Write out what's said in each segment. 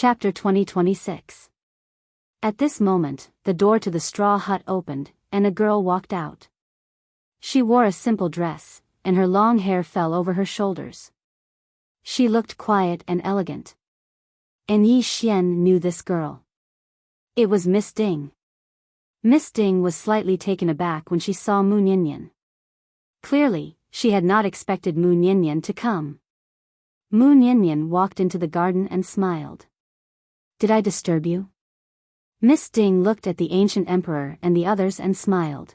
Chapter 2026. At this moment, the door to the straw hut opened, and a girl walked out. She wore a simple dress, and her long hair fell over her shoulders. She looked quiet and elegant. And Yi Xian knew this girl. It was Miss Ding. Miss Ding was slightly taken aback when she saw Mu Ninian. Clearly, she had not expected Mu Ninian to come. Mu Ninian walked into the garden and smiled. "Did I disturb you?" Miss Ding looked at the ancient emperor and the others and smiled.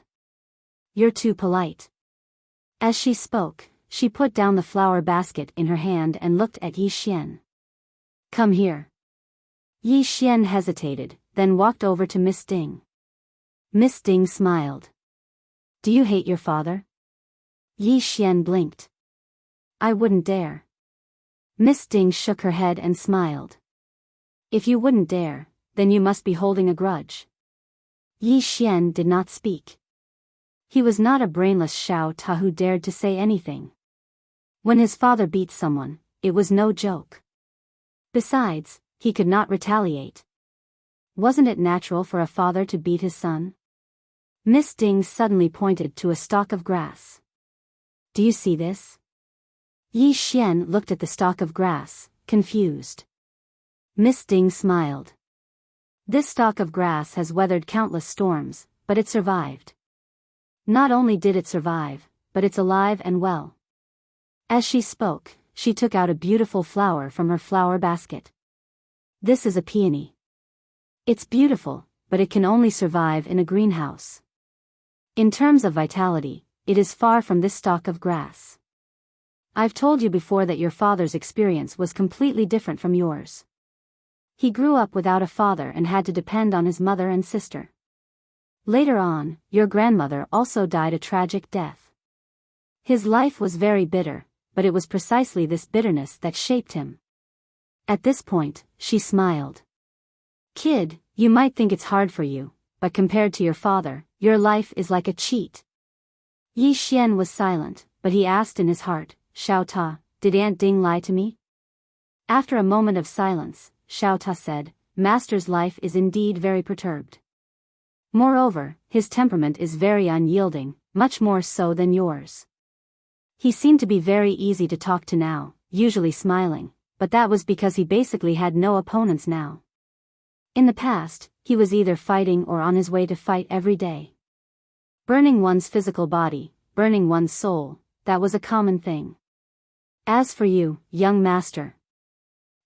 "You're too polite." As she spoke, she put down the flower basket in her hand and looked at Yi Xian. "Come here." Yi Xian hesitated, then walked over to Miss Ding. Miss Ding smiled. "Do you hate your father?" Yi Xian blinked. "I wouldn't dare." Miss Ding shook her head and smiled. "If you wouldn't dare, then you must be holding a grudge." Yi Xian did not speak. He was not a brainless Xiao Ta who dared to say anything. When his father beat someone, it was no joke. Besides, he could not retaliate. Wasn't it natural for a father to beat his son? Miss Ding suddenly pointed to a stalk of grass. "Do you see this?" Yi Xian looked at the stalk of grass, confused. Miss Ding smiled. "This stalk of grass has weathered countless storms, but it survived. Not only did it survive, but it's alive and well." As she spoke, she took out a beautiful flower from her flower basket. "This is a peony. It's beautiful, but it can only survive in a greenhouse. In terms of vitality, it is far from this stalk of grass. I've told you before that your father's experience was completely different from yours. He grew up without a father and had to depend on his mother and sister. Later on, your grandmother also died a tragic death. His life was very bitter, but it was precisely this bitterness that shaped him." At this point, she smiled. "Kid, you might think it's hard for you, but compared to your father, your life is like a cheat." Yi Xian was silent, but he asked in his heart, "Xiao Ta, did Aunt Ding lie to me?" After a moment of silence, Xiao Ta said, "Master's life is indeed very perturbed. Moreover, his temperament is very unyielding, much more so than yours. He seemed to be very easy to talk to now, usually smiling, but that was because he basically had no opponents now. In the past, he was either fighting or on his way to fight every day. Burning one's physical body, burning one's soul, that was a common thing. As for you, young master,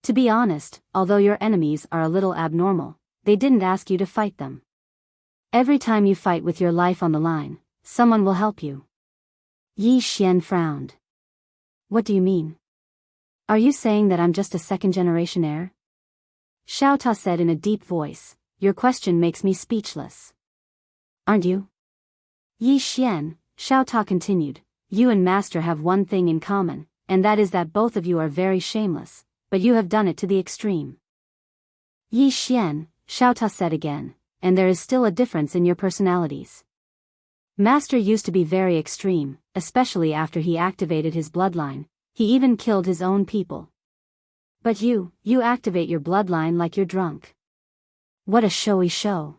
to be honest, although your enemies are a little abnormal, they didn't ask you to fight them. Every time you fight with your life on the line, someone will help you." Yi Xian frowned. "What do you mean? Are you saying that I'm just a second-generation heir?" Xiao Ta said in a deep voice, "Your question makes me speechless." "Aren't you?" Yi Xian, Xiao Ta continued, "You and Master have one thing in common, and that is that both of you are very shameless, but you have done it to the extreme." "Yi Xian," Xiao Ta said again, "and there is still a difference in your personalities. Master used to be very extreme, especially after he activated his bloodline. He even killed his own people. But you activate your bloodline like you're drunk. What a showy show.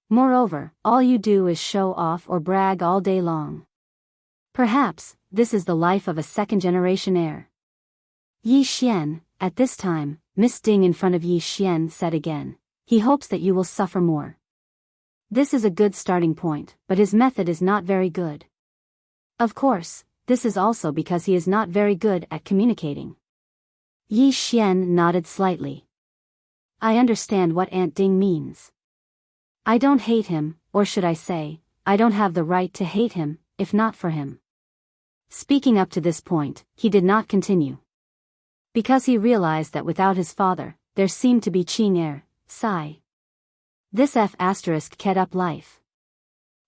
Moreover, all you do is show off or brag all day long. Perhaps, this is the life of a second-generation heir." Yi Xian, at this time, Miss Ding in front of Yi Xian said again, "He hopes that you will suffer more." This is a good starting point, but his method is not very good. Of course, this is also because he is not very good at communicating. Yi Xian nodded slightly. "I understand what Aunt Ding means. I don't hate him, or should I say, I don't have the right to hate him, if not for him." Speaking up to this point, he did not continue. Because he realized that without his father, there seemed to be Qing heir, Sai. This F** kept up life.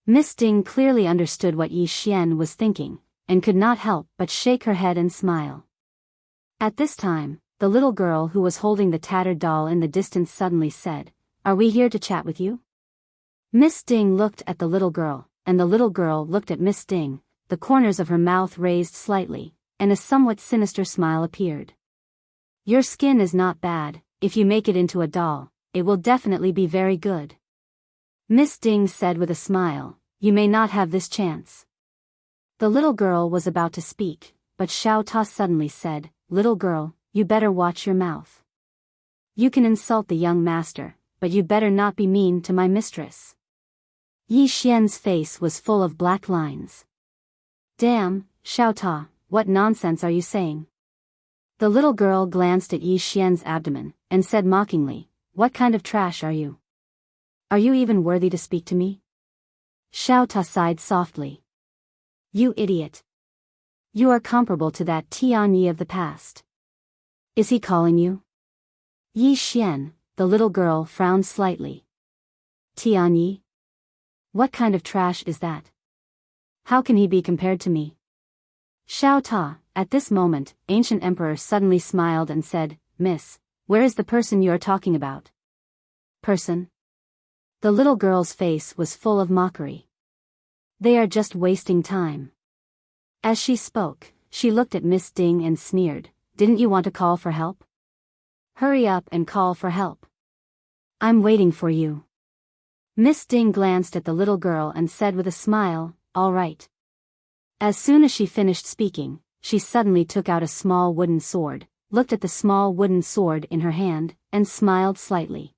Miss Ding clearly understood what Yi Xian was thinking, and could not help but shake her head and smile. At this time, the little girl who was holding the tattered doll in the distance suddenly said, "Are we here to chat with you?" Miss Ding looked at the little girl, and the little girl looked at Miss Ding, the corners of her mouth raised slightly, and a somewhat sinister smile appeared. "Your skin is not bad, if you make it into a doll, it will definitely be very good. Miss Ding said with a smile, you may not have this chance. The little girl was about to speak, but Xiao Ta suddenly said, little girl, you better watch your mouth. You can insult the young master, but you better not be mean to my mistress. Yi Xian's face was full of black lines. Damn, Xiao Ta, what nonsense are you saying? The little girl glanced at Yi Xian's abdomen, and said mockingly, what kind of trash are you? Are you even worthy to speak to me? Xiao Ta sighed softly. You idiot. You are comparable to that Tianyi of the past. Is he calling you? Yi Xian, the little girl frowned slightly. Tianyi? What kind of trash is that? How can he be compared to me? Xiao Ta, at this moment, Ancient Emperor suddenly smiled and said, Miss, where is the person you are talking about? Person? The little girl's face was full of mockery. They are just wasting time. As she spoke, she looked at Miss Ding and sneered, didn't you want to call for help? Hurry up and call for help. I'm waiting for you. Miss Ding glanced at the little girl and said with a smile, all right. As soon as she finished speaking, she suddenly took out a small wooden sword, looked at the small wooden sword in her hand, and smiled slightly.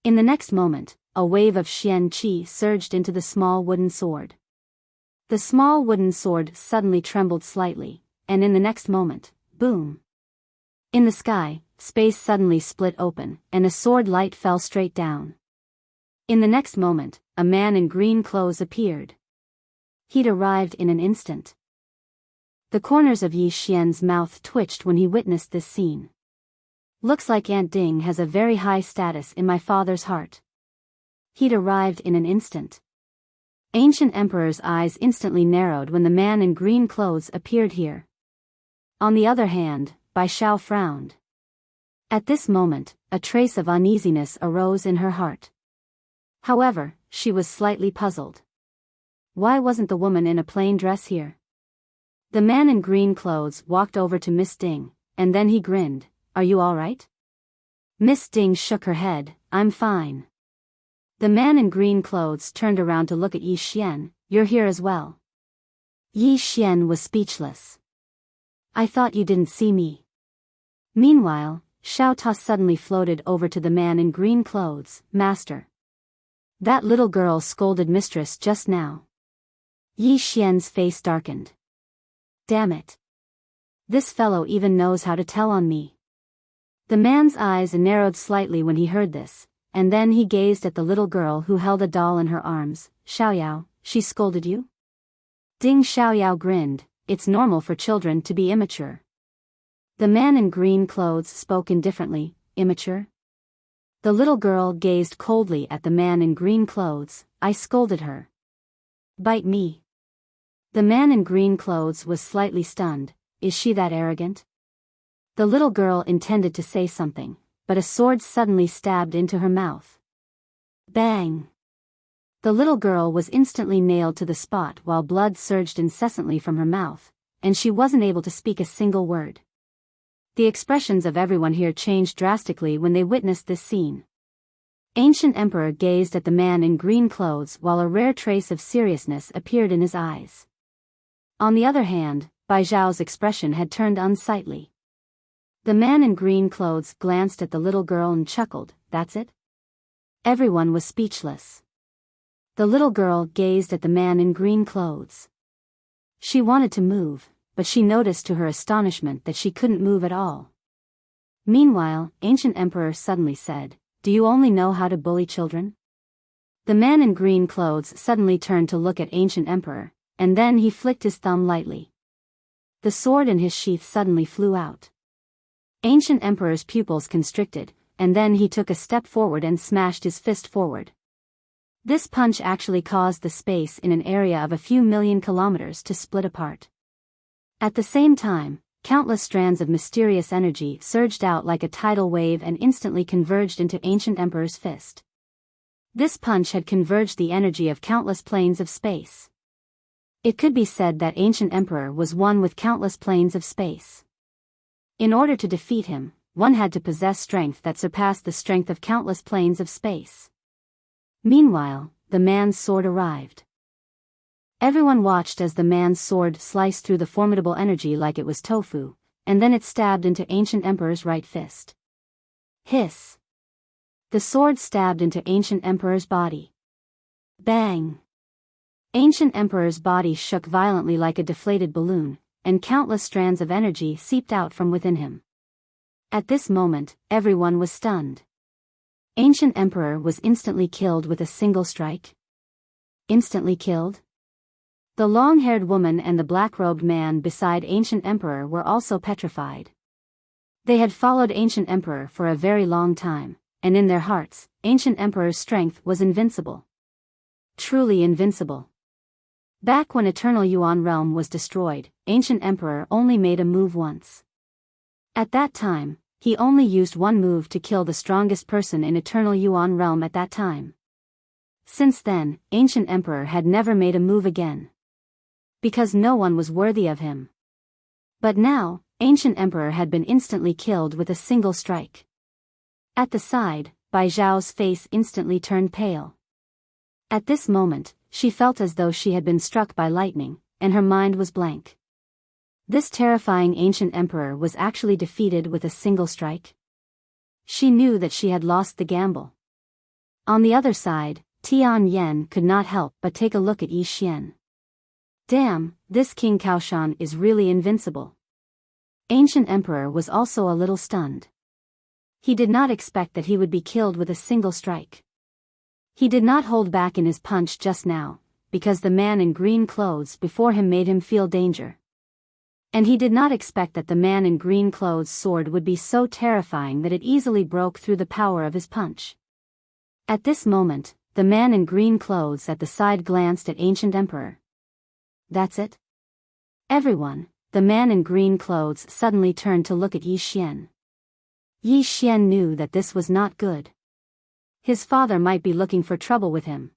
In the next moment, a wave of Xian Qi surged into the small wooden sword. The small wooden sword suddenly trembled slightly, and in the next moment, boom! In the sky, space suddenly split open, and a sword light fell straight down. In the next moment, a man in green clothes appeared. He'd arrived in an instant. The corners of Yi Xian's mouth twitched when he witnessed this scene. Looks like Aunt Ding has a very high status in my father's heart. He'd arrived in an instant. Ancient Emperor's eyes instantly narrowed when the man in green clothes appeared here. On the other hand, Bai Xiao frowned. At this moment, a trace of uneasiness arose in her heart. However, she was slightly puzzled. Why wasn't the woman in a plain dress here? The man in green clothes walked over to Miss Ding, and then he grinned, are you all right? Miss Ding shook her head, I'm fine. The man in green clothes turned around to look at Yi Xian, you're here as well. Yi Xian was speechless. I thought you didn't see me. Meanwhile, Xiao Ta suddenly floated over to the man in green clothes, Master. That little girl scolded mistress just now. Yi Xian's face darkened. Damn it. This fellow even knows how to tell on me. The man's eyes narrowed slightly when he heard this, and then he gazed at the little girl who held a doll in her arms. Xiaoyao, she scolded you? Ding Xiaoyao grinned, it's normal for children to be immature. The man in green clothes spoke indifferently, immature? The little girl gazed coldly at the man in green clothes, I scolded her. Bite me. The man in green clothes was slightly stunned, is she that arrogant? The little girl intended to say something, but a sword suddenly stabbed into her mouth. Bang! The little girl was instantly nailed to the spot while blood surged incessantly from her mouth, and she wasn't able to speak a single word. The expressions of everyone here changed drastically when they witnessed this scene. Ancient Emperor gazed at the man in green clothes while a rare trace of seriousness appeared in his eyes. On the other hand, Bai Zhao's expression had turned unsightly. The man in green clothes glanced at the little girl and chuckled, that's it? Everyone was speechless. The little girl gazed at the man in green clothes. She wanted to move, but she noticed to her astonishment that she couldn't move at all. Meanwhile, Ancient Emperor suddenly said, do you only know how to bully children? The man in green clothes suddenly turned to look at Ancient Emperor, and then he flicked his thumb lightly. The sword in his sheath suddenly flew out. Ancient Emperor's pupils constricted, and then he took a step forward and smashed his fist forward. This punch actually caused the space in an area of a few million kilometers to split apart. At the same time, countless strands of mysterious energy surged out like a tidal wave and instantly converged into Ancient Emperor's fist. This punch had converged the energy of countless planes of space. It could be said that Ancient Emperor was one with countless planes of space. In order to defeat him, one had to possess strength that surpassed the strength of countless planes of space. Meanwhile, the man's sword arrived. Everyone watched as the man's sword sliced through the formidable energy like it was tofu, and then it stabbed into Ancient Emperor's right fist. Hiss! The sword stabbed into Ancient Emperor's body. Bang! Ancient Emperor's body shook violently like a deflated balloon, and countless strands of energy seeped out from within him. At this moment, everyone was stunned. Ancient Emperor was instantly killed with a single strike. Instantly killed? The long-haired woman and the black-robed man beside Ancient Emperor were also petrified. They had followed Ancient Emperor for a very long time, and in their hearts, Ancient Emperor's strength was invincible. Truly invincible. Back when Eternal Yuan Realm was destroyed, Ancient Emperor only made a move once. At that time, he only used one move to kill the strongest person in Eternal Yuan Realm at that time. Since then, Ancient Emperor had never made a move again. Because no one was worthy of him. But now, Ancient Emperor had been instantly killed with a single strike. At the side, Bai Zhao's face instantly turned pale. At this moment, she felt as though she had been struck by lightning, and her mind was blank. This terrifying Ancient Emperor was actually defeated with a single strike. She knew that she had lost the gamble. On the other side, Tian Yen could not help but take a look at Yi Xian. Damn, this King Kaoshan is really invincible. Ancient Emperor was also a little stunned. He did not expect that he would be killed with a single strike. He did not hold back in his punch just now, because the man in green clothes before him made him feel danger. And he did not expect that the man in green clothes' sword would be so terrifying that it easily broke through the power of his punch. At this moment, the man in green clothes at the side glanced at Ancient Emperor. That's it? Everyone, the man in green clothes suddenly turned to look at Yi Xian. Yi Xian knew that this was not good. His father might be looking for trouble with him.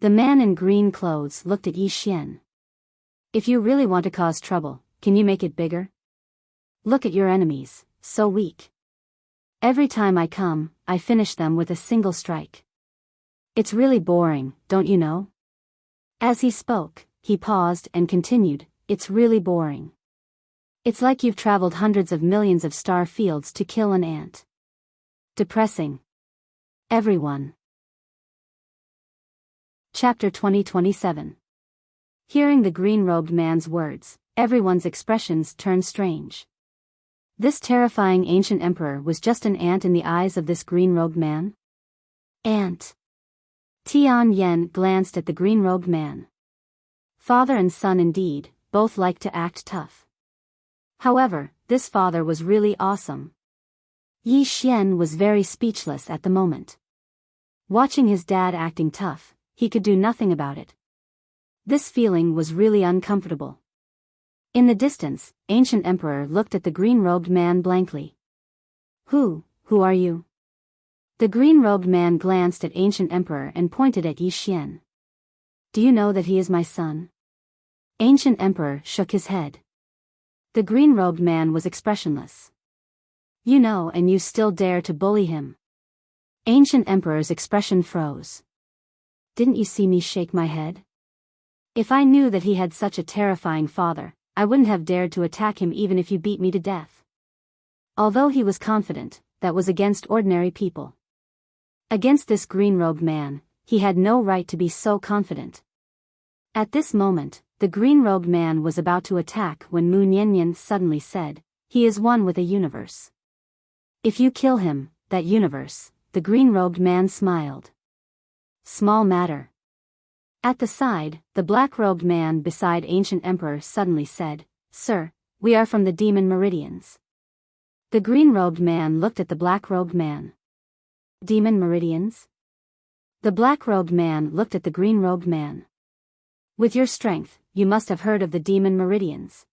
The man in green clothes looked at Yi Xian. If you really want to cause trouble, can you make it bigger? Look at your enemies, so weak. Every time I come, I finish them with a single strike. It's really boring, don't you know? As he spoke, he paused and continued, it's really boring. It's like you've traveled hundreds of millions of star fields to kill an ant. Depressing. Everyone. Chapter 2027. Hearing the green-robed man's words, everyone's expressions turned strange. This terrifying Ancient Emperor was just an ant in the eyes of this green-robed man? Ant. Tian Yen glanced at the green-robed man. Father and son indeed, both like to act tough. However, this father was really awesome. Yi Xian was very speechless at the moment. Watching his dad acting tough, he could do nothing about it. This feeling was really uncomfortable. In the distance, Ancient Emperor looked at the green-robed man blankly. Who are you? The green-robed man glanced at Ancient Emperor and pointed at Yi Xian. Do you know that he is my son? Ancient Emperor shook his head. The green-robed man was expressionless. You know, and you still dare to bully him. Ancient Emperor's expression froze. Didn't you see me shake my head? If I knew that he had such a terrifying father, I wouldn't have dared to attack him even if you beat me to death. Although he was confident, that was against ordinary people. Against this green-robed man, he had no right to be so confident. At this moment, the green-robed man was about to attack when Mu Niannian suddenly said, he is one with a universe. If you kill him, that universe, the green-robed man smiled. Small matter. At the side, the black-robed man beside Ancient Emperor suddenly said, Sir, we are from the Demon Meridians. The green-robed man looked at the black-robed man. Demon Meridians? The black-robed man looked at the green-robed man. With your strength, you must have heard of the Demon Meridians.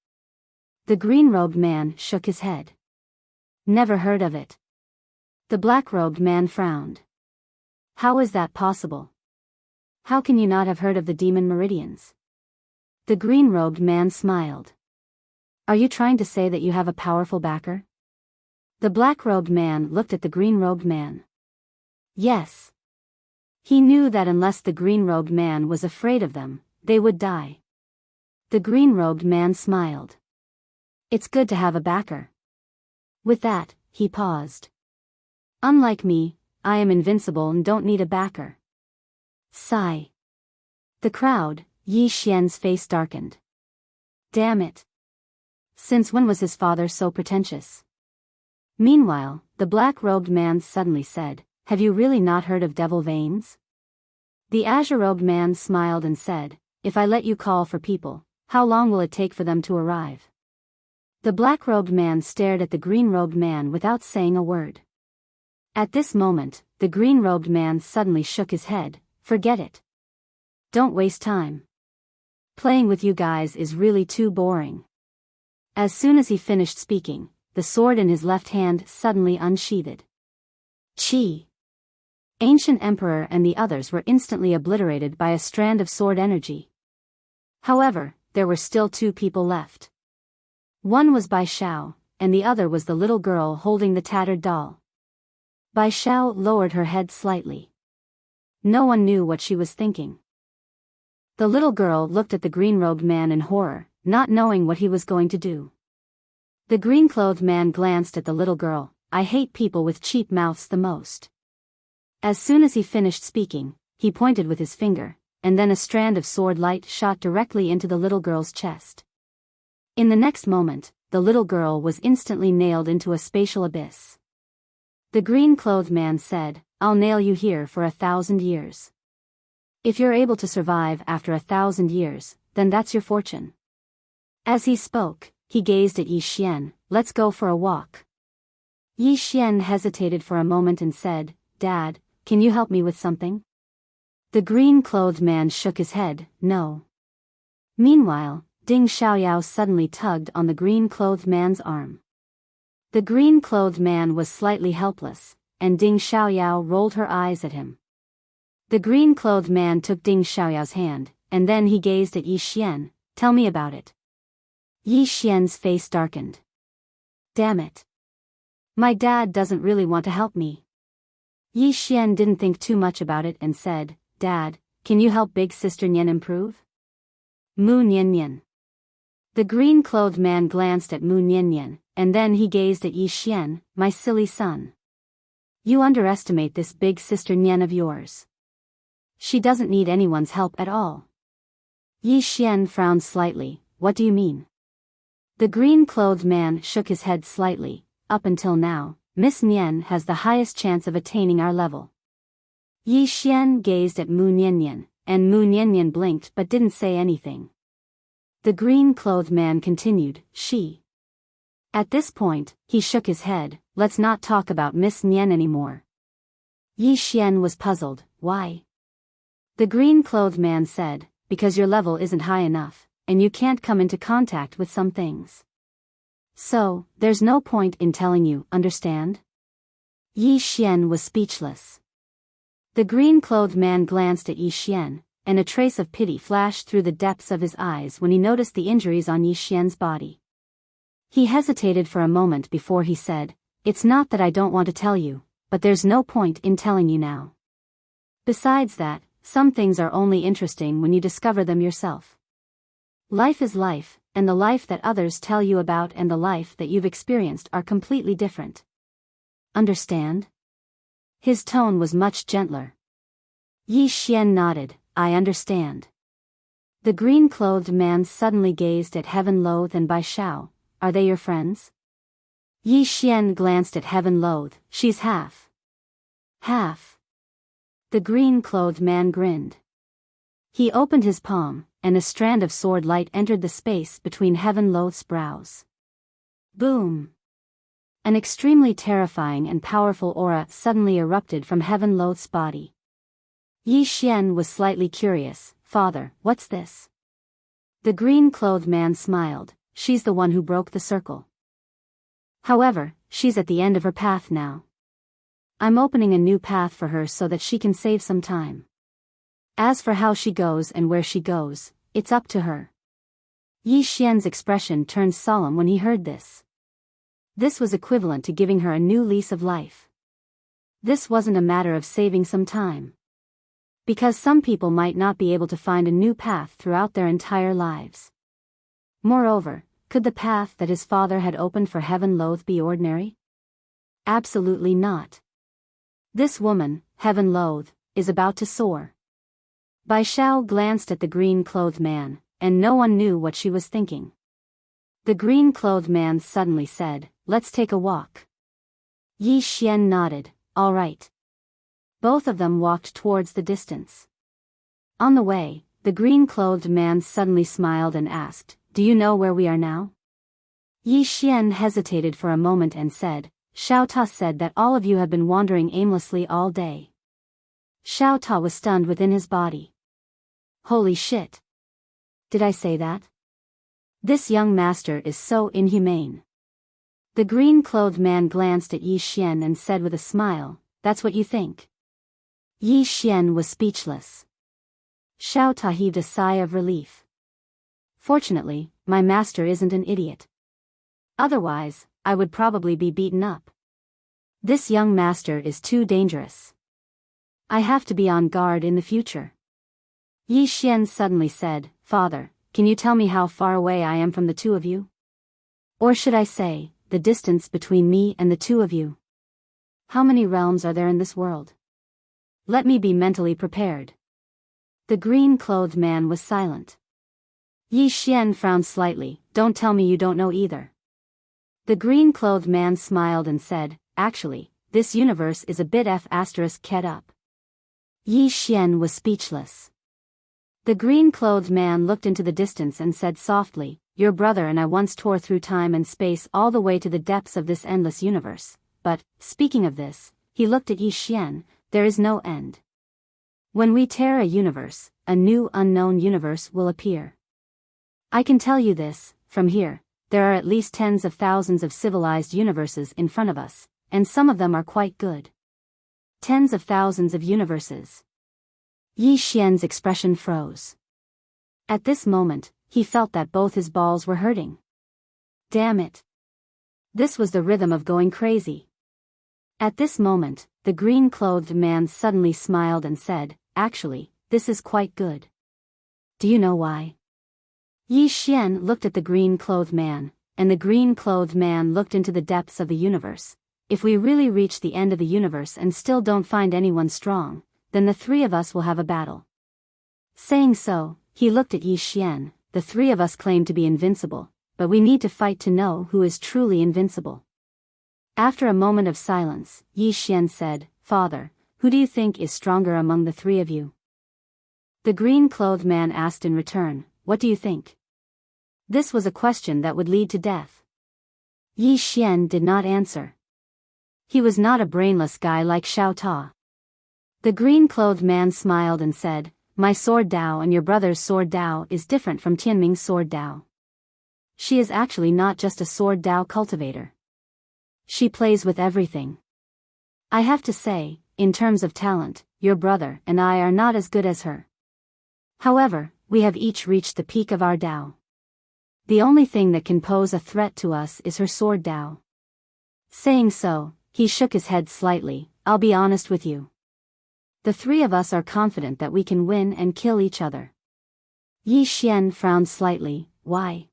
The green-robed man shook his head. Never heard of it. The black-robed man frowned. How is that possible? How can you not have heard of the Demon Meridians? The green-robed man smiled. Are you trying to say that you have a powerful backer? The black-robed man looked at the green-robed man. Yes. He knew that unless the green-robed man was afraid of them, they would die. The green-robed man smiled. It's good to have a backer. With that, he paused. Unlike me, I am invincible and don't need a backer. Sigh. The crowd, Yi Xian's face darkened. Damn it. Since when was his father so pretentious? Meanwhile, the black-robed man suddenly said, Have you really not heard of devil veins? The azure-robed man smiled and said, If I let you call for people, how long will it take for them to arrive? The black-robed man stared at the green-robed man without saying a word. At this moment, the green-robed man suddenly shook his head. Forget it. Don't waste time. Playing with you guys is really too boring. As soon as he finished speaking, the sword in his left hand suddenly unsheathed. Chi! Ancient Emperor and the others were instantly obliterated by a strand of sword energy. However, there were still two people left. One was Bai Xiao, and the other was the little girl holding the tattered doll. Bai Xiao lowered her head slightly. No one knew what she was thinking. The little girl looked at the green-robed man in horror, not knowing what he was going to do. The green-clothed man glanced at the little girl. I hate people with cheap mouths the most. As soon as he finished speaking, he pointed with his finger, and then a strand of sword light shot directly into the little girl's chest. In the next moment, the little girl was instantly nailed into a spatial abyss. The green-clothed man said, I'll nail you here for 1,000 years. If you're able to survive after 1,000 years, then that's your fortune. As he spoke, he gazed at Yi Xian. Let's go for a walk. Yi Xian hesitated for a moment and said, Dad, can you help me with something? The green-clothed man shook his head, no. Meanwhile, Ding Xiaoyao suddenly tugged on the green-clothed man's arm. The green-clothed man was slightly helpless, and Ding Xiaoyao rolled her eyes at him. The green-clothed man took Ding Xiaoyao's hand, and then he gazed at Yi Xian. Tell me about it. Yi Xian's face darkened. Damn it. My dad doesn't really want to help me. Yi Xian didn't think too much about it and said, Dad, can you help big sister Nian improve? Mu Nian Nian. The green-clothed man glanced at Mu Nian Nian, and then he gazed at Yi Xian. My silly son. You underestimate this big sister Nian of yours. She doesn't need anyone's help at all. Yi Xian frowned slightly. What do you mean? The green-clothed man shook his head slightly. Up until now, Miss Nian has the highest chance of attaining our level. Yi Xian gazed at Mu Nian Nian, and Mu Nian Nian blinked but didn't say anything. The green-clothed man continued, She. At this point, he shook his head. Let's not talk about Miss Nian anymore. Yi Xian was puzzled. Why? The green-clothed man said, Because your level isn't high enough, and you can't come into contact with some things. So, there's no point in telling you, understand? Yi Xian was speechless. The green-clothed man glanced at Yi Xian, and a trace of pity flashed through the depths of his eyes when he noticed the injuries on Yi Xian's body. He hesitated for a moment before he said, It's not that I don't want to tell you, but there's no point in telling you now. Besides that, some things are only interesting when you discover them yourself. Life is life, and the life that others tell you about and the life that you've experienced are completely different. Understand? His tone was much gentler. Yi Xian nodded, I understand. The green-clothed man suddenly gazed at Heaven Loath and Bai Xiao. Are they your friends? Yi Xian glanced at Heaven Loath. She's half. Half. The green-clothed man grinned. He opened his palm, and a strand of sword light entered the space between Heaven Loath's brows. Boom! An extremely terrifying and powerful aura suddenly erupted from Heaven Loath's body. Yi Xian was slightly curious. Father, what's this? The green-clothed man smiled. She's the one who broke the circle. However, she's at the end of her path now. I'm opening a new path for her so that she can save some time. As for how she goes and where she goes, it's up to her. Yi Xian's expression turned solemn when he heard this. This was equivalent to giving her a new lease of life. This wasn't a matter of saving some time. Because some people might not be able to find a new path throughout their entire lives. Moreover, could the path that his father had opened for Heaven Loath be ordinary? Absolutely not. This woman, Heaven Loath, is about to soar. Bai Shao glanced at the green-clothed man, and no one knew what she was thinking. The green-clothed man suddenly said, "Let's take a walk." Yi Xian nodded, "All right." Both of them walked towards the distance. On the way, the green-clothed man suddenly smiled and asked, "Do you know where we are now?" Yi Xian hesitated for a moment and said, "Xiao Ta said that all of you have been wandering aimlessly all day." Xiao Ta was stunned within his body. Holy shit! Did I say that? This young master is so inhumane. The green-clothed man glanced at Yi Xian and said with a smile, "That's what you think." Yi Xian was speechless. Xiao Ta heaved a sigh of relief. Fortunately, my master isn't an idiot. Otherwise, I would probably be beaten up. This young master is too dangerous. I have to be on guard in the future. Yi Xian suddenly said, "Father, can you tell me how far away I am from the two of you? Or should I say, the distance between me and the two of you? How many realms are there in this world? Let me be mentally prepared." The green-clothed man was silent. Yi Xian frowned slightly, "Don't tell me you don't know either." The green-clothed man smiled and said, "Actually, this universe is a bit f***ed up." Yi Xian was speechless. The green-clothed man looked into the distance and said softly, "Your brother and I once tore through time and space all the way to the depths of this endless universe, but, speaking of this," he looked at Yi Xian, "there is no end. When we tear a universe, a new unknown universe will appear. I can tell you this, from here, there are at least tens of thousands of civilized universes in front of us, and some of them are quite good. Tens of thousands of universes." Yi Xian's expression froze. At this moment, he felt that both his balls were hurting. Damn it. This was the rhythm of going crazy. At this moment, the green-clothed man suddenly smiled and said, "Actually, this is quite good. Do you know why?" Yi Xian looked at the green-clothed man, and the green-clothed man looked into the depths of the universe. If we really reach the end of the universe and still don't find anyone strong, then the three of us will have a battle. Saying so, he looked at Yi Xian. "The three of us claim to be invincible, but we need to fight to know who is truly invincible." After a moment of silence, Yi Xian said, "Father, who do you think is stronger among the three of you?" The green-clothed man asked in return, "What do you think?" This was a question that would lead to death. Yi Xian did not answer. He was not a brainless guy like Xiao Ta. The green-clothed man smiled and said, "My sword Dao and your brother's sword Dao is different from Tianming's sword Dao. She is actually not just a sword Dao cultivator. She plays with everything. I have to say, in terms of talent, your brother and I are not as good as her. However, we have each reached the peak of our Dao. The only thing that can pose a threat to us is her sword Dao." Saying so, he shook his head slightly. "I'll be honest with you. The three of us are confident that we can win and kill each other." Yi Xian frowned slightly. "Why?"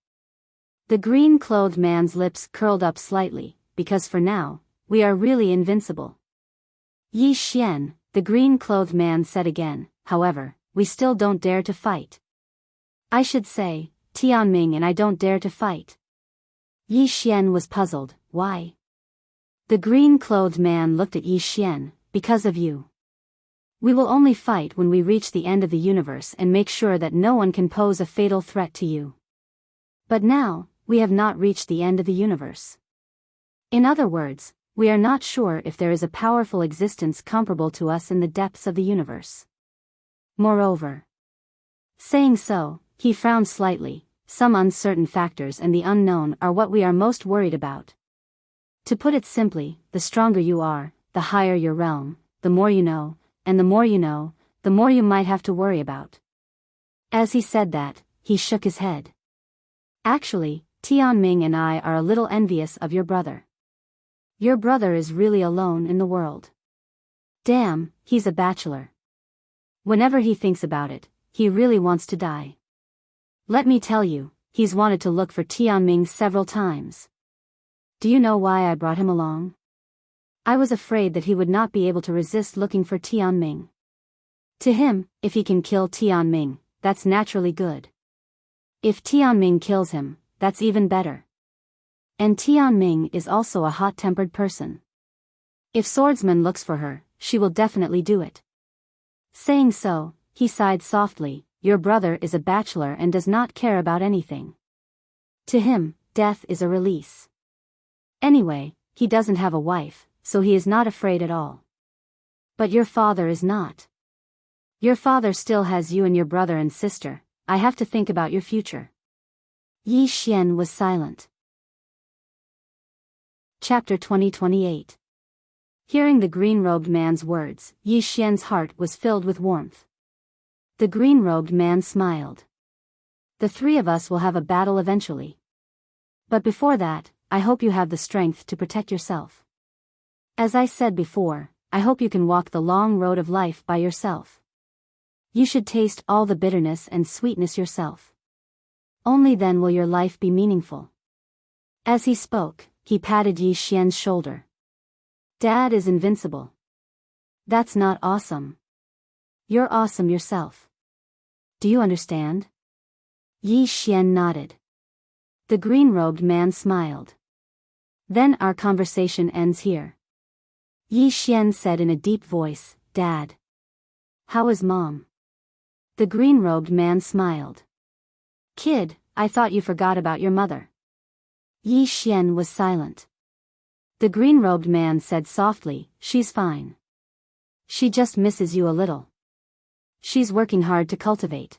The green-clothed man's lips curled up slightly, "Because for now, we are really invincible." "Yi Xian," the green-clothed man said again, "however, we still don't dare to fight. I should say, Tianming and I don't dare to fight." Yi Xian was puzzled. "Why?" The green-clothed man looked at Yi Xian, "Because of you. We will only fight when we reach the end of the universe and make sure that no one can pose a fatal threat to you. But now, we have not reached the end of the universe. In other words, we are not sure if there is a powerful existence comparable to us in the depths of the universe. Moreover." Saying so, he frowned slightly. "Some uncertain factors and the unknown are what we are most worried about. To put it simply, the stronger you are, the higher your realm, the more you know, and the more you know, the more you might have to worry about." As he said that, he shook his head. "Actually, Tianming and I are a little envious of your brother. Your brother is really alone in the world. Damn, he's a bachelor. Whenever he thinks about it, he really wants to die. Let me tell you, he's wanted to look for Tianming several times. Do you know why I brought him along? I was afraid that he would not be able to resist looking for Tianming. To him, if he can kill Tianming, that's naturally good. If Tianming kills him, that's even better. And Tianming is also a hot-tempered person. If Swordsman looks for her, she will definitely do it. Saying so, he sighed softly. Your brother is a bachelor and does not care about anything. To him, death is a release. Anyway, he doesn't have a wife, so he is not afraid at all. But your father is not. Your father still has you and your brother and sister. I have to think about your future. Yi Xian was silent. Chapter 2028. Hearing the green-robed man's words, Yi Xian's heart was filled with warmth. The green-robed man smiled. The three of us will have a battle eventually. But before that, I hope you have the strength to protect yourself. As I said before, I hope you can walk the long road of life by yourself. You should taste all the bitterness and sweetness yourself. Only then will your life be meaningful. As he spoke, he patted Yi Xian's shoulder. Dad is invincible. That's not awesome. You're awesome yourself. Do you understand? Yi Xian nodded. The green-robed man smiled. Then our conversation ends here. Yi Xian said in a deep voice, Dad. How is Mom? The green-robed man smiled. Kid, I thought you forgot about your mother. Yi Xian was silent. The green-robed man said softly, She's fine. She just misses you a little. She's working hard to cultivate.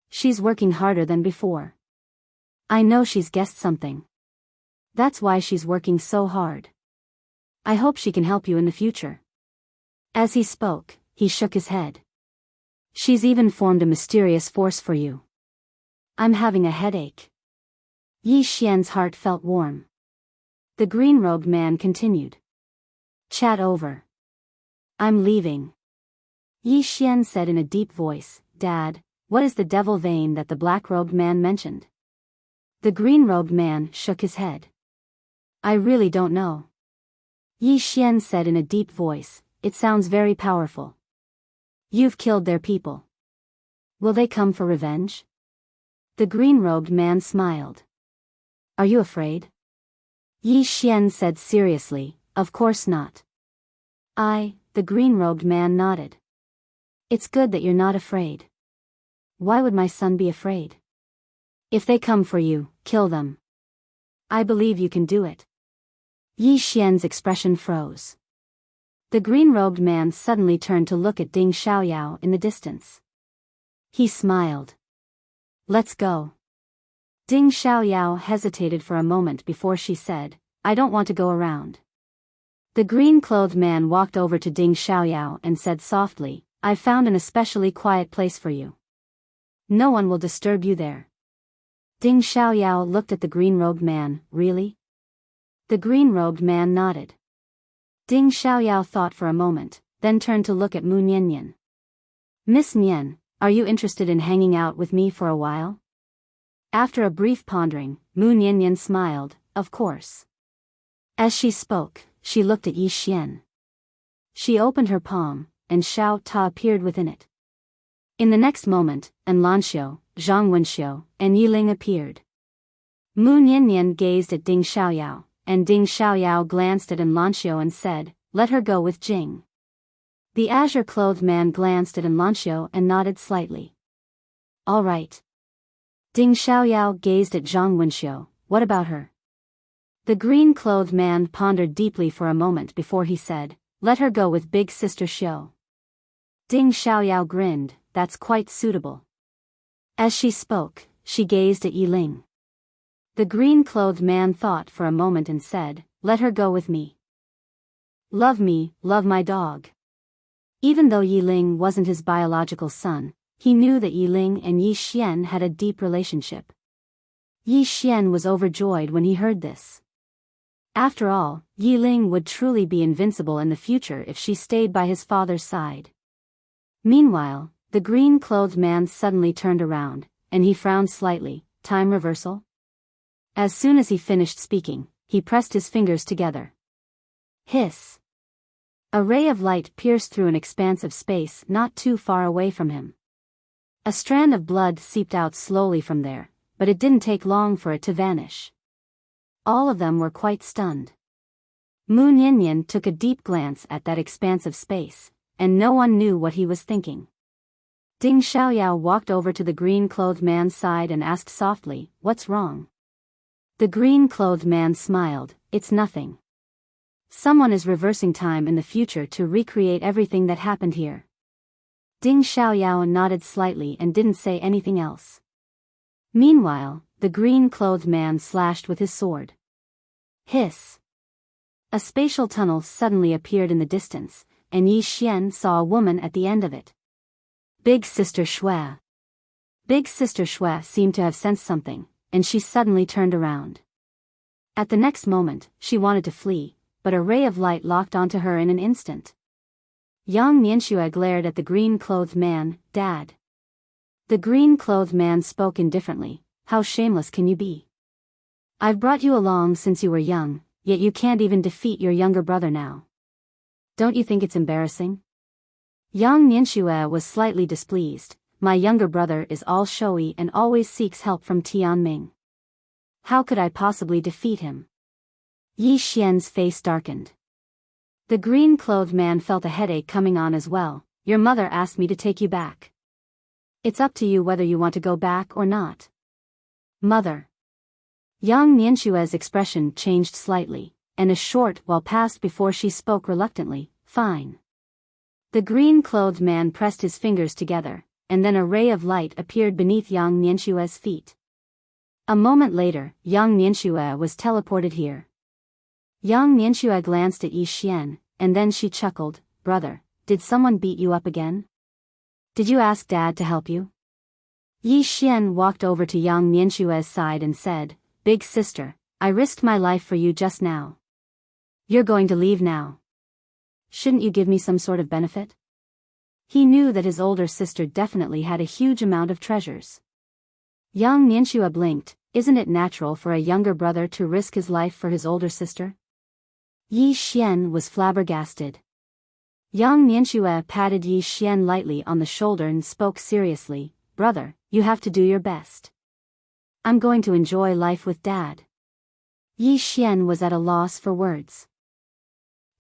She's working harder than before. I know she's guessed something. That's why she's working so hard. I hope she can help you in the future. As he spoke, he shook his head. She's even formed a mysterious force for you. I'm having a headache. Yi Xian's heart felt warm. The green-robed man continued. Chat over. I'm leaving. Yi Xian said in a deep voice, Dad, what is the devil vein that the black-robed man mentioned? The green-robed man shook his head. I really don't know. Yi Xian said in a deep voice, It sounds very powerful. You've killed their people. Will they come for revenge? The green-robed man smiled. Are you afraid? Yi Xian said seriously, Of course not. The green-robed man nodded. It's good that you're not afraid. Why would my son be afraid? If they come for you, kill them. I believe you can do it. Yi Xian's expression froze. The green-robed man suddenly turned to look at Ding Xiaoyao in the distance. He smiled. Let's go. Ding Xiaoyao hesitated for a moment before she said, I don't want to go around. The green-clothed man walked over to Ding Xiaoyao and said softly, I've found an especially quiet place for you. No one will disturb you there. Ding Xiaoyao looked at the green-robed man, Really? The green-robed man nodded. Ding Xiaoyao thought for a moment, then turned to look at Mu Niannian. Miss Nian, are you interested in hanging out with me for a while? After a brief pondering, Mu Niannian smiled, Of course. As she spoke, she looked at Yi Xian. She opened her palm, and Xiao Ta appeared within it. In the next moment, Enlanxiu, Zhang Wenxiu, and Yiling appeared. Mu Niannian gazed at Ding Xiaoyao, and Ding Xiaoyao glanced at Enlanxiu and said, Let her go with Jing. The azure-clothed man glanced at Enlanxiu and nodded slightly. All right. Ding Xiaoyao gazed at Zhang Wenxiu, What about her? The green-clothed man pondered deeply for a moment before he said, Let her go with big sister Xiu. Ding Xiaoyao grinned, That's quite suitable. As she spoke, she gazed at Yiling. The green-clothed man thought for a moment and said, Let her go with me. Love me, love my dog. Even though Yiling wasn't his biological son, he knew that Yiling and Yi Xian had a deep relationship. Yi Xian was overjoyed when he heard this. After all, Yi Ling would truly be invincible in the future if she stayed by his father's side. Meanwhile, the green-clothed man suddenly turned around, and he frowned slightly. Time reversal? As soon as he finished speaking, he pressed his fingers together. Hiss! A ray of light pierced through an expanse of space not too far away from him. A strand of blood seeped out slowly from there, but it didn't take long for it to vanish. All of them were quite stunned. Mu Nianyan took a deep glance at that expanse of space, and no one knew what he was thinking. Ding Xiaoyao walked over to the green-clothed man's side and asked softly, "What's wrong?" The green-clothed man smiled, "It's nothing. Someone is reversing time in the future to recreate everything that happened here." Ding Xiaoyao nodded slightly and didn't say anything else. Meanwhile, the green-clothed man slashed with his sword. Hiss! A spatial tunnel suddenly appeared in the distance, and Yi Xian saw a woman at the end of it. Big Sister Shui. Big Sister Shui seemed to have sensed something, and she suddenly turned around. At the next moment, she wanted to flee, but a ray of light locked onto her in an instant. Yang Nianxue glared at the green-clothed man. "Dad." The green-clothed man spoke indifferently, "How shameless can you be? I've brought you along since you were young, yet you can't even defeat your younger brother now. Don't you think it's embarrassing?" Yang Nianxue was slightly displeased. "My younger brother is all showy and always seeks help from Tianming. How could I possibly defeat him?" Yi Xian's face darkened. The green-clothed man felt a headache coming on as well. "Your mother asked me to take you back. It's up to you whether you want to go back or not." "Mother." Yang Nianxue's expression changed slightly, and a short while passed before she spoke reluctantly. "Fine." The green-clothed man pressed his fingers together, and then a ray of light appeared beneath Yang Nianxue's feet. A moment later, Yang Nianxue was teleported here. Yang Nianxue glanced at Yi Xian, and then she chuckled. "Brother, did someone beat you up again? Did you ask Dad to help you?" Yi Xian walked over to Yang Nianxue's side and said, "Big sister, I risked my life for you just now. You're going to leave now. Shouldn't you give me some sort of benefit?" He knew that his older sister definitely had a huge amount of treasures. Yang Nianxue blinked. Isn't it natural for a younger brother to risk his life for his older sister? Yi Xian was flabbergasted. Yang Nianxue patted Yi Xian lightly on the shoulder and spoke seriously. "Brother, you have to do your best. I'm going to enjoy life with Dad." Yi Xian was at a loss for words.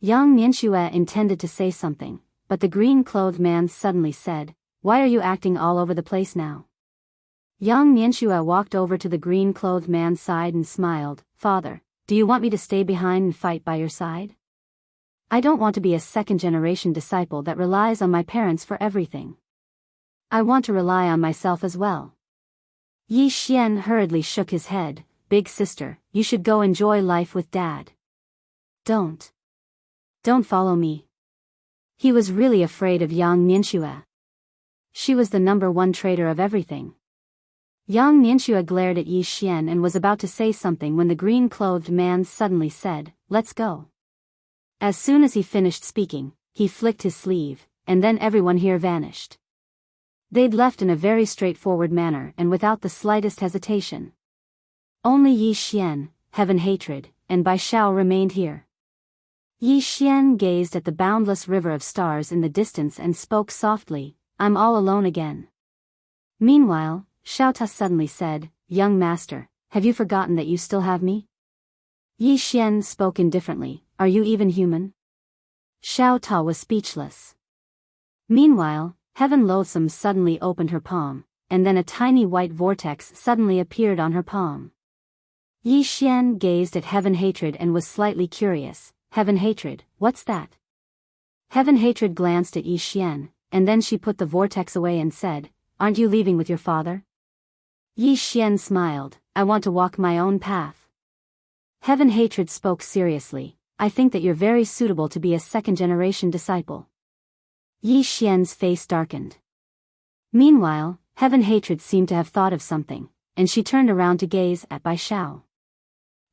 Yang Nianxue intended to say something, but the green-clothed man suddenly said, "Why are you acting all over the place now?" Yang Nianxue walked over to the green-clothed man's side and smiled. "Father, do you want me to stay behind and fight by your side? I don't want to be a second-generation disciple that relies on my parents for everything. I want to rely on myself as well." Yi Xian hurriedly shook his head. "Big sister, you should go enjoy life with Dad. Don't follow me." He was really afraid of Yang Nianxue. She was the #1 traitor of everything. Yang Nianxue glared at Yi Xian and was about to say something when the green-clothed man suddenly said, "Let's go." As soon as he finished speaking, he flicked his sleeve, and then everyone here vanished. They'd left in a very straightforward manner and without the slightest hesitation. Only Yi Xian, Heaven Hatred, and Bai Xiao remained here. Yi Xian gazed at the boundless river of stars in the distance and spoke softly, "I'm all alone again." Meanwhile, Xiao Ta suddenly said, "Young master, have you forgotten that you still have me?" Yi Xian spoke indifferently, "Are you even human?" Xiao Ta was speechless. Meanwhile, Heaven Loathsome suddenly opened her palm, and then a tiny white vortex suddenly appeared on her palm. Yi Xian gazed at Heaven Hatred and was slightly curious. "Heaven Hatred, what's that?" Heaven Hatred glanced at Yi Xian, and then she put the vortex away and said, "Aren't you leaving with your father?" Yi Xian smiled, "I want to walk my own path." Heaven Hatred spoke seriously, "I think that you're very suitable to be a second-generation disciple." Yi Xian's face darkened. Meanwhile, Heaven Hatred seemed to have thought of something, and she turned around to gaze at Bai Xiao.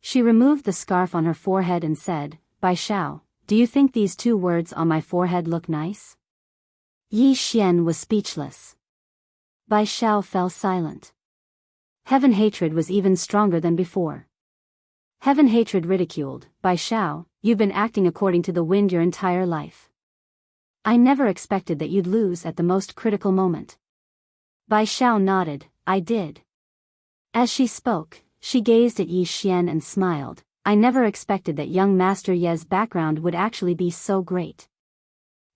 She removed the scarf on her forehead and said, "Bai Xiao, do you think these 2 words on my forehead look nice?" Yi Xian was speechless. Bai Xiao fell silent. Heaven hatred was even stronger than before. Heaven hatred ridiculed, "Bai Xiao, you've been acting according to the wind your entire life. I never expected that you'd lose at the most critical moment." Bai Xiao nodded, "I did." As she spoke, she gazed at Yi Xian and smiled. "I never expected that young Master Ye's background would actually be so great.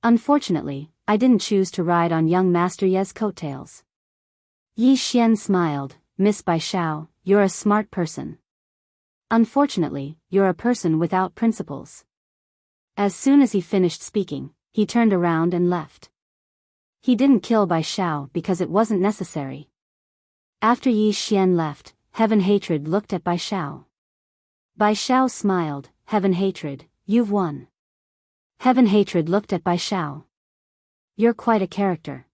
Unfortunately, I didn't choose to ride on young Master Ye's coattails." Yi Xian smiled, "Miss Bai Xiao, you're a smart person. Unfortunately, you're a person without principles." As soon as he finished speaking, he turned around and left. He didn't kill Bai Xiao because it wasn't necessary. After Yi Xian left, Heaven Hatred looked at Bai Xiao. Bai Xiao smiled, "Heaven Hatred, you've won." Heaven Hatred looked at Bai Xiao. "You're quite a character.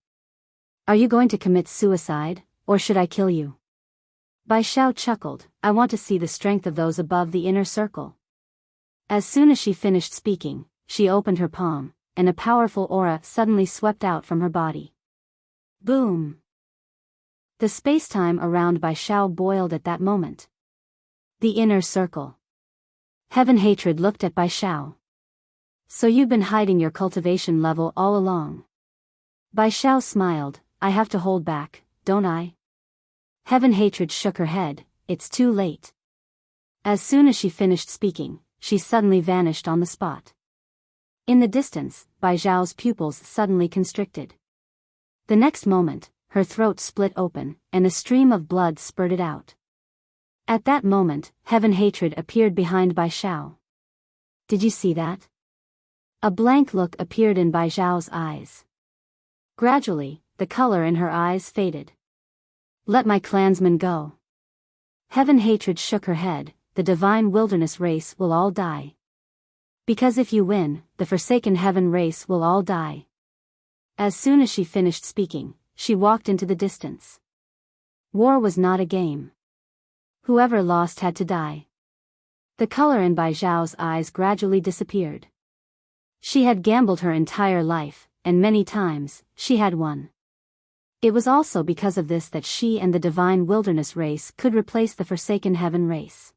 Are you going to commit suicide, or should I kill you?" Bai Xiao chuckled, "I want to see the strength of those above the inner circle." As soon as she finished speaking, she opened her palm, and a powerful aura suddenly swept out from her body. Boom! The space-time around Bai Xiao boiled at that moment. The inner circle. Heaven Hatred looked at Bai Xiao. "So you've been hiding your cultivation level all along." Bai Xiao smiled, "I have to hold back, don't I?" Heaven Hatred shook her head, "It's too late." As soon as she finished speaking, she suddenly vanished on the spot. In the distance, Bai Xiao's pupils suddenly constricted. The next moment, her throat split open, and a stream of blood spurted out. At that moment, Heaven Hatred appeared behind Bai Xiao. "Did you see that?" A blank look appeared in Bai Xiao's eyes. Gradually, the color in her eyes faded. "Let my clansmen go." Heaven Hatred shook her head, "The divine wilderness race will all die. Because if you win, the forsaken heaven race will all die." As soon as she finished speaking, she walked into the distance. War was not a game. Whoever lost had to die. The color in Bai Xiao's eyes gradually disappeared. She had gambled her entire life, and many times, she had won. It was also because of this that she and the divine wilderness race could replace the forsaken heaven race.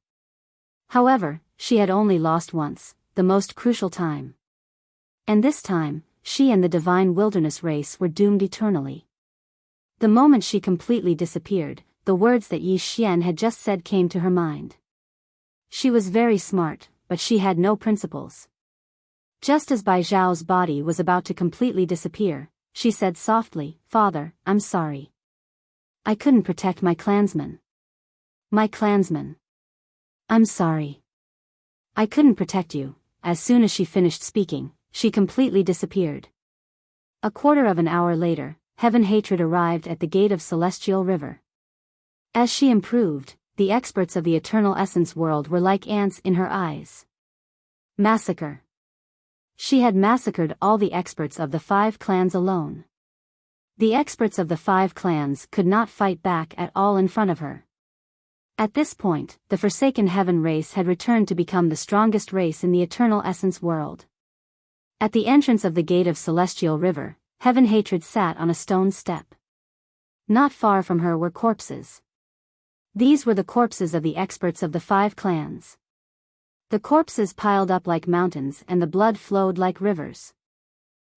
However, she had only lost once, the most crucial time. And this time, she and the divine wilderness race were doomed eternally. The moment she completely disappeared, the words that Yi Xian had just said came to her mind. She was very smart, but she had no principles. Just as Bai Zhao's body was about to completely disappear, she said softly, "Father, I'm sorry. I couldn't protect my clansmen. My clansmen. I'm sorry. I couldn't protect you." As soon as she finished speaking, she completely disappeared. A quarter of an hour later, Heaven Hatred arrived at the gate of Celestial River. As she improved, the experts of the Eternal Essence world were like ants in her eyes. Massacre. She had massacred all the experts of the 5 clans alone. The experts of the 5 clans could not fight back at all in front of her. At this point, the Forsaken Heaven race had returned to become the strongest race in the Eternal Essence world. At the entrance of the gate of Celestial River, Heaven Hatred sat on a stone step. Not far from her were corpses. These were the corpses of the experts of the 5 clans. The corpses piled up like mountains and the blood flowed like rivers.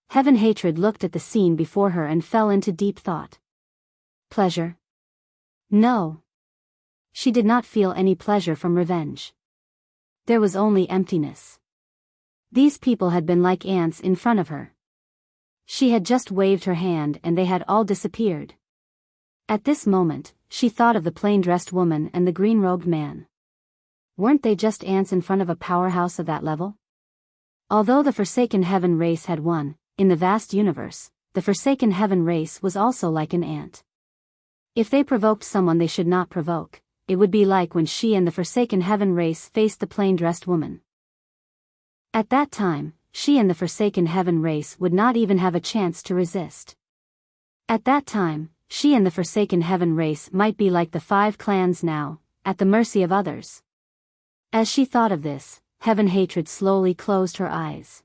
Heaven Hatred looked at the scene before her and fell into deep thought. Pleasure? No. She did not feel any pleasure from revenge. There was only emptiness. These people had been like ants in front of her. She had just waved her hand and they had all disappeared. At this moment, she thought of the plain-dressed woman and the green-robed man. Weren't they just ants in front of a powerhouse of that level? Although the Forsaken Heaven race had won, in the vast universe, the Forsaken Heaven race was also like an ant. If they provoked someone they should not provoke, it would be like when she and the Forsaken Heaven race faced the plain-dressed woman. At that time, she and the Forsaken Heaven race would not even have a chance to resist. At that time, she and the Forsaken Heaven race might be like the 5 clans now, at the mercy of others. As she thought of this, heaven hatred slowly closed her eyes.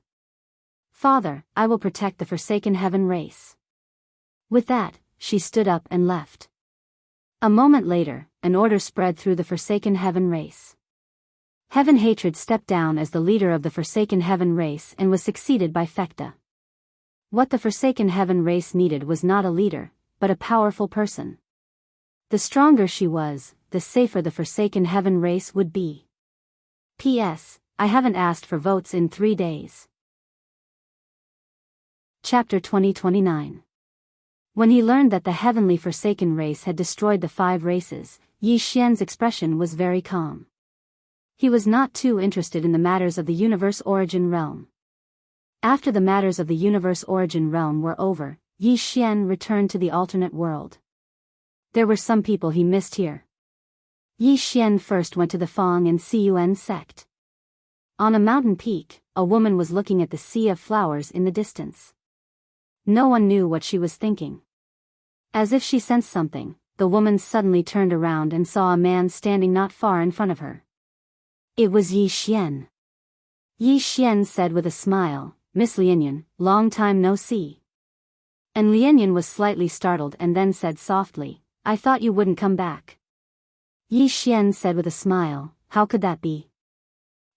Father, I will protect the forsaken heaven race. With that, she stood up and left. A moment later, an order spread through the forsaken heaven race. Heaven hatred stepped down as the leader of the forsaken heaven race and was succeeded by Fekta. What the forsaken heaven race needed was not a leader, but a powerful person. The stronger she was, the safer the forsaken heaven race would be. P.S. I haven't asked for votes in 3 days. Chapter 2029. When he learned that the heavenly forsaken race had destroyed the 5 races, Yi Xian's expression was very calm. He was not too interested in the matters of the universe origin realm. After the matters of the universe origin realm were over, Yi Xian returned to the alternate world. There were some people he missed here. Yi Xian first went to the Fang and Cun sect. On a mountain peak, a woman was looking at the sea of flowers in the distance. No one knew what she was thinking. As if she sensed something, the woman suddenly turned around and saw a man standing not far in front of her. It was Yi Xian. Yi Xian said with a smile, "Miss Lianyan, long time no see." And Lianyan was slightly startled and then said softly, "I thought you wouldn't come back." Yi Xian said with a smile, "How could that be?"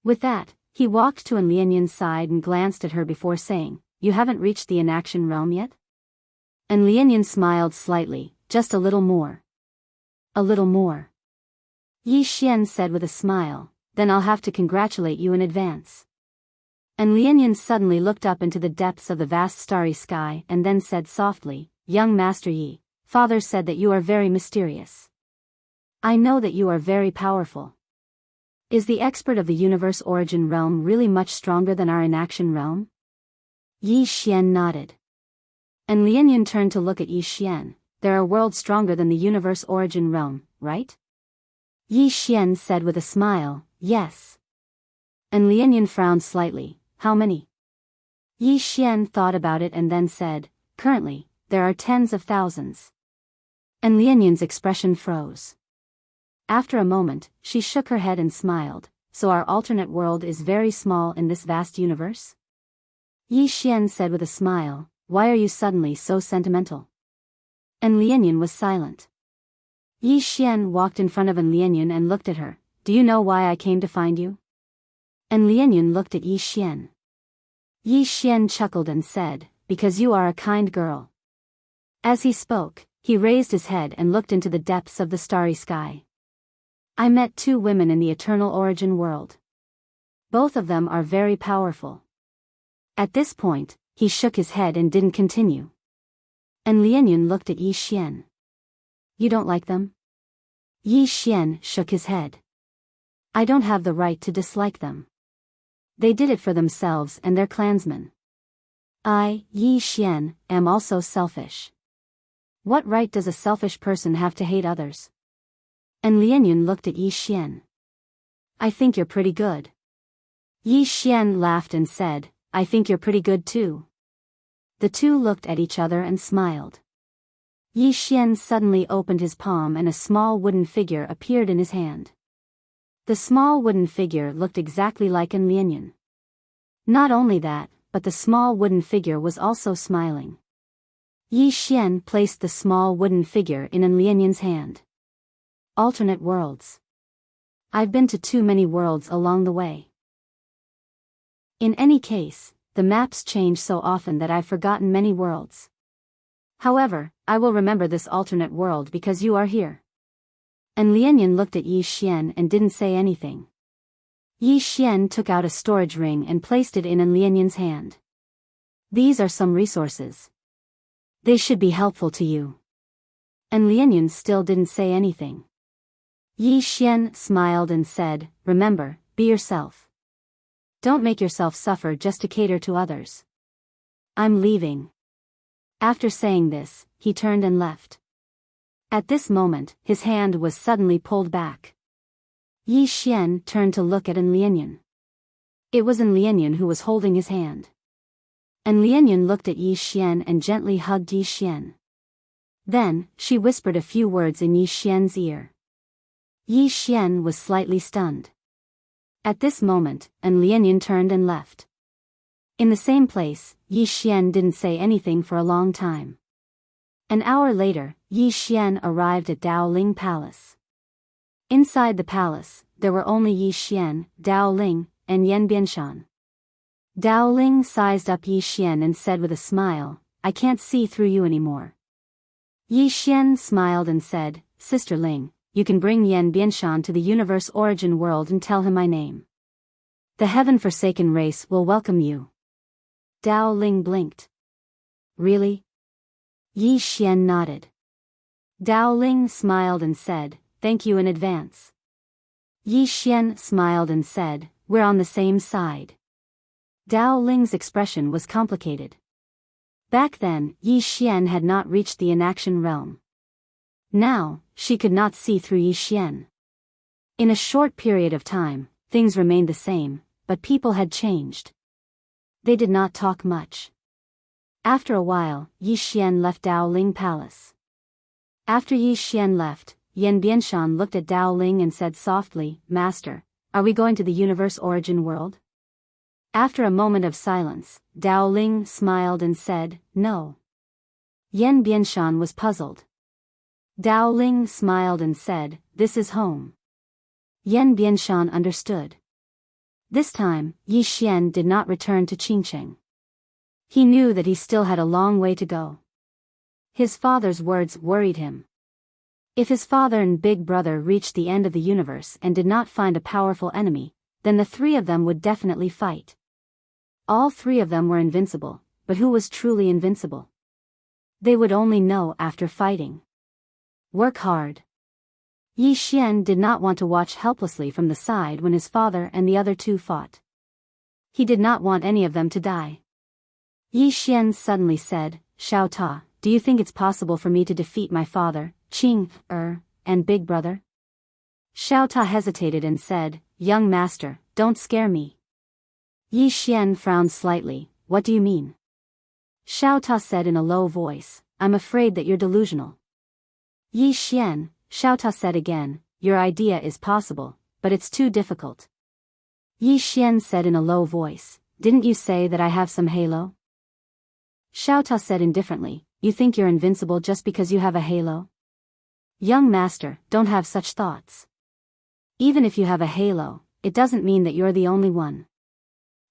With that, he walked to Lianyan's side and glanced at her before saying, "You haven't reached the inaction realm yet?" And Lianyan smiled slightly, "Just a little more." "A little more." Yi Xian said with a smile, "Then I'll have to congratulate you in advance." And Lianyan suddenly looked up into the depths of the vast starry sky and then said softly, "Young Master Yi, Father said that you are very mysterious. I know that you are very powerful. Is the expert of the universe origin realm really much stronger than our inaction realm?" Yi Xian nodded. And Lianyan turned to look at Yi Xian. "There are worlds stronger than the universe origin realm, right?" Yi Xian said with a smile, "Yes." And Lianyan frowned slightly. "How many?" Yi Xian thought about it and then said, "Currently, there are tens of thousands." And Lianyan's expression froze. After a moment, she shook her head and smiled. "So our alternate world is very small in this vast universe?" Yi Xian said with a smile, "Why are you suddenly so sentimental?" And Lianyan was silent. Yi Xian walked in front of Lianyan and looked at her. "Do you know why I came to find you?" And Lianyan looked at Yi Xian. Yi Xian chuckled and said, "Because you are a kind girl." As he spoke, he raised his head and looked into the depths of the starry sky. "I met 2 women in the eternal origin world. Both of them are very powerful." At this point, he shook his head and didn't continue. And Lianyan looked at Yi Xian. "You don't like them?" Yi Xian shook his head. "I don't have the right to dislike them. They did it for themselves and their clansmen. I, Yi Xian, am also selfish. What right does a selfish person have to hate others?" And Lianyan looked at Yi Xian. "I think you're pretty good." Yi Xian laughed and said, "I think you're pretty good too." The two looked at each other and smiled. Yi Xian suddenly opened his palm and a small wooden figure appeared in his hand. The small wooden figure looked exactly like an Lianyan. Not only that, but the small wooden figure was also smiling. Yi Xian placed the small wooden figure in an Lianyan's hand. Alternate worlds. I've been to too many worlds along the way. In any case, the maps change so often that I've forgotten many worlds. However, I will remember this alternate world because you are here. And Lianyan looked at Yi Xian and didn't say anything. Yi Xian took out a storage ring and placed it in Lianyan's hand. "These are some resources. They should be helpful to you." And Lianyan still didn't say anything. Yi Xian smiled and said, "Remember, be yourself. Don't make yourself suffer just to cater to others. I'm leaving." After saying this, he turned and left. At this moment, his hand was suddenly pulled back. Yi Xian turned to look at Lianyan. It was Lianyan who was holding his hand. And Lianyan looked at Yi Xian and gently hugged Yi Xian. Then, she whispered a few words in Yi Xian's ear. Yi Xian was slightly stunned. At this moment, An Lianyan turned and left. In the same place, Yi Xian didn't say anything for a long time. An hour later, Yi Xian arrived at Dao Ling Palace. Inside the palace, there were only Yi Xian, Dao Ling, and Yan Bianshan. Dao Ling sized up Yi Xian and said with a smile, "I can't see through you anymore." Yi Xian smiled and said, "Sister Ling, you can bring Yan Bianshan to the universe origin world and tell him my name. The heaven-forsaken race will welcome you." Dao Ling blinked. "Really?" Yi Xian nodded. Dao Ling smiled and said, "Thank you in advance." Yi Xian smiled and said, "We're on the same side." Dao Ling's expression was complicated. Back then, Yi Xian had not reached the inaction realm. Now, she could not see through Yi Xian. In a short period of time, things remained the same, but people had changed. They did not talk much. After a while, Yi Xian left Dao Ling Palace. After Yi Xian left, Yan Bianshan looked at Dao Ling and said softly, "Master, are we going to the universe origin world?" After a moment of silence, Dao Ling smiled and said, "No." Yan Bianshan was puzzled. Dao Ling smiled and said, "This is home." Yan Bianshan understood. This time, Yi Xian did not return to Qingcheng. He knew that he still had a long way to go. His father's words worried him. If his father and big brother reached the end of the universe and did not find a powerful enemy, then the three of them would definitely fight. All three of them were invincible, but who was truly invincible? They would only know after fighting. Work hard. Yi Xian did not want to watch helplessly from the side when his father and the other two fought. He did not want any of them to die. Yi Xian suddenly said, "Xiao Ta, do you think it's possible for me to defeat my father, and big brother?" Xiao Ta hesitated and said, "Young master, don't scare me." Yi Xian frowned slightly. "What do you mean?" Xiao Ta said in a low voice, "I'm afraid that you're delusional." Yi Xian, Xiao Ta said again, "Your idea is possible, but it's too difficult." Yi Xian said in a low voice, "Didn't you say that I have some halo?" Xiao Ta said indifferently, "You think you're invincible just because you have a halo? Young master, don't have such thoughts. Even if you have a halo, it doesn't mean that you're the only one.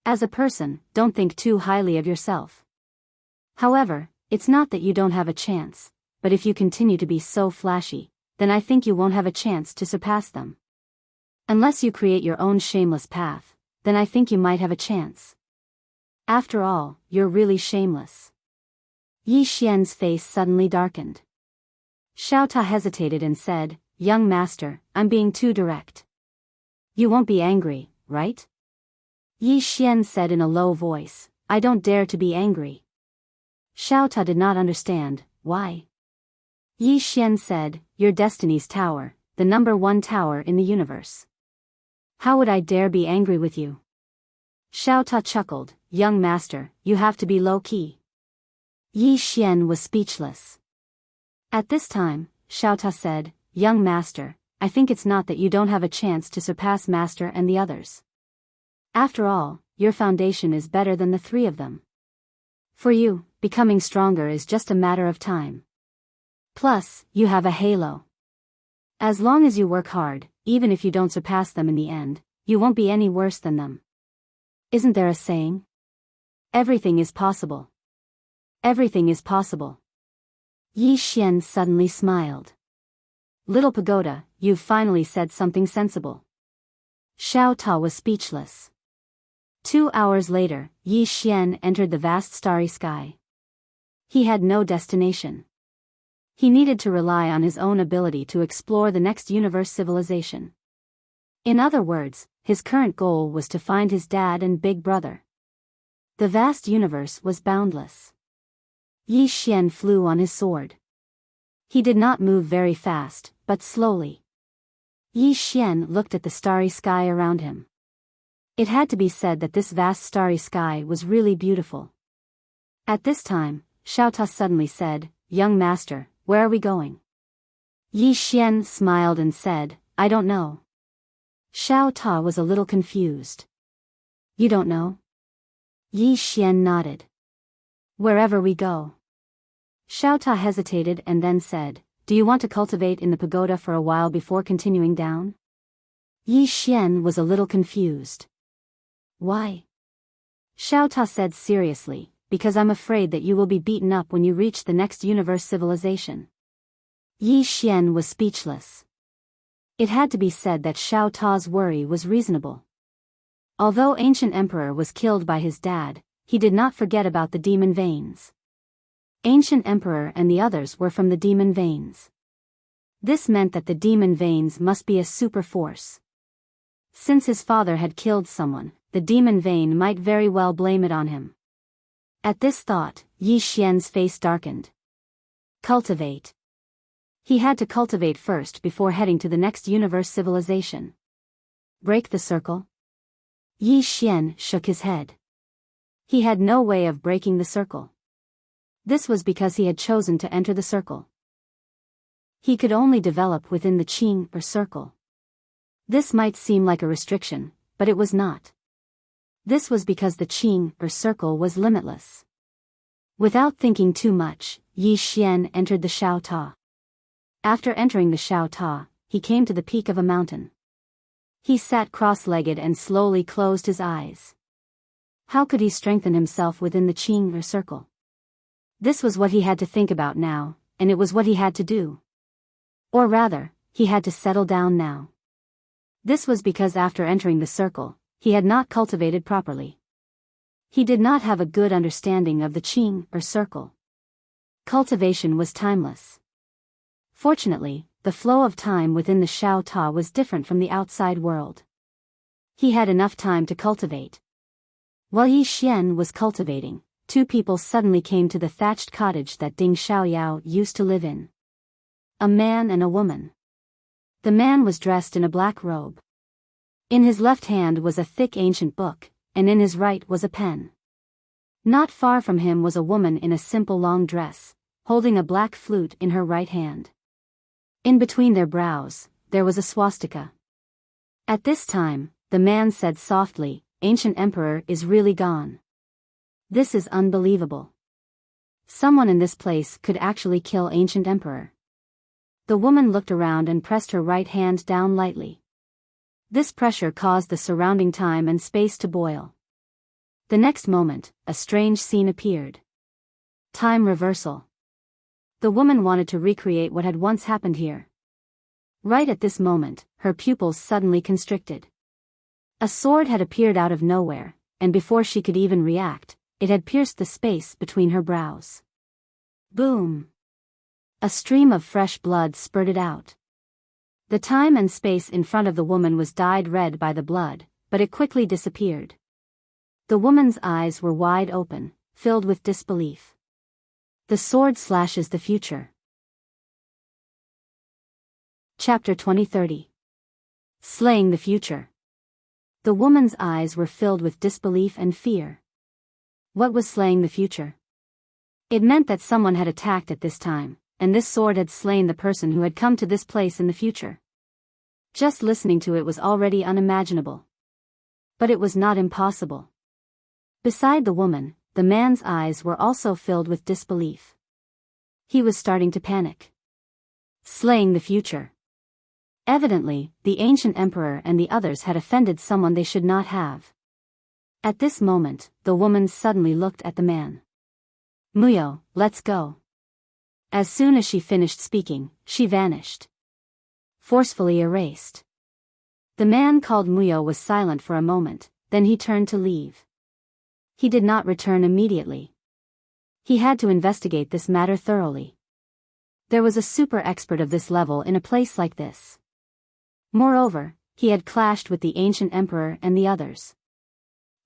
As a person, don't think too highly of yourself. However, it's not that you don't have a chance, but if you continue to be so flashy, then I think you won't have a chance to surpass them. Unless you create your own shameless path, then I think you might have a chance. After all, you're really shameless." Yi Xian's face suddenly darkened. Xiao Ta hesitated and said, "Young master, I'm being too direct. You won't be angry, right?" Yi Xian said in a low voice, "I don't dare to be angry." Xiao Ta did not understand, why. Yi Xian said, "Your destiny's tower, the #1 tower in the universe. How would I dare be angry with you?" Xiao Ta chuckled, "Young master, you have to be low-key." Yi Xian was speechless. At this time, Xiao Ta said, "Young master, I think it's not that you don't have a chance to surpass master and the others. After all, your foundation is better than the three of them. For you, becoming stronger is just a matter of time. Plus, you have a halo. As long as you work hard, even if you don't surpass them in the end, you won't be any worse than them. Isn't there a saying? Everything is possible. Everything is possible." Yi Xian suddenly smiled. "Little pagoda, you've finally said something sensible." Xiao Ta was speechless. 2 hours later, Yi Xian entered the vast starry sky. He had no destination. He needed to rely on his own ability to explore the next universe civilization. In other words, his current goal was to find his dad and big brother. The vast universe was boundless. Yi Xian flew on his sword. He did not move very fast, but slowly. Yi Xian looked at the starry sky around him. It had to be said that this vast starry sky was really beautiful. At this time, Xiao Ta suddenly said, "Young master, where are we going?" Yi Xian smiled and said, "I don't know." Xiao Ta was a little confused. You don't know? Yi Xian nodded. Wherever we go. Xiao Ta hesitated and then said, do you want to cultivate in the pagoda for a while before continuing down? Yi Xian was a little confused. Why? Xiao Ta said seriously, because I'm afraid that you will be beaten up when you reach the next universe civilization. Yi Xian was speechless. It had to be said that Xiao Ta's worry was reasonable. Although Ancient Emperor was killed by his dad, he did not forget about the demon veins. Ancient Emperor and the others were from the demon veins. This meant that the demon veins must be a super force. Since his father had killed someone, the demon vein might very well blame it on him. At this thought, Yi Xian's face darkened. Cultivate. He had to cultivate first before heading to the next universe civilization. Break the circle? Yi Xian shook his head. He had no way of breaking the circle. This was because he had chosen to enter the circle. He could only develop within the qing or circle. This might seem like a restriction, but it was not. This was because the qing or circle was limitless. Without thinking too much, Yi Xian entered the Xiao Ta. After entering the Xiao Ta, he came to the peak of a mountain. He sat cross-legged and slowly closed his eyes. How could he strengthen himself within the qing or circle? This was what he had to think about now, and it was what he had to do. Or rather, he had to settle down now. This was because after entering the circle, he had not cultivated properly. He did not have a good understanding of the qing or circle. Cultivation was timeless. Fortunately, the flow of time within the Xiao Ta was different from the outside world. He had enough time to cultivate. While Yi Xian was cultivating, two people suddenly came to the thatched cottage that Ding Xiaoyao used to live in. A man and a woman. The man was dressed in a black robe. In his left hand was a thick ancient book, and in his right was a pen. Not far from him was a woman in a simple long dress, holding a black flute in her right hand. In between their brows, there was a swastika. At this time, the man said softly, Ancient Emperor is really gone. This is unbelievable. Someone in this place could actually kill Ancient Emperor. The woman looked around and pressed her right hand down lightly. This pressure caused the surrounding time and space to boil. The next moment, a strange scene appeared. Time reversal. The woman wanted to recreate what had once happened here. Right at this moment, her pupils suddenly constricted. A sword had appeared out of nowhere, and before she could even react, it had pierced the space between her brows. Boom! A stream of fresh blood spurted out. The time and space in front of the woman was dyed red by the blood, but it quickly disappeared. The woman's eyes were wide open, filled with disbelief. The sword slashes the future. Chapter 2030. Slaying the future. The woman's eyes were filled with disbelief and fear. What was slaying the future? It meant that someone had attacked at this time, and this sword had slain the person who had come to this place in the future. Just listening to it was already unimaginable. But it was not impossible. Beside the woman, the man's eyes were also filled with disbelief. He was starting to panic. Slaying the future. Evidently, the Ancient Emperor and the others had offended someone they should not have. At this moment, the woman suddenly looked at the man. Muyo, let's go. As soon as she finished speaking, she vanished. Forcefully erased. The man called Muyo was silent for a moment, then he turned to leave. He did not return immediately. He had to investigate this matter thoroughly. There was a super expert of this level in a place like this. Moreover, he had clashed with the Ancient Emperor and the others.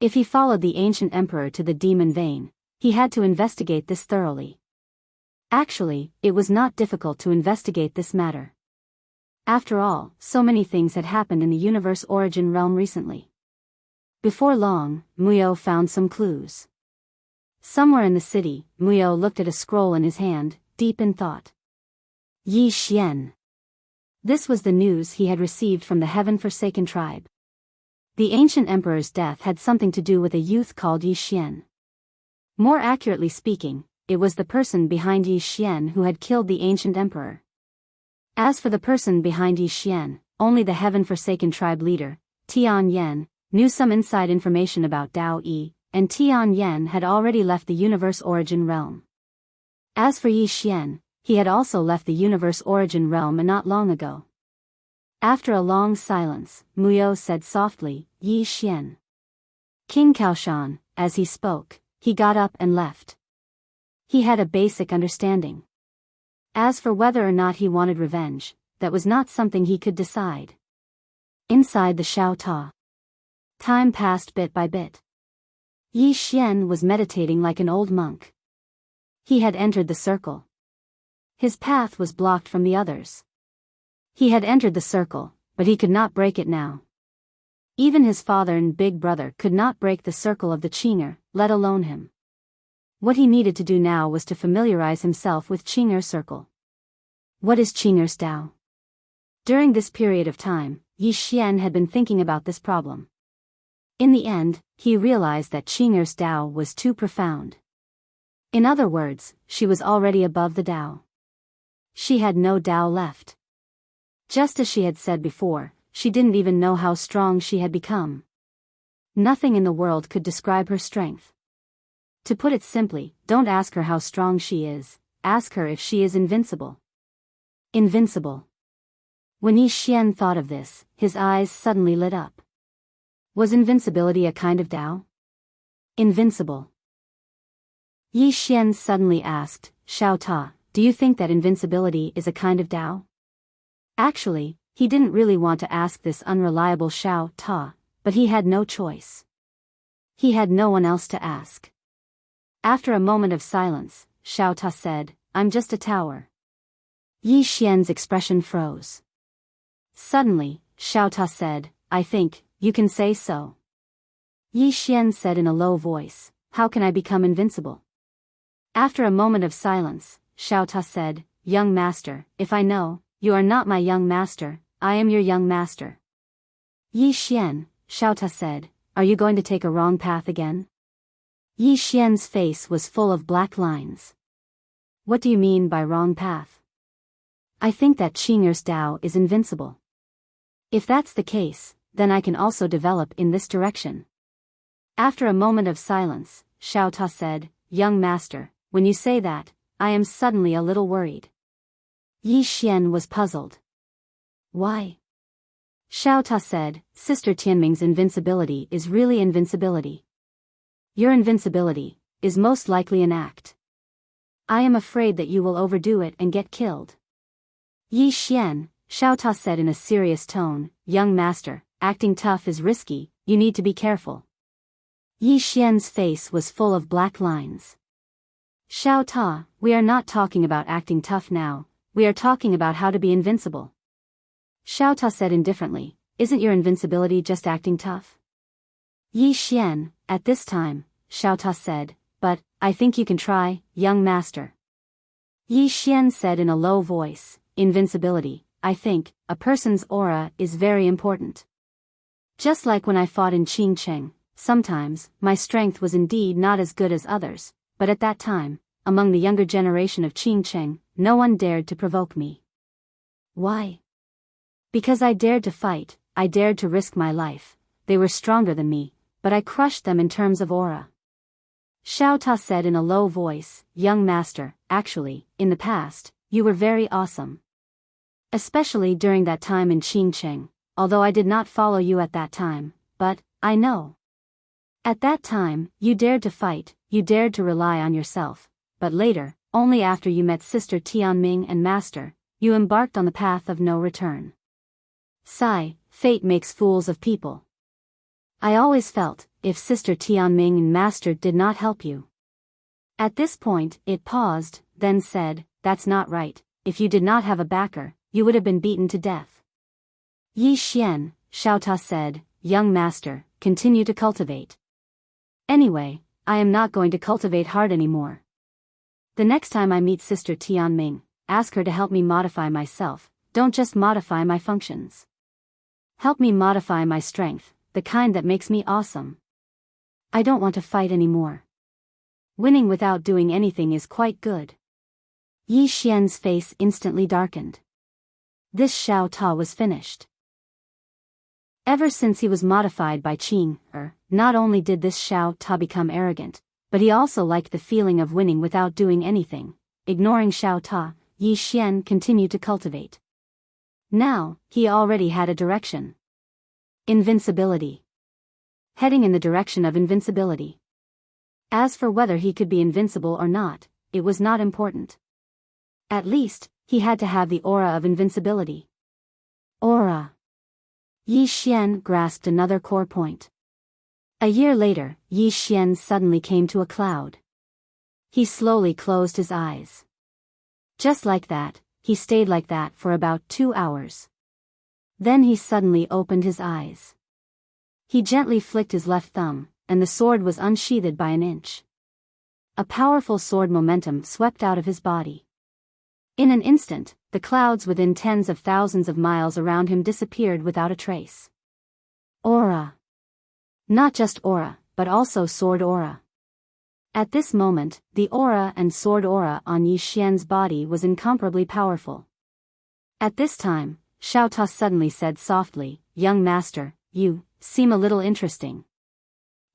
If he followed the Ancient Emperor to the demon vein, he had to investigate this thoroughly. Actually, it was not difficult to investigate this matter. After all, so many things had happened in the universe origin realm recently. Before long, Muyo found some clues. Somewhere in the city, Muyo looked at a scroll in his hand, deep in thought. Yi Xian. This was the news he had received from the heaven-forsaken tribe. The ancient emperor's death had something to do with a youth called Yi Xian. More accurately speaking, it was the person behind Yi Xian who had killed the ancient emperor. As for the person behind Yi Xian, only the heaven-forsaken tribe leader, Tian Yen, knew some inside information about Dao Yi, and Tian Yen had already left the universe origin realm. As for Yi Xian, he had also left the universe origin realm not long ago. After a long silence, Muyo said softly, Yi Xian. King Kaoshan, as he spoke, he got up and left. He had a basic understanding. As for whether or not he wanted revenge, that was not something he could decide. Inside the Shao Ta, time passed bit by bit. Yi Xian was meditating like an old monk. He had entered the circle. His path was blocked from the others. He had entered the circle, but he could not break it now. Even his father and big brother could not break the circle of the Qing'er, let alone him. What he needed to do now was to familiarize himself with Qing'er circle. What is Qing'er's Dao? During this period of time, Yi Xian had been thinking about this problem. In the end, he realized that Qing'er's Dao was too profound. In other words, she was already above the Dao. She had no Dao left. Just as she had said before, she didn't even know how strong she had become. Nothing in the world could describe her strength. To put it simply, don't ask her how strong she is, ask her if she is invincible. Invincible. When Yi Xian thought of this, his eyes suddenly lit up. Was invincibility a kind of Dao? Invincible. Yi Xian suddenly asked, Shao Ta, do you think that invincibility is a kind of Dao? Actually, he didn't really want to ask this unreliable Shao Ta, but he had no choice. He had no one else to ask. After a moment of silence, Shao Ta said, I'm just a tower. Yi Xian's expression froze. Suddenly, Shao Ta said, I think, you can say so. Yi Xian said in a low voice, how can I become invincible? After a moment of silence, Shao Ta said, young master, if I know, you are not my young master, I am your young master. Yi Xian, Shao Ta said, are you going to take a wrong path again? Yi Xian's face was full of black lines. What do you mean by wrong path? I think that Qing'er's Dao is invincible. If that's the case, then I can also develop in this direction. After a moment of silence, Shao Ta said, young master, when you say that, I am suddenly a little worried. Yi Xian was puzzled. Why? Shao Ta said, Sister Tianming's invincibility is really invincibility. Your invincibility is most likely an act. I am afraid that you will overdo it and get killed. Yi Xian, Shao Ta said in a serious tone, young master, acting tough is risky, you need to be careful. Yi Xian's face was full of black lines. Shao Ta, we are not talking about acting tough now, we are talking about how to be invincible. Shao Ta said indifferently, isn't your invincibility just acting tough? Yi Xian, at this time, Shao Ta said, but, I think you can try, young master. Yi Xian said in a low voice, invincibility, I think, a person's aura is very important. Just like when I fought in Qingcheng, sometimes, my strength was indeed not as good as others, but at that time, among the younger generation of Qingcheng, no one dared to provoke me. Why? Because I dared to fight, I dared to risk my life, they were stronger than me, but I crushed them in terms of aura. Shao Ta said in a low voice, young master, actually, in the past, you were very awesome. Especially during that time in Qingcheng, although I did not follow you at that time, but, I know. At that time, you dared to fight, you dared to rely on yourself, but later, only after you met Sister Tianming and Master, you embarked on the path of no return. Sigh, fate makes fools of people. I always felt, if Sister Tianming and Master did not help you. At this point, it paused, then said, that's not right, if you did not have a backer, you would have been beaten to death. Yi Xian, Shao Ta said, young master, continue to cultivate. Anyway, I am not going to cultivate hard anymore. The next time I meet Sister Tianming, ask her to help me modify myself, don't just modify my functions. Help me modify my strength, the kind that makes me awesome. I don't want to fight anymore. Winning without doing anything is quite good. Yi Xian's face instantly darkened. This Xiao Ta was finished. Ever since he was modified by Qing, not only did this Xiao Ta become arrogant, but he also liked the feeling of winning without doing anything. Ignoring Xiao Ta, Yi Xian continued to cultivate. Now, he already had a direction. Invincibility. Heading in the direction of invincibility. As for whether he could be invincible or not, it was not important. At least, he had to have the aura of invincibility. Aura. Yi Xian grasped another core point. A year later, Yi Xian suddenly came to a cloud. He slowly closed his eyes. Just like that, he stayed like that for about 2 hours. Then he suddenly opened his eyes. He gently flicked his left thumb, and the sword was unsheathed by an inch. A powerful sword momentum swept out of his body. In an instant, the clouds within tens of thousands of miles around him disappeared without a trace. Aura. Not just aura, but also sword aura. At this moment, the aura and sword aura on Yi Xian's body was incomparably powerful. At this time, Xiao Ta suddenly said softly, "Young master, you seem a little interesting."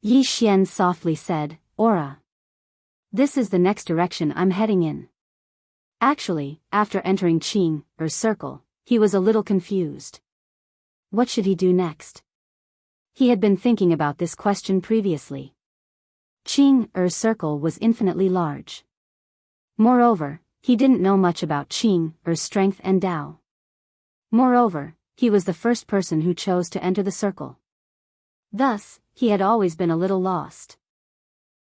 Yi Xian softly said, "Aura. This is the next direction I'm heading in." Actually, after entering Qing, circle, he was a little confused. What should he do next? He had been thinking about this question previously. Qing, circle was infinitely large. Moreover, he didn't know much about Qing, strength and Tao. Moreover, he was the first person who chose to enter the circle. Thus, he had always been a little lost.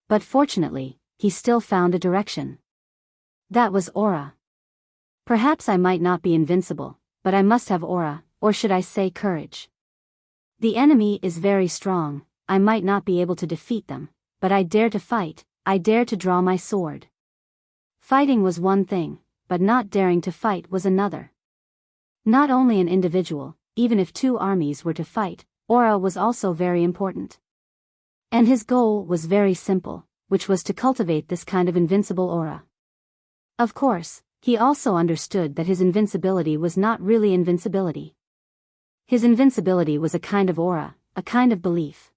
But fortunately, he still found a direction. That was aura. Perhaps I might not be invincible, but I must have aura, or should I say courage. The enemy is very strong, I might not be able to defeat them, but I dare to fight, I dare to draw my sword. Fighting was one thing, but not daring to fight was another. Not only an individual, even if 2 armies were to fight, aura was also very important. And his goal was very simple, which was to cultivate this kind of invincible aura. Of course, he also understood that his invincibility was not really invincibility. His invincibility was a kind of aura, a kind of belief.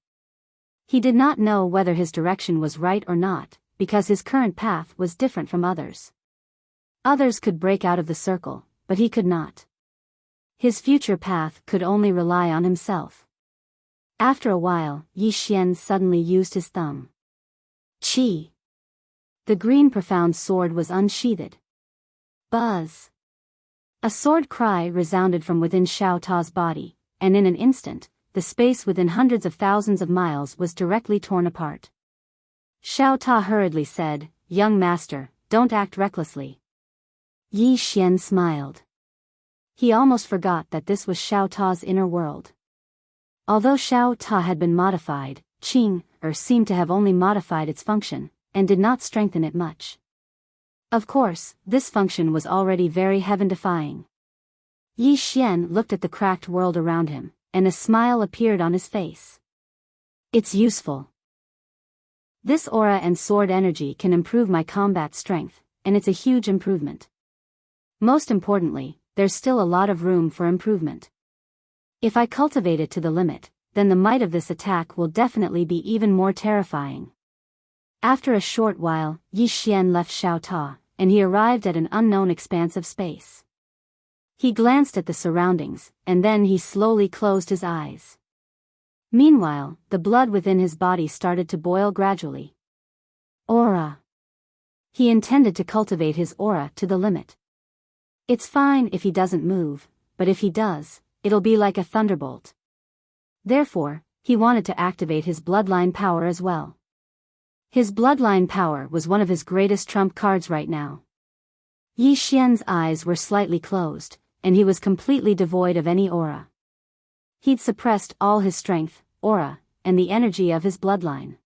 He did not know whether his direction was right or not, because his current path was different from others. Others could break out of the circle, but he could not. His future path could only rely on himself. After a while, Yi Xian suddenly used his thumb. Qi. The green profound sword was unsheathed. Buzz. A sword cry resounded from within Xiao Ta's body, and in an instant, the space within hundreds of thousands of miles was directly torn apart. Xiao Ta hurriedly said, "Young master, don't act recklessly." Yi Xian smiled. He almost forgot that this was Xiao Ta's inner world. Although Xiao Ta had been modified, Qing, seemed to have only modified its function, and did not strengthen it much. Of course, this function was already very heaven-defying. Yi Xian looked at the cracked world around him, and a smile appeared on his face. It's useful. This aura and sword energy can improve my combat strength, and it's a huge improvement. Most importantly, there's still a lot of room for improvement. If I cultivate it to the limit, then the might of this attack will definitely be even more terrifying. After a short while, Yi Xian left Xiao Ta, and he arrived at an unknown expanse of space. He glanced at the surroundings, and then he slowly closed his eyes. Meanwhile, the blood within his body started to boil gradually. Aura. He intended to cultivate his aura to the limit. It's fine if he doesn't move, but if he does, it'll be like a thunderbolt. Therefore, he wanted to activate his bloodline power as well. His bloodline power was one of his greatest trump cards right now. Yi Xian's eyes were slightly closed, and he was completely devoid of any aura. He'd suppressed all his strength, aura, and the energy of his bloodline.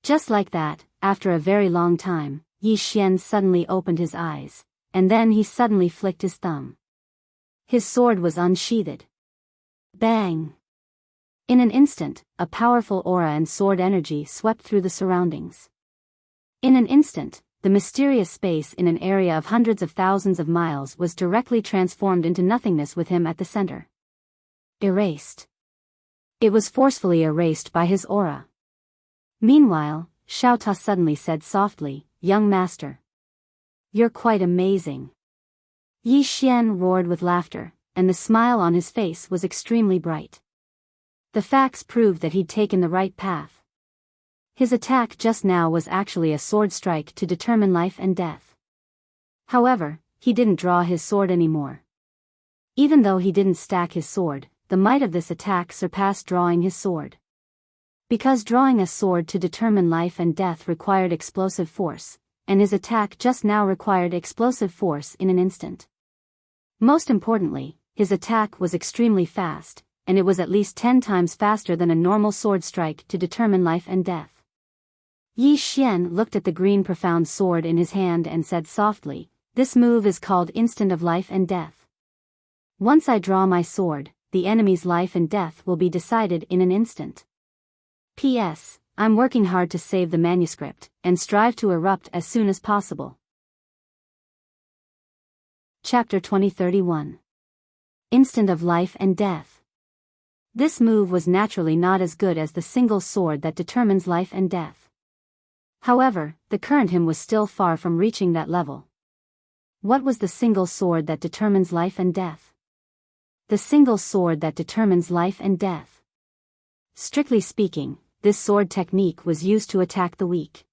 Just like that, after a very long time, Yi Xian suddenly opened his eyes, and then he suddenly flicked his thumb. His sword was unsheathed. Bang! In an instant, a powerful aura and sword energy swept through the surroundings. In an instant, the mysterious space in an area of hundreds of thousands of miles was directly transformed into nothingness with him at the center. Erased. It was forcefully erased by his aura. Meanwhile, Xiao Ta suddenly said softly, "Young master. You're quite amazing." Yi Xian roared with laughter, and the smile on his face was extremely bright. The facts proved that he'd taken the right path. His attack just now was actually a sword strike to determine life and death. However, he didn't draw his sword anymore. Even though he didn't stack his sword, the might of this attack surpassed drawing his sword. Because drawing a sword to determine life and death required explosive force, and his attack just now required explosive force in an instant. Most importantly, his attack was extremely fast, and it was at least 10 times faster than a normal sword strike to determine life and death. Yi Xian looked at the green profound sword in his hand and said softly, "This move is called Instant of Life and Death. Once I draw my sword, the enemy's life and death will be decided in an instant. P.S. I'm working hard to save the manuscript, and strive to erupt as soon as possible." Chapter 2031. Instant of Life and Death. This move was naturally not as good as the single sword that determines life and death. However, the current him was still far from reaching that level. What was the single sword that determines life and death? The single sword that determines life and death. Strictly speaking, this sword technique was used to attack the weak.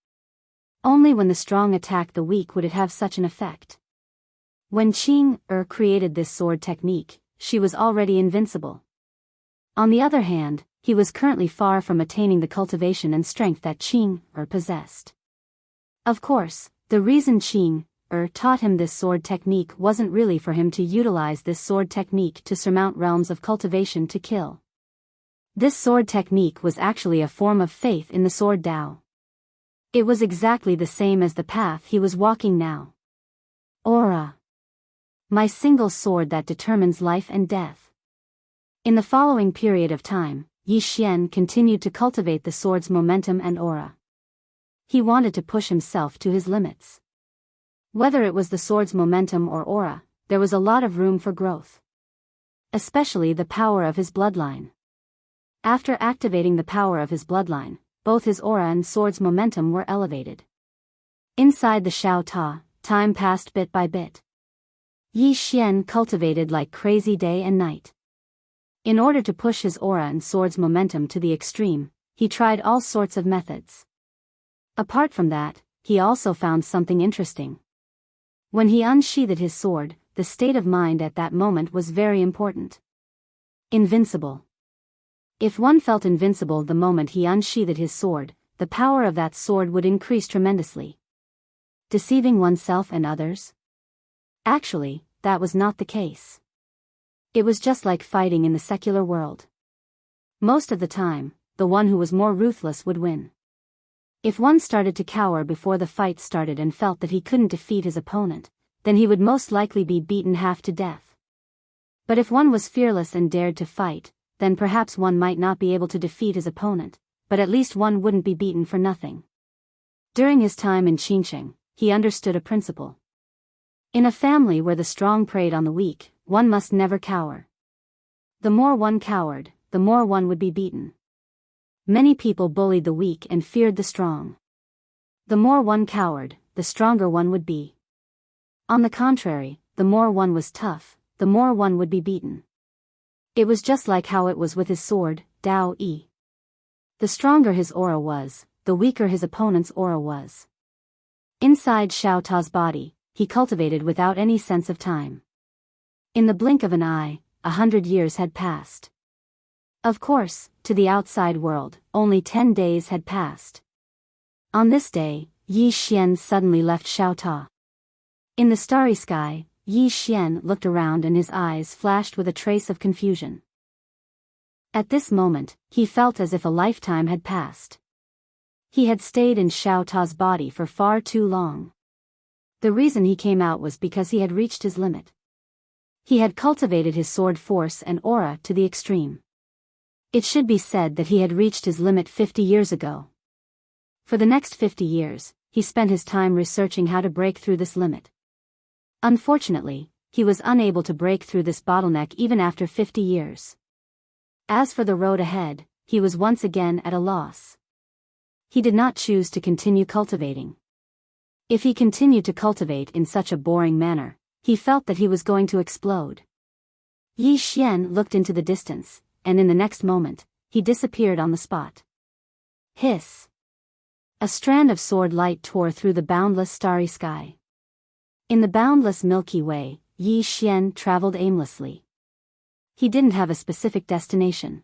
Only when the strong attack the weak would it have such an effect. When Qing created this sword technique, she was already invincible. On the other hand, he was currently far from attaining the cultivation and strength that Qing possessed. Of course, the reason Qing taught him this sword technique wasn't really for him to utilize this sword technique to surmount realms of cultivation to kill. This sword technique was actually a form of faith in the sword Tao. It was exactly the same as the path he was walking now. Aura. My single sword that determines life and death. In the following period of time, Yi Xian continued to cultivate the sword's momentum and aura. He wanted to push himself to his limits. Whether it was the sword's momentum or aura, there was a lot of room for growth. Especially the power of his bloodline. After activating the power of his bloodline, both his aura and sword's momentum were elevated. Inside the Xiao Ta, time passed bit by bit. Yi Xian cultivated like crazy day and night. In order to push his aura and sword's momentum to the extreme, he tried all sorts of methods. Apart from that, he also found something interesting. When he unsheathed his sword, the state of mind at that moment was very important. Invincible. If one felt invincible the moment he unsheathed his sword, the power of that sword would increase tremendously. Deceiving oneself and others? Actually, that was not the case. It was just like fighting in the secular world. Most of the time, the one who was more ruthless would win. If one started to cower before the fight started and felt that he couldn't defeat his opponent, then he would most likely be beaten half to death. But if one was fearless and dared to fight, then perhaps one might not be able to defeat his opponent, but at least one wouldn't be beaten for nothing. During his time in Qingcheng, he understood a principle. In a family where the strong preyed on the weak, one must never cower. The more one cowered, the more one would be beaten. Many people bullied the weak and feared the strong. The more one cowered, the stronger one would be. On the contrary, the more one was tough, the more one would be beaten. It was just like how it was with his sword, Dao Yi. The stronger his aura was, the weaker his opponent's aura was. Inside Xiao Ta's body, he cultivated without any sense of time. In the blink of an eye, 100 years had passed. Of course, to the outside world, only 10 days had passed. On this day, Yi Xian suddenly left Xiao Ta. In the starry sky, Yi Xian looked around and his eyes flashed with a trace of confusion. At this moment, he felt as if a lifetime had passed. He had stayed in Xiao Ta's body for far too long. The reason he came out was because he had reached his limit. He had cultivated his sword force and aura to the extreme. It should be said that he had reached his limit 50 years ago. For the next 50 years, he spent his time researching how to break through this limit. Unfortunately, he was unable to break through this bottleneck even after 50 years. As for the road ahead, he was once again at a loss. He did not choose to continue cultivating. If he continued to cultivate in such a boring manner, he felt that he was going to explode. Yi Xian looked into the distance, and in the next moment, he disappeared on the spot. Hiss! A strand of sword light tore through the boundless starry sky. In the boundless Milky Way, Yi Xian traveled aimlessly. He didn't have a specific destination.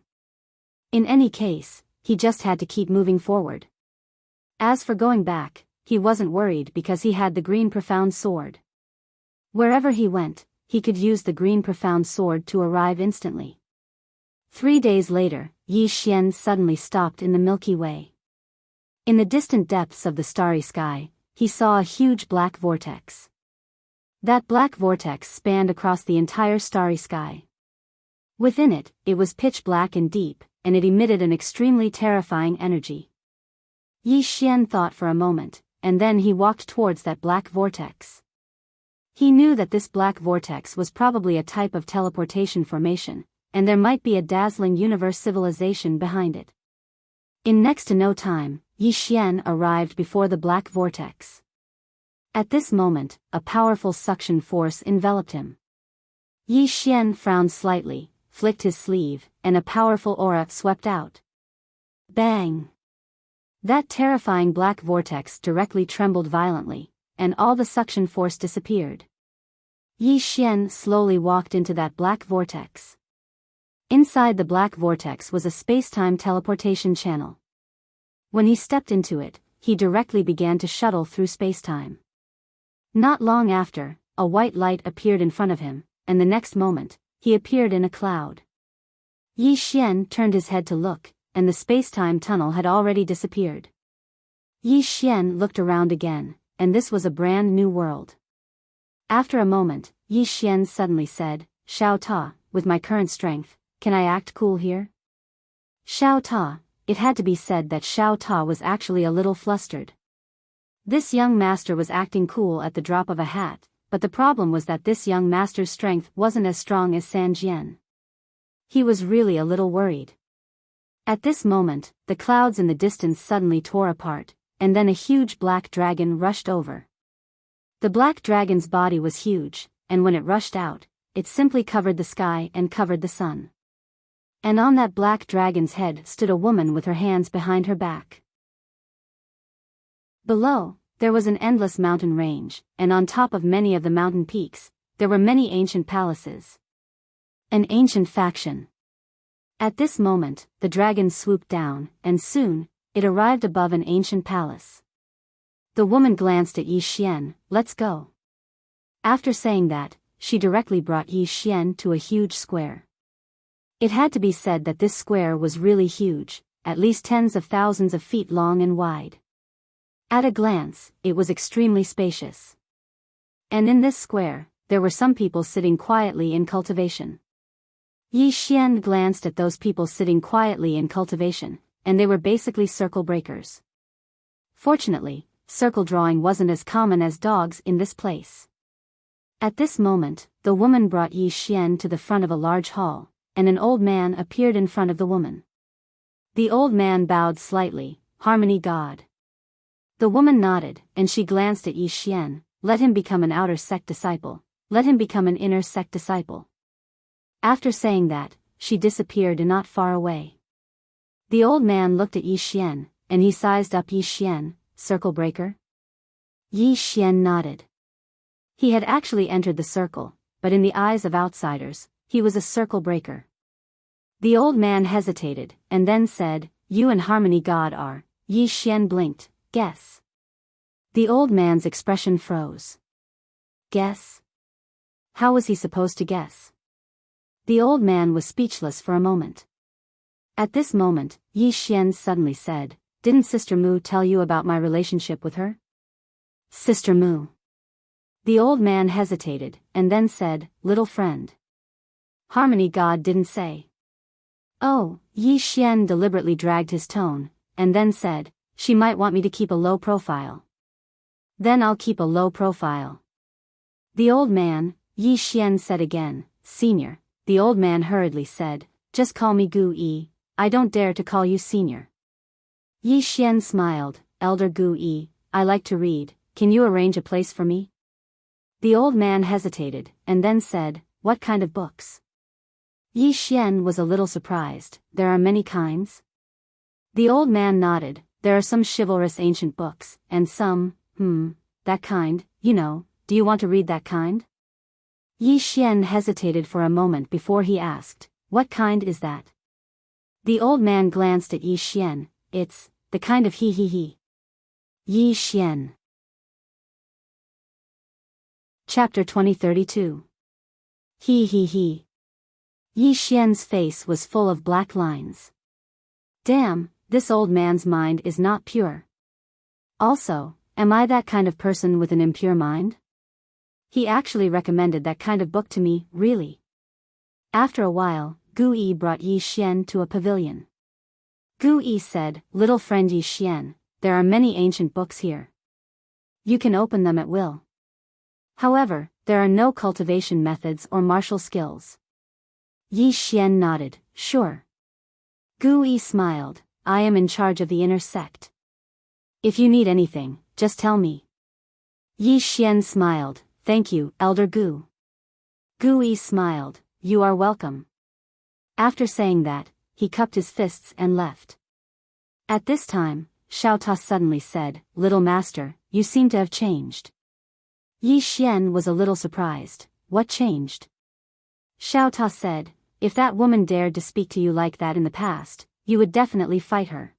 In any case, he just had to keep moving forward. As for going back, he wasn't worried because he had the green profound sword. Wherever he went, he could use the green profound sword to arrive instantly. 3 days later, Yi Xian suddenly stopped in the Milky Way. In the distant depths of the starry sky, he saw a huge black vortex. That black vortex spanned across the entire starry sky. Within it, it was pitch black and deep, and it emitted an extremely terrifying energy. Yi Xian thought for a moment, and then he walked towards that black vortex. He knew that this black vortex was probably a type of teleportation formation, and there might be a dazzling universe civilization behind it. In next to no time, Yi Xian arrived before the black vortex. At this moment, a powerful suction force enveloped him. Yi Xian frowned slightly, flicked his sleeve, and a powerful aura swept out. Bang! That terrifying black vortex directly trembled violently, and all the suction force disappeared. Yi Xian slowly walked into that black vortex. Inside the black vortex was a space-time teleportation channel. When he stepped into it, he directly began to shuttle through space-time. Not long after, a white light appeared in front of him, and the next moment, he appeared in a cloud. Yi Xian turned his head to look, and the space-time tunnel had already disappeared. Yi Xian looked around again, and this was a brand new world. After a moment, Yi Xian suddenly said, "Xiao Ta, with my current strength, can I act cool here?" Xiao Ta, it had to be said that Xiao Ta was actually a little flustered. This young master was acting cool at the drop of a hat, but the problem was that this young master's strength wasn't as strong as San Jian. He was really a little worried. At this moment, the clouds in the distance suddenly tore apart, and then a huge black dragon rushed over. The black dragon's body was huge, and when it rushed out, it simply covered the sky and covered the sun. And on that black dragon's head stood a woman with her hands behind her back. Below, there was an endless mountain range, and on top of many of the mountain peaks, there were many ancient palaces. An ancient faction. At this moment, the dragon swooped down, and soon, it arrived above an ancient palace. The woman glanced at Yi Xian. "Let's go." After saying that, she directly brought Yi Xian to a huge square. It had to be said that this square was really huge, at least tens of thousands of feet long and wide. At a glance, it was extremely spacious. And in this square, there were some people sitting quietly in cultivation. Yi Xian glanced at those people sitting quietly in cultivation, and they were basically circle breakers. Fortunately, circle drawing wasn't as common as dogs in this place. At this moment, the woman brought Yi Xian to the front of a large hall, and an old man appeared in front of the woman. The old man bowed slightly. "Harmony God." The woman nodded, and she glanced at Yi Xian. "Let him become an outer sect disciple. Let him become an inner sect disciple." After saying that, she disappeared not far away. The old man looked at Yi Xian, and he sized up Yi Xian. "Circle breaker?" Yi Xian nodded. He had actually entered the circle, but in the eyes of outsiders, he was a circle breaker. The old man hesitated, and then said, "You and Harmony God are..." Yi Xian blinked. "Guess." The old man's expression froze. Guess? How was he supposed to guess? The old man was speechless for a moment. At this moment, Yi Xian suddenly said, "Didn't Sister Mu tell you about my relationship with her?" Sister Mu. The old man hesitated, and then said, "Little friend." Harmony God didn't say. "Oh," Yi Xian deliberately dragged his tone, and then said, "She might want me to keep a low profile." "Then I'll keep a low profile." The old man, Yi Xian said again, "Senior." The old man hurriedly said, "Just call me Gu Yi, I don't dare to call you senior." Yi Xian smiled, "Elder Gu Yi, I like to read, can you arrange a place for me?" The old man hesitated, and then said, "What kind of books?" Yi Xian was a little surprised. "There are many kinds?" The old man nodded. "There are some chivalrous ancient books, and some, that kind, you know, do you want to read that kind?" Yi Xian hesitated for a moment before he asked, "What kind is that?" The old man glanced at Yi Xian. "It's the kind of he. Yi Xian. Chapter 2032. He. Yi Xian's face was full of black lines. Damn, this old man's mind is not pure. Also, am I that kind of person with an impure mind? He actually recommended that kind of book to me, really. After a while, Gu Yi brought Yi Xian to a pavilion. Gu Yi said, "Little friend Yi Xian, there are many ancient books here. You can open them at will. However, there are no cultivation methods or martial skills." Yi Xian nodded, "Sure." Gu Yi smiled, "I am in charge of the inner sect. If you need anything, just tell me." Yi Xian smiled, "Thank you, Elder Gu." Gu Yi smiled, "You are welcome." After saying that, he cupped his fists and left. At this time, Xiao Ta suddenly said, "Little master, you seem to have changed." Yi Xian was a little surprised. "What changed?" Xiao Ta said, "If that woman dared to speak to you like that in the past, you would definitely fight her.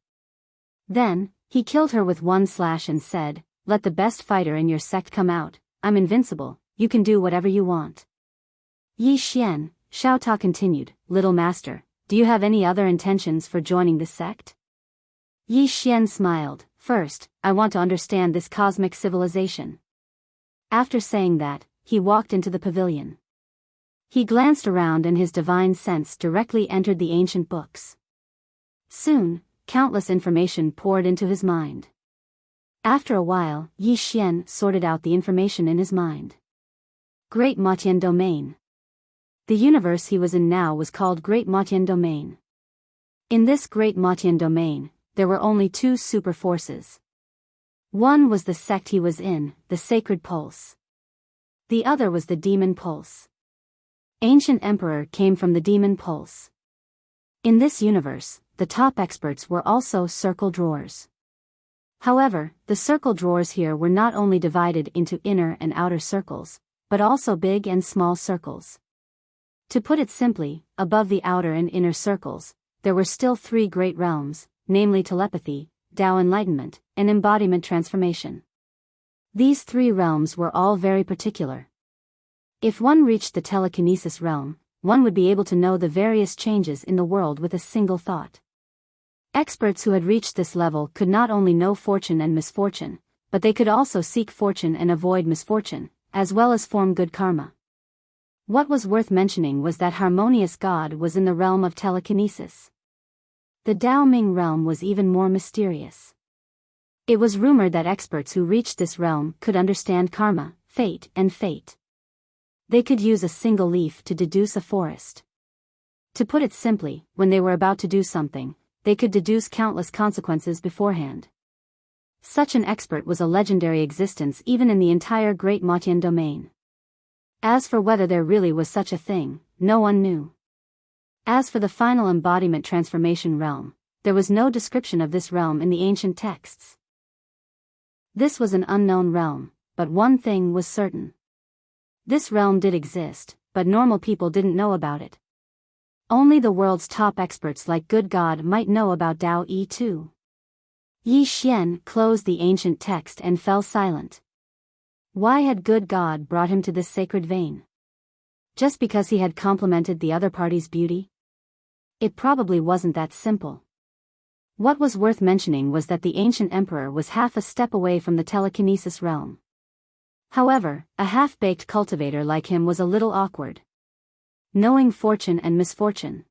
Then, he killed her with one slash and said, 'Let the best fighter in your sect come out, I'm invincible, you can do whatever you want.'" Yi Xian, Xiao Ta continued, "Little master, do you have any other intentions for joining this sect?" Yi Xian smiled, "First, I want to understand this cosmic civilization." After saying that, he walked into the pavilion. He glanced around and his divine sense directly entered the ancient books. Soon, countless information poured into his mind. After a while, Yi Xian sorted out the information in his mind. Great Matian Domain. The universe he was in now was called Great Matian Domain. In this Great Matian Domain, there were only two super forces. One was the sect he was in, the Sacred Pulse. The other was the Demon Pulse. Ancient Emperor came from the Demon Pulse. In this universe, the top experts were also circle drawers. However, the circle drawers here were not only divided into inner and outer circles, but also big and small circles. To put it simply, above the outer and inner circles, there were still three great realms, namely telepathy, Tao enlightenment, and embodiment transformation. These three realms were all very particular. If one reached the telekinesis realm, one would be able to know the various changes in the world with a single thought. Experts who had reached this level could not only know fortune and misfortune, but they could also seek fortune and avoid misfortune, as well as form good karma. What was worth mentioning was that Harmonious God was in the realm of telekinesis. The Dao Ming realm was even more mysterious. It was rumored that experts who reached this realm could understand karma, fate, and fate. They could use a single leaf to deduce a forest. To put it simply, when they were about to do something, they could deduce countless consequences beforehand. Such an expert was a legendary existence even in the entire Great Matian Domain. As for whether there really was such a thing, no one knew. As for the final embodiment transformation realm, there was no description of this realm in the ancient texts. This was an unknown realm, but one thing was certain. This realm did exist, but normal people didn't know about it. Only the world's top experts like Good God might know about Dao Yi too. Yi Xian closed the ancient text and fell silent. Why had Good God brought him to this sacred vein? Just because he had complimented the other party's beauty? It probably wasn't that simple. What was worth mentioning was that the ancient emperor was half a step away from the telekinesis realm. However, a half-baked cultivator like him was a little awkward. Knowing fortune and misfortune.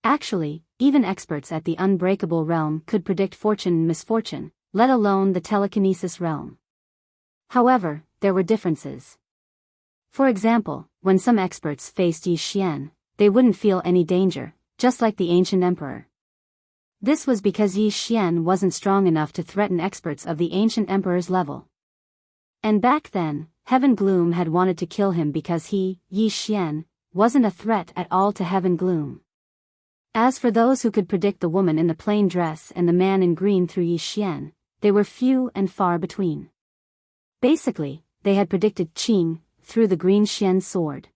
Actually, even experts at the unbreakable realm could predict fortune and misfortune, let alone the telekinesis realm. However, there were differences. For example, when some experts faced Yi Xian, they wouldn't feel any danger, just like the ancient emperor. This was because Yi Xian wasn't strong enough to threaten experts of the ancient emperor's level. And back then, Heaven Gloom had wanted to kill him because he, Yi Xian, wasn't a threat at all to Heaven Gloom. As for those who could predict the woman in the plain dress and the man in green through Yi Xian, they were few and far between. Basically, they had predicted Qing through the green Xian sword.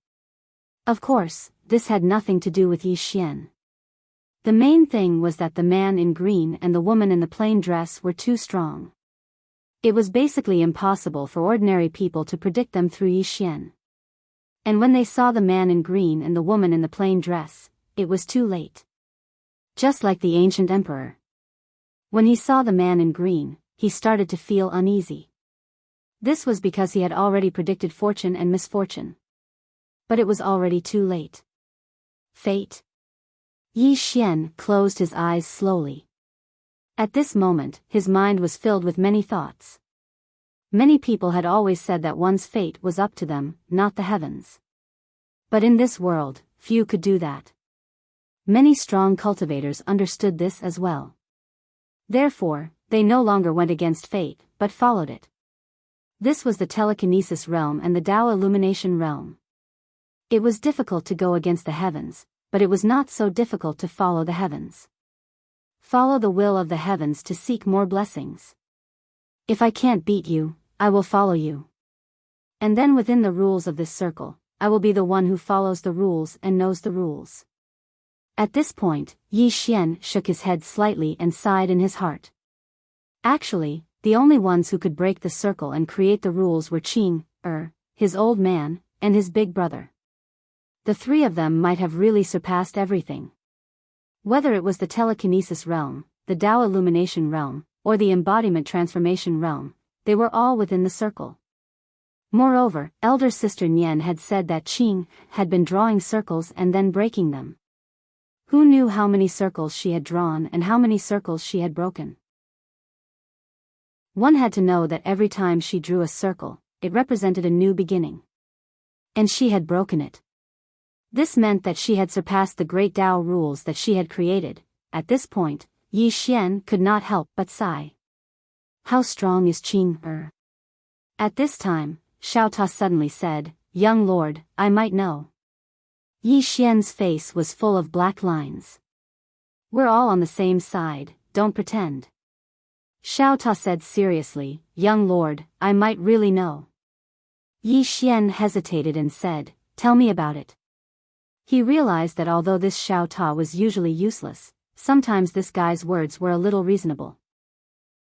Of course, this had nothing to do with Yi Xian. The main thing was that the man in green and the woman in the plain dress were too strong. It was basically impossible for ordinary people to predict them through Yi Xian. And when they saw the man in green and the woman in the plain dress, it was too late. Just like the ancient emperor. When he saw the man in green, he started to feel uneasy. This was because he had already predicted fortune and misfortune. But it was already too late. Fate. Yi Xian closed his eyes slowly. At this moment, his mind was filled with many thoughts. Many people had always said that one's fate was up to them, not the heavens. But in this world, few could do that. Many strong cultivators understood this as well. Therefore, they no longer went against fate, but followed it. This was the telekinesis realm and the Tao illumination realm. It was difficult to go against the heavens, but it was not so difficult to follow the heavens. Follow the will of the heavens to seek more blessings. If I can't beat you, I will follow you. And then within the rules of this circle, I will be the one who follows the rules and knows the rules. At this point, Yi Xian shook his head slightly and sighed in his heart. Actually, the only ones who could break the circle and create the rules were Qing, his old man, and his big brother. The three of them might have really surpassed everything. Whether it was the telekinesis realm, the Tao illumination realm, or the embodiment transformation realm, they were all within the circle. Moreover, elder sister Nian had said that Qing had been drawing circles and then breaking them. Who knew how many circles she had drawn and how many circles she had broken? One had to know that every time she drew a circle, it represented a new beginning. And she had broken it. This meant that she had surpassed the great Tao rules that she had created. At this point, Yi Xian could not help but sigh. How strong is Qing? At this time, Xiao Ta suddenly said, "Young lord, I might know." Yi Xian's face was full of black lines. "We're all on the same side, don't pretend." Xiao Ta said seriously, "Young lord, I might really know." Yi Xian hesitated and said, "Tell me about it." He realized that although this Xiao Ta was usually useless, sometimes this guy's words were a little reasonable.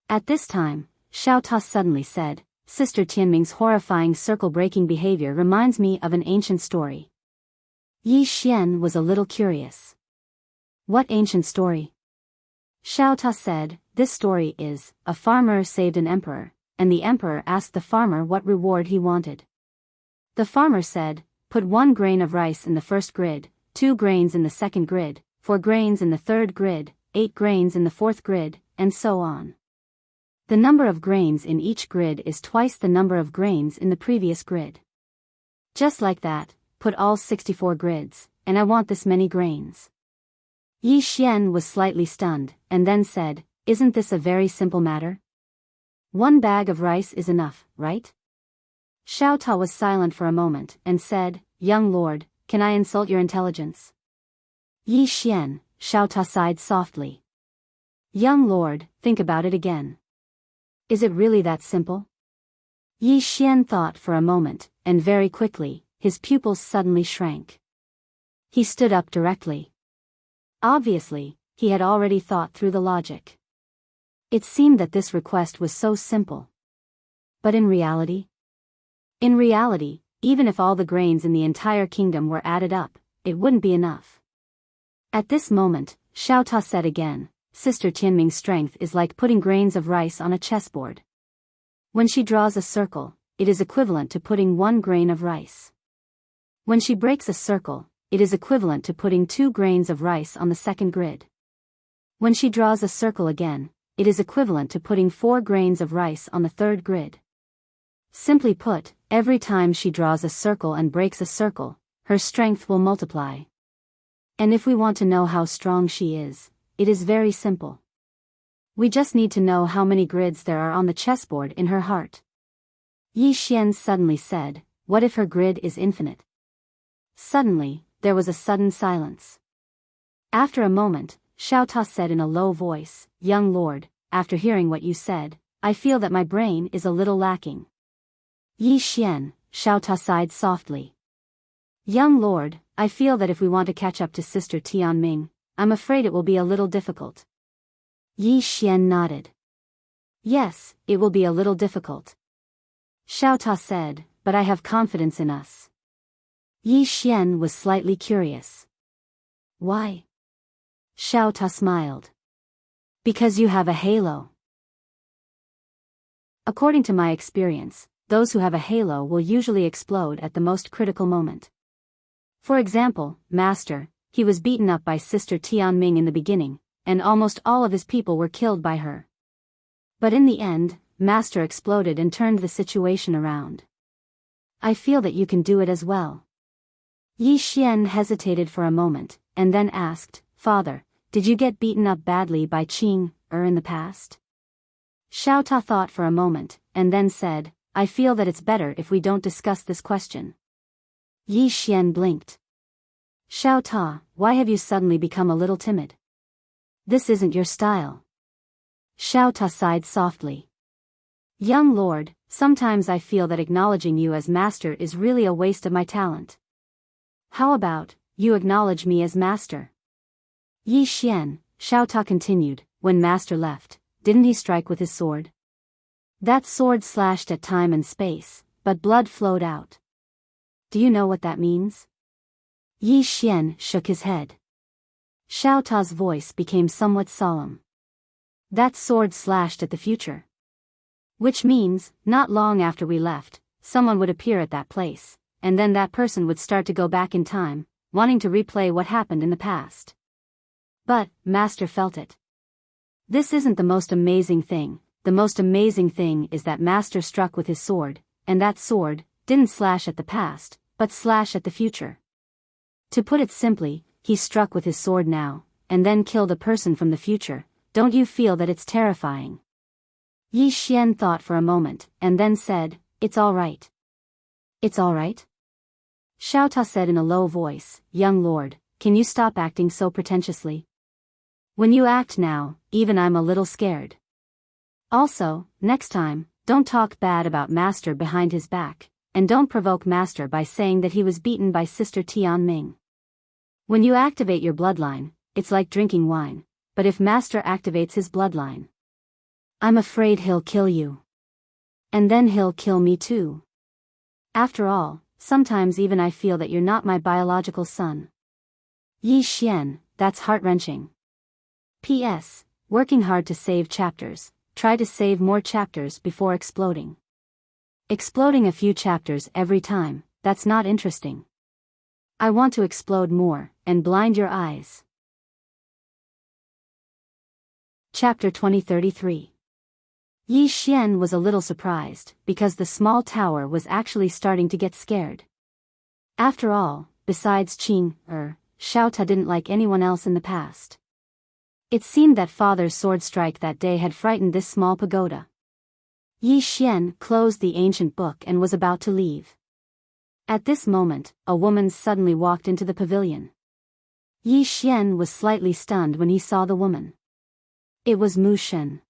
At this time, Xiao Ta suddenly said, "Sister Tianming's horrifying circle-breaking behavior reminds me of an ancient story." Yi Xian was a little curious. "What ancient story?" Xiao Ta said, "This story is, a farmer saved an emperor, and the emperor asked the farmer what reward he wanted. The farmer said, 'Put 1 grain of rice in the first grid, 2 grains in the second grid, 4 grains in the third grid, 8 grains in the fourth grid, and so on. The number of grains in each grid is twice the number of grains in the previous grid. Just like that, put all 64 grids, and I want this many grains.'" Yi Xian was slightly stunned, and then said, "Isn't this a very simple matter? 1 bag of rice is enough, right?" Xiao Ta was silent for a moment and said, "Young lord, can I insult your intelligence?" "Yi Xian," Xiao Ta sighed softly. "Young lord, think about it again. Is it really that simple?" Yi Xian thought for a moment, and very quickly, his pupils suddenly shrank. He stood up directly. Obviously, he had already thought through the logic. It seemed that this request was so simple. But in reality? In reality, even if all the grains in the entire kingdom were added up, it wouldn't be enough. At this moment, Xiao Ta said again, "Sister Tianming's strength is like putting grains of rice on a chessboard. When she draws a circle, it is equivalent to putting 1 grain of rice. When she breaks a circle, it is equivalent to putting 2 grains of rice on the second grid. When she draws a circle again, it is equivalent to putting 4 grains of rice on the third grid. Simply put, every time she draws a circle and breaks a circle, her strength will multiply. And if we want to know how strong she is, it is very simple. We just need to know how many grids there are on the chessboard in her heart. Yi Xian suddenly said, "What if her grid is infinite?" Suddenly, there was a sudden silence. After a moment, Xiao Ta said in a low voice, "Young lord, after hearing what you said, I feel that my brain is a little lacking." Yi Xian, Xiao Ta sighed softly. "Young lord, I feel that if we want to catch up to Sister Tianming, I'm afraid it will be a little difficult." Yi Xian nodded. "Yes, it will be a little difficult." Xiao Ta said, "But I have confidence in us." Yi Xian was slightly curious. "Why?" Xiao Ta smiled. "Because you have a halo." According to my experience, those who have a halo will usually explode at the most critical moment. For example, Master, he was beaten up by Sister Tianming in the beginning, and almost all of his people were killed by her. But in the end, Master exploded and turned the situation around. I feel that you can do it as well. Yi Xian hesitated for a moment, and then asked, "Father, did you get beaten up badly by Qing in the past?" Xiao Ta thought for a moment, and then said, "I feel that it's better if we don't discuss this question." Yi Xian blinked. "Xiao Ta, why have you suddenly become a little timid? This isn't your style." Xiao Ta sighed softly. "Young lord, sometimes I feel that acknowledging you as master is really a waste of my talent. How about, you acknowledge me as master?" Yi Xian, Xiao Ta continued, "When master left, didn't he strike with his sword? That sword slashed at time and space, but blood flowed out. Do you know what that means?" Yi Xian shook his head. Xiao Ta's voice became somewhat solemn. "That sword slashed at the future. Which means, not long after we left, someone would appear at that place, and then that person would start to go back in time, wanting to replay what happened in the past. But, Master felt it. This isn't the most amazing thing. The most amazing thing is that Master struck with his sword, and that sword didn't slash at the past, but slash at the future. To put it simply, he struck with his sword now, and then killed a person from the future. Don't you feel that it's terrifying?" Yi Xian thought for a moment, and then said, "It's all right." "It's all right?" Xiao Ta said in a low voice, "Young lord, can you stop acting so pretentiously? When you act now, even I'm a little scared. Also, next time, don't talk bad about Master behind his back, and don't provoke Master by saying that he was beaten by Sister Tianming. When you activate your bloodline, it's like drinking wine, but if Master activates his bloodline, I'm afraid he'll kill you. And then he'll kill me too. After all, sometimes even I feel that you're not my biological son." Yi Xian, that's heart-wrenching. P.S. Working hard to save chapters, try to save more chapters before exploding. Exploding a few chapters every time, that's not interesting. I want to explode more, and blind your eyes. Chapter 2033. Yi Xian was a little surprised, because the small tower was actually starting to get scared. After all, besides Qing, Xiao Ta didn't like anyone else in the past. It seemed that father's sword strike that day had frightened this small pagoda. Yi Xian closed the ancient book and was about to leave. At this moment, a woman suddenly walked into the pavilion. Yi Xian was slightly stunned when he saw the woman. It was Mu Shen.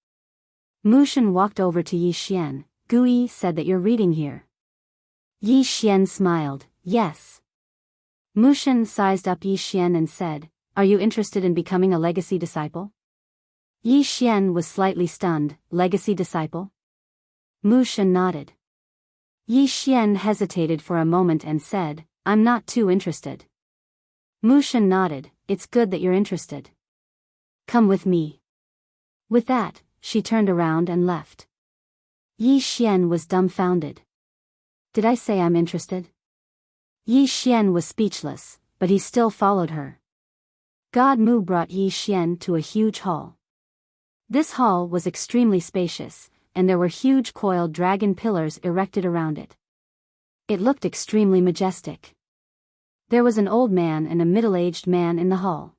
Mu Shen walked over to Yi Xian. "Gui said that you're reading here." Yi Xian smiled, "Yes." Mu Shen sized up Yi Xian and said, "Are you interested in becoming a legacy disciple?" Yi Xian was slightly stunned. "Legacy disciple?" Mu Shen nodded. Yi Xian hesitated for a moment and said, "I'm not too interested." Mu Shen nodded. "It's good that you're interested. Come with me." With that, she turned around and left. Yi Xian was dumbfounded. Did I say I'm interested? Yi Xian was speechless, but he still followed her. God Mu brought Yi Xian to a huge hall. This hall was extremely spacious, and there were huge coiled dragon pillars erected around it. It looked extremely majestic. There was an old man and a middle-aged man in the hall.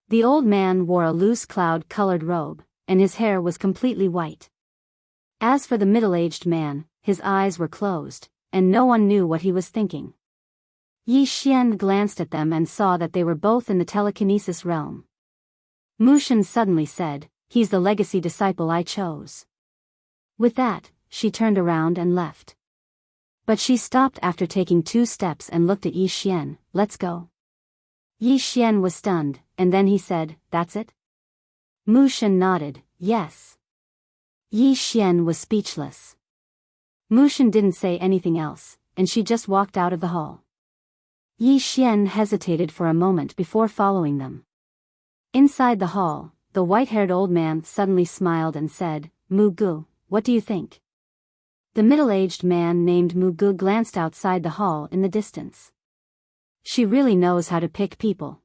The old man wore a loose cloud-colored robe, and his hair was completely white. As for the middle-aged man, his eyes were closed, and no one knew what he was thinking. Yi Xian glanced at them and saw that they were both in the telekinesis realm. Mu Shen suddenly said, "He's the legacy disciple I chose." With that, she turned around and left. But she stopped after taking 2 steps and looked at Yi Xian. "Let's go." Yi Xian was stunned, and then he said, "That's it?" Mu Shen nodded, "Yes." Yi Xian was speechless. Mu Shen didn't say anything else, and she just walked out of the hall. Yi Xian hesitated for a moment before following them. Inside the hall, the white-haired old man suddenly smiled and said, "Mu Gu, what do you think?" The middle-aged man named Mu Gu glanced outside the hall in the distance. "She really knows how to pick people."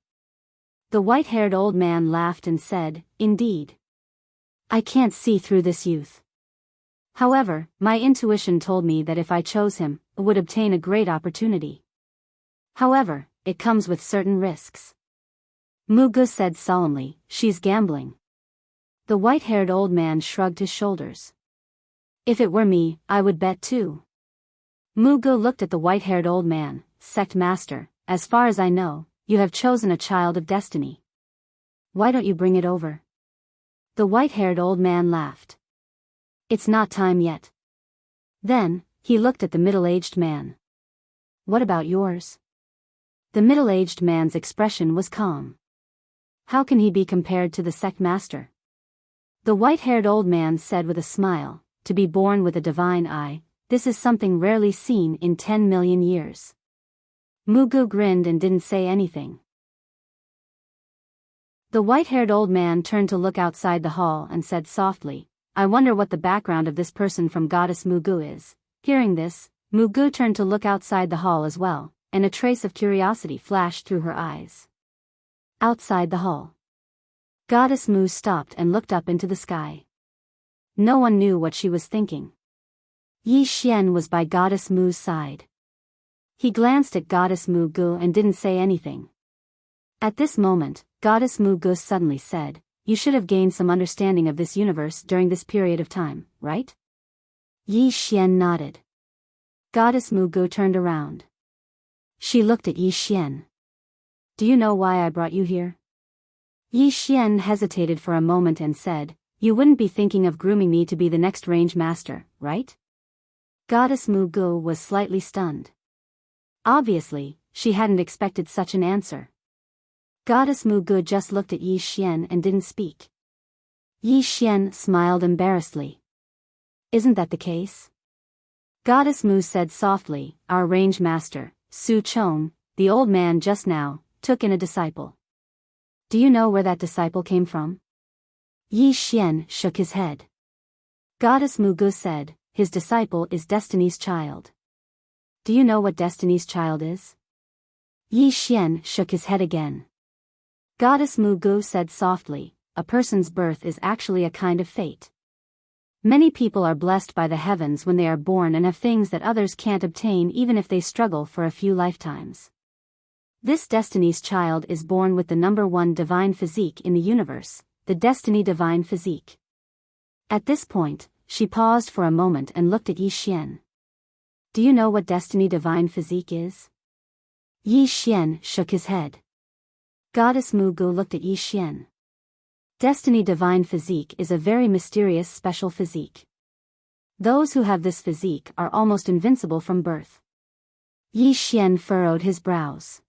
The white-haired old man laughed and said, "Indeed. I can't see through this youth. However, my intuition told me that if I chose him, I would obtain a great opportunity. However, it comes with certain risks." Mu Gu said solemnly, "She's gambling." The white-haired old man shrugged his shoulders. "If it were me, I would bet too." Mu Gu looked at the white-haired old man. "Sect Master, as far as I know, you have chosen a child of destiny. Why don't you bring it over?" The white-haired old man laughed. "It's not time yet." Then, he looked at the middle-aged man. "What about yours?" The middle-aged man's expression was calm. How can he be compared to the sect master? The white-haired old man said with a smile, "To be born with a divine eye, this is something rarely seen in 10 million years." Mu Gu grinned and didn't say anything. The white-haired old man turned to look outside the hall and said softly, "I wonder what the background of this person from Goddess Mu Gu is." Hearing this, Mu Gu turned to look outside the hall as well, and a trace of curiosity flashed through her eyes. Outside the hall, Goddess Mu stopped and looked up into the sky. No one knew what she was thinking. Yi Xian was by Goddess Mu's side. He glanced at Goddess Mu Gu and didn't say anything. At this moment, Goddess Mu Gu suddenly said, "You should have gained some understanding of this universe during this period of time, right?" Yi Xian nodded. Goddess Mu Gu turned around. She looked at Yi Xian. "Do you know why I brought you here?" Yi Xian hesitated for a moment and said, "You wouldn't be thinking of grooming me to be the next range master, right?" Goddess Mu Gu was slightly stunned. Obviously, she hadn't expected such an answer. Goddess Mu Gu just looked at Yi Xian and didn't speak. Yi Xian smiled embarrassedly. "Isn't that the case?" Goddess Mu said softly, "Our range master, Su Chong, the old man just now, took in a disciple. Do you know where that disciple came from?" Yi Xian shook his head. Goddess Mu Gu said, "His disciple is Destiny's Child." "Do you know what Destiny's Child is?" Yi Xian shook his head again. Goddess Mu Gu said softly, "A person's birth is actually a kind of fate. Many people are blessed by the heavens when they are born and have things that others can't obtain even if they struggle for a few lifetimes. This Destiny's Child is born with the number 1 divine physique in the universe, the Destiny Divine Physique." At this point, she paused for a moment and looked at Yi Xian. "Do you know what Destiny Divine Physique is?" Yi Xian shook his head. Goddess Mu Gu looked at Yi Xian. Destiny Divine Physique is a very mysterious special physique. Those who have this physique are almost invincible from birth. Yi Xian furrowed his brows.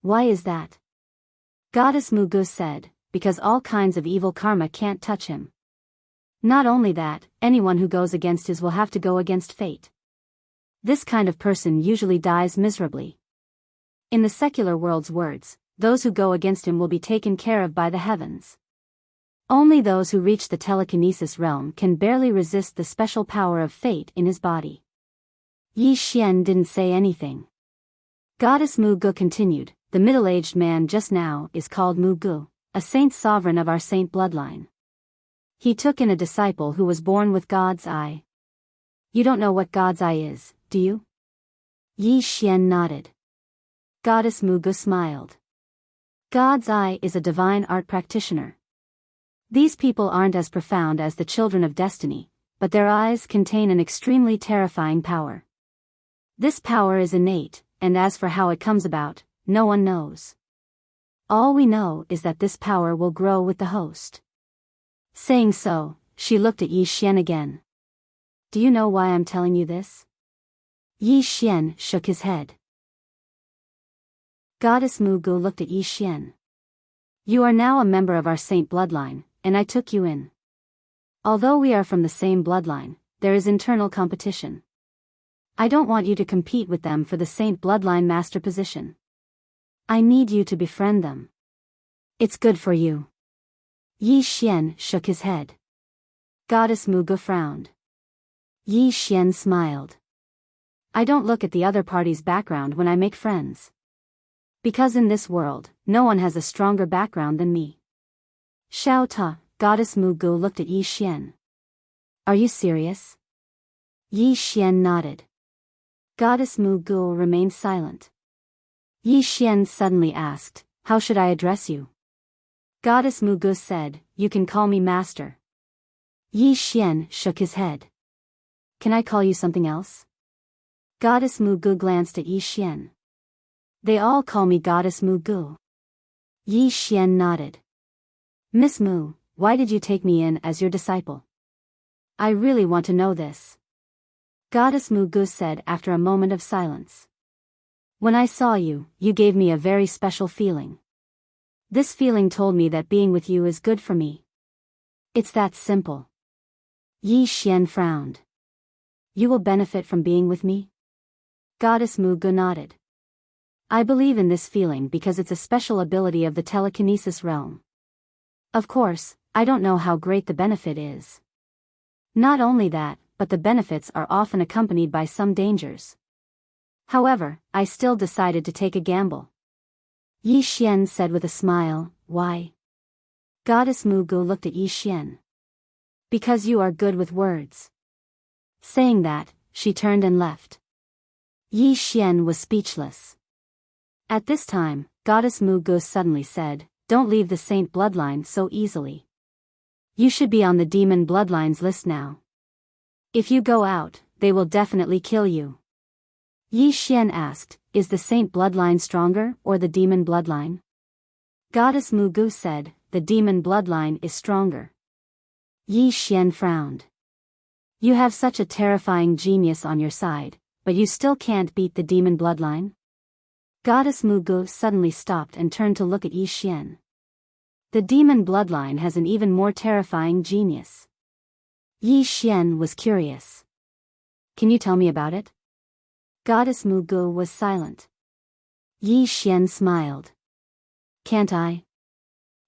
"Why is that?" Goddess Mu Gu said, "Because all kinds of evil karma can't touch him. Not only that, anyone who goes against his will have to go against fate. This kind of person usually dies miserably. In the secular world's words, those who go against him will be taken care of by the heavens. Only those who reach the telekinesis realm can barely resist the special power of fate in his body. Yi Xian didn't say anything. Goddess Mu Gu continued, the middle-aged man just now is called Mu Gu, a saint sovereign of our saint bloodline. He took in a disciple who was born with God's eye. You don't know what God's eye is, do you? Yi Xian nodded. Goddess Mu Gu smiled. God's eye is a divine art practitioner. These people aren't as profound as the children of destiny, but their eyes contain an extremely terrifying power. This power is innate, and as for how it comes about, no one knows. All we know is that this power will grow with the host. Saying so, she looked at Yi Xian again. Do you know why I'm telling you this? Yi Xian shook his head. Goddess Mu Gu looked at Yi Xian. You are now a member of our saint bloodline, and I took you in. Although we are from the same bloodline, there is internal competition. I don't want you to compete with them for the saint bloodline master position. I need you to befriend them. It's good for you. Yi Xian shook his head. Goddess Mu Gu frowned. Yi Xian smiled. I don't look at the other party's background when I make friends. Because in this world, no one has a stronger background than me. Xiao Ta, Goddess Mu Gu looked at Yi Xian. Are you serious? Yi Xian nodded. Goddess Mu Gu remained silent. Yi Xian suddenly asked, how should I address you? Goddess Mu Gu said, you can call me master. Yi Xian shook his head. Can I call you something else? Goddess Mu Gu glanced at Yi Xian. They all call me Goddess Mu Gu. Yi Xian nodded. Miss Mu, why did you take me in as your disciple? I really want to know this. Goddess Mu Gu said after a moment of silence. When I saw you, you gave me a very special feeling. This feeling told me that being with you is good for me. It's that simple. Yi Xian frowned. You will benefit from being with me? Goddess Mu Gu nodded. I believe in this feeling because it's a special ability of the telekinesis realm. Of course, I don't know how great the benefit is. Not only that, but the benefits are often accompanied by some dangers. However, I still decided to take a gamble. Yi Xian said with a smile, why? Goddess Mu Gu looked at Yi Xian. Because you are good with words. Saying that, she turned and left. Yi Xian was speechless. At this time, Goddess Mu Gu suddenly said, don't leave the saint bloodline so easily. You should be on the demon bloodlines list now. If you go out, they will definitely kill you. Yi Xian asked, is the saint bloodline stronger or the demon bloodline? Goddess Mu Gu said, the demon bloodline is stronger. Yi Xian frowned. You have such a terrifying genius on your side, but you still can't beat the demon bloodline? Goddess Mu Gu suddenly stopped and turned to look at Yi Xian. The demon bloodline has an even more terrifying genius. Yi Xian was curious. Can you tell me about it? Goddess Mu Gu was silent. Yi Xian smiled. Can't I?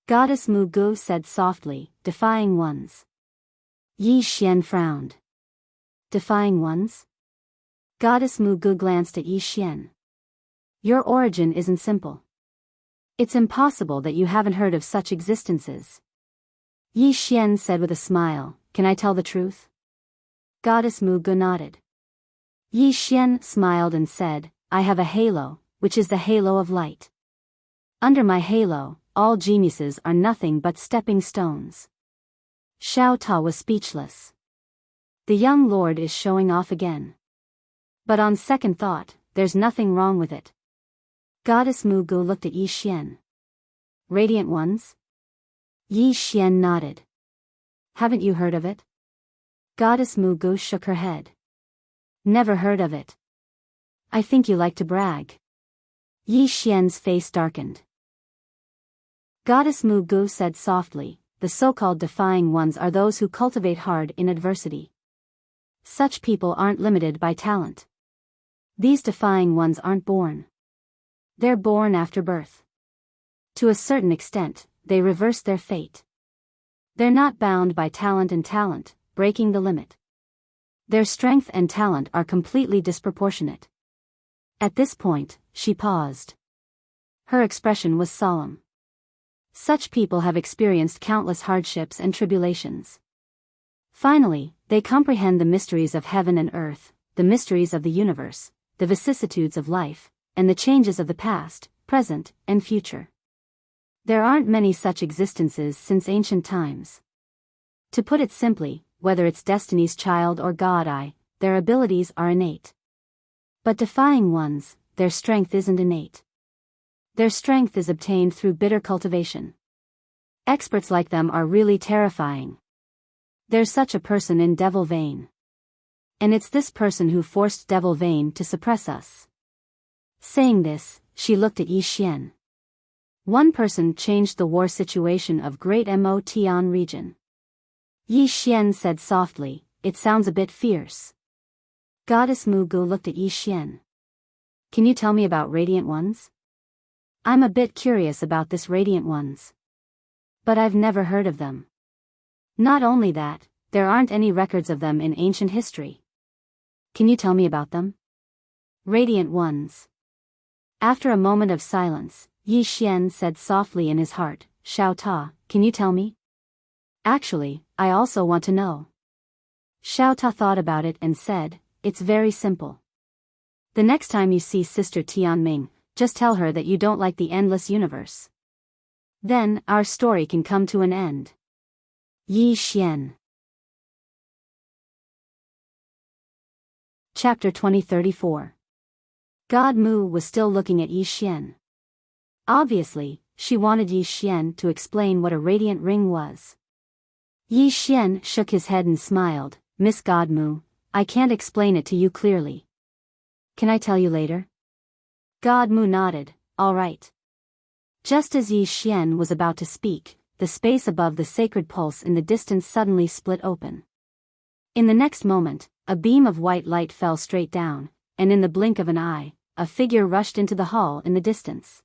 Goddess Mu Gu said softly, defying ones. Yi Xian frowned. Defying ones? Goddess Mu Gu glanced at Yi Xian. Your origin isn't simple. It's impossible that you haven't heard of such existences. Yi Xian said with a smile, can I tell the truth? Goddess Mu Gu nodded. Yi Xian smiled and said, I have a halo, which is the halo of light. Under my halo, all geniuses are nothing but stepping stones. Xiao Ta was speechless. The young lord is showing off again. But on second thought, there's nothing wrong with it. Goddess Mu Gu looked at Yi Xian. Radiant ones? Yi Xian nodded. Haven't you heard of it? Goddess Mu Gu shook her head. Never heard of it. I think you like to brag. Yi Xian's face darkened. Goddess Mu Gu said softly, the so-called defying ones are those who cultivate hard in adversity. Such people aren't limited by talent. These defying ones aren't born. They're born after birth. To a certain extent, they reverse their fate. They're not bound by talent and talent, breaking the limit. Their strength and talent are completely disproportionate. At this point, she paused. Her expression was solemn. Such people have experienced countless hardships and tribulations. Finally, they comprehend the mysteries of heaven and earth, the mysteries of the universe, the vicissitudes of life, and the changes of the past, present, and future. There aren't many such existences since ancient times. To put it simply, whether it's Destiny's Child or God, their abilities are innate. But defying ones, their strength isn't innate. Their strength is obtained through bitter cultivation. Experts like them are really terrifying. There's such a person in Devil Vein. And it's this person who forced Devil Vein to suppress us. Saying this, she looked at Yi Xian. One person changed the war situation of Great Motian region. Yi Xian said softly, "It sounds a bit fierce." Goddess Mugu looked at Yi Xian. "Can you tell me about Radiant Ones? I'm a bit curious about this Radiant Ones. But I've never heard of them. Not only that, there aren't any records of them in ancient history. Can you tell me about them?" Radiant Ones. After a moment of silence, Yi Xian said softly in his heart, "Xiao Ta, can you tell me? Actually, I also want to know." Xiao Ta thought about it and said, "It's very simple. The next time you see Sister Tianming, just tell her that you don't like the endless universe. Then, our story can come to an end." Yi Xian. Chapter 2034. God Mu was still looking at Yi Xian. Obviously, she wanted Yi Xian to explain what a radiant ring was. Yi Xian shook his head and smiled, "Miss God Mu, I can't explain it to you clearly. Can I tell you later?" God Mu nodded, "All right." Just as Yi Xian was about to speak, the space above the sacred pulse in the distance suddenly split open. In the next moment, a beam of white light fell straight down, and in the blink of an eye, a figure rushed into the hall in the distance.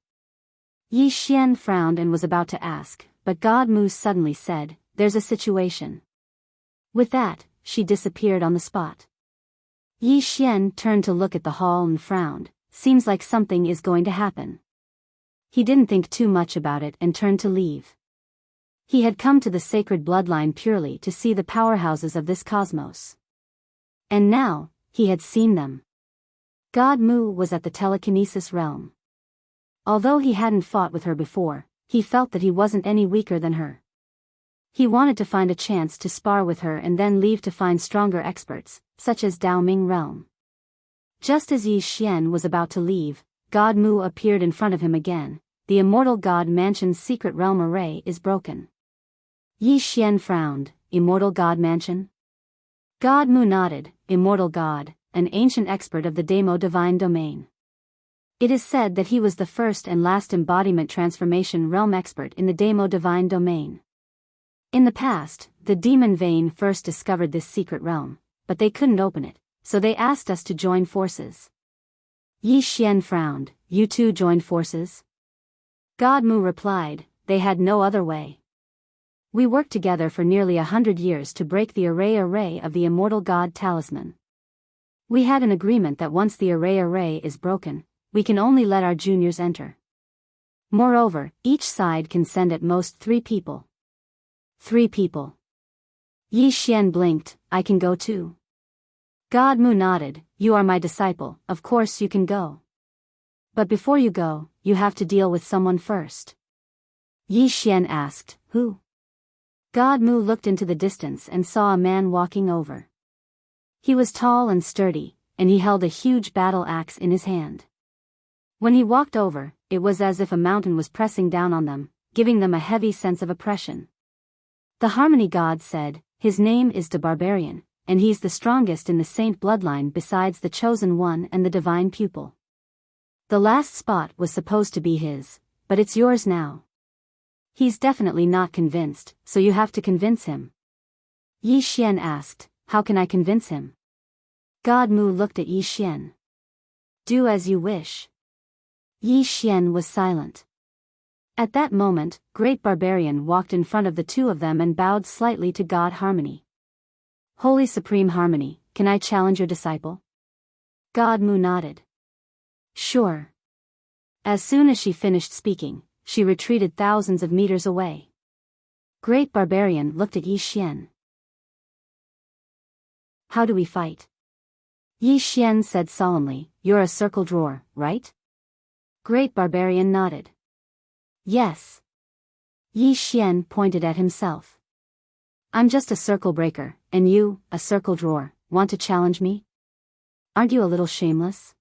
Yi Xian frowned and was about to ask, but God Mu suddenly said, "There's a situation." With that, she disappeared on the spot. Yi Xian turned to look at the hall and frowned, "Seems like something is going to happen." He didn't think too much about it and turned to leave. He had come to the sacred bloodline purely to see the powerhouses of this cosmos. And now, he had seen them. God Mu was at the telekinesis realm. Although he hadn't fought with her before, he felt that he wasn't any weaker than her. He wanted to find a chance to spar with her and then leave to find stronger experts, such as Dao Ming realm. Just as Yi Xian was about to leave, God Mu appeared in front of him again. "The Immortal God Mansion's secret realm array is broken." Yi Xian frowned, "Immortal God Mansion?" God Mu nodded, "Immortal God, an ancient expert of the Demo divine domain. It is said that he was the first and last embodiment transformation realm expert in the Demo divine domain. In the past, the demon vein first discovered this secret realm, but they couldn't open it, so they asked us to join forces." Yi Xian frowned, "You two joined forces?" God Mu replied, "They had no other way. We worked together for nearly 100 years to break the array of the Immortal God Talisman. We had an agreement that once the array is broken, we can only let our juniors enter. Moreover, each side can send at most 3 people. 3 people. Yi Xian blinked, "I can go too." God Mu nodded, "You are my disciple, of course you can go. But before you go, you have to deal with someone first." Yi Xian asked, "Who?" God Mu looked into the distance and saw a man walking over. He was tall and sturdy, and he held a huge battle axe in his hand. When he walked over, it was as if a mountain was pressing down on them, giving them a heavy sense of oppression. The Harmony God said, "His name is the Barbarian, and he's the strongest in the Saint bloodline besides the Chosen One and the Divine Pupil. The last spot was supposed to be his, but it's yours now. He's definitely not convinced, so you have to convince him." Yi Xian asked, "How can I convince him?" God Mu looked at Yi Xian. "Do as you wish." Yi Xian was silent. At that moment, Great Barbarian walked in front of the two of them and bowed slightly to God Harmony. "Holy Supreme Harmony, can I challenge your disciple? God Mu nodded. Sure. As soon as she finished speaking, she retreated thousands of meters away. Great Barbarian looked at Yi Xian. How do we fight? Yi Xian said solemnly, you're a circle drawer, right? Great Barbarian nodded. Yes. Yi Xian pointed at himself. I'm just a circle breaker, and you, a circle drawer, want to challenge me? Aren't you a little shameless?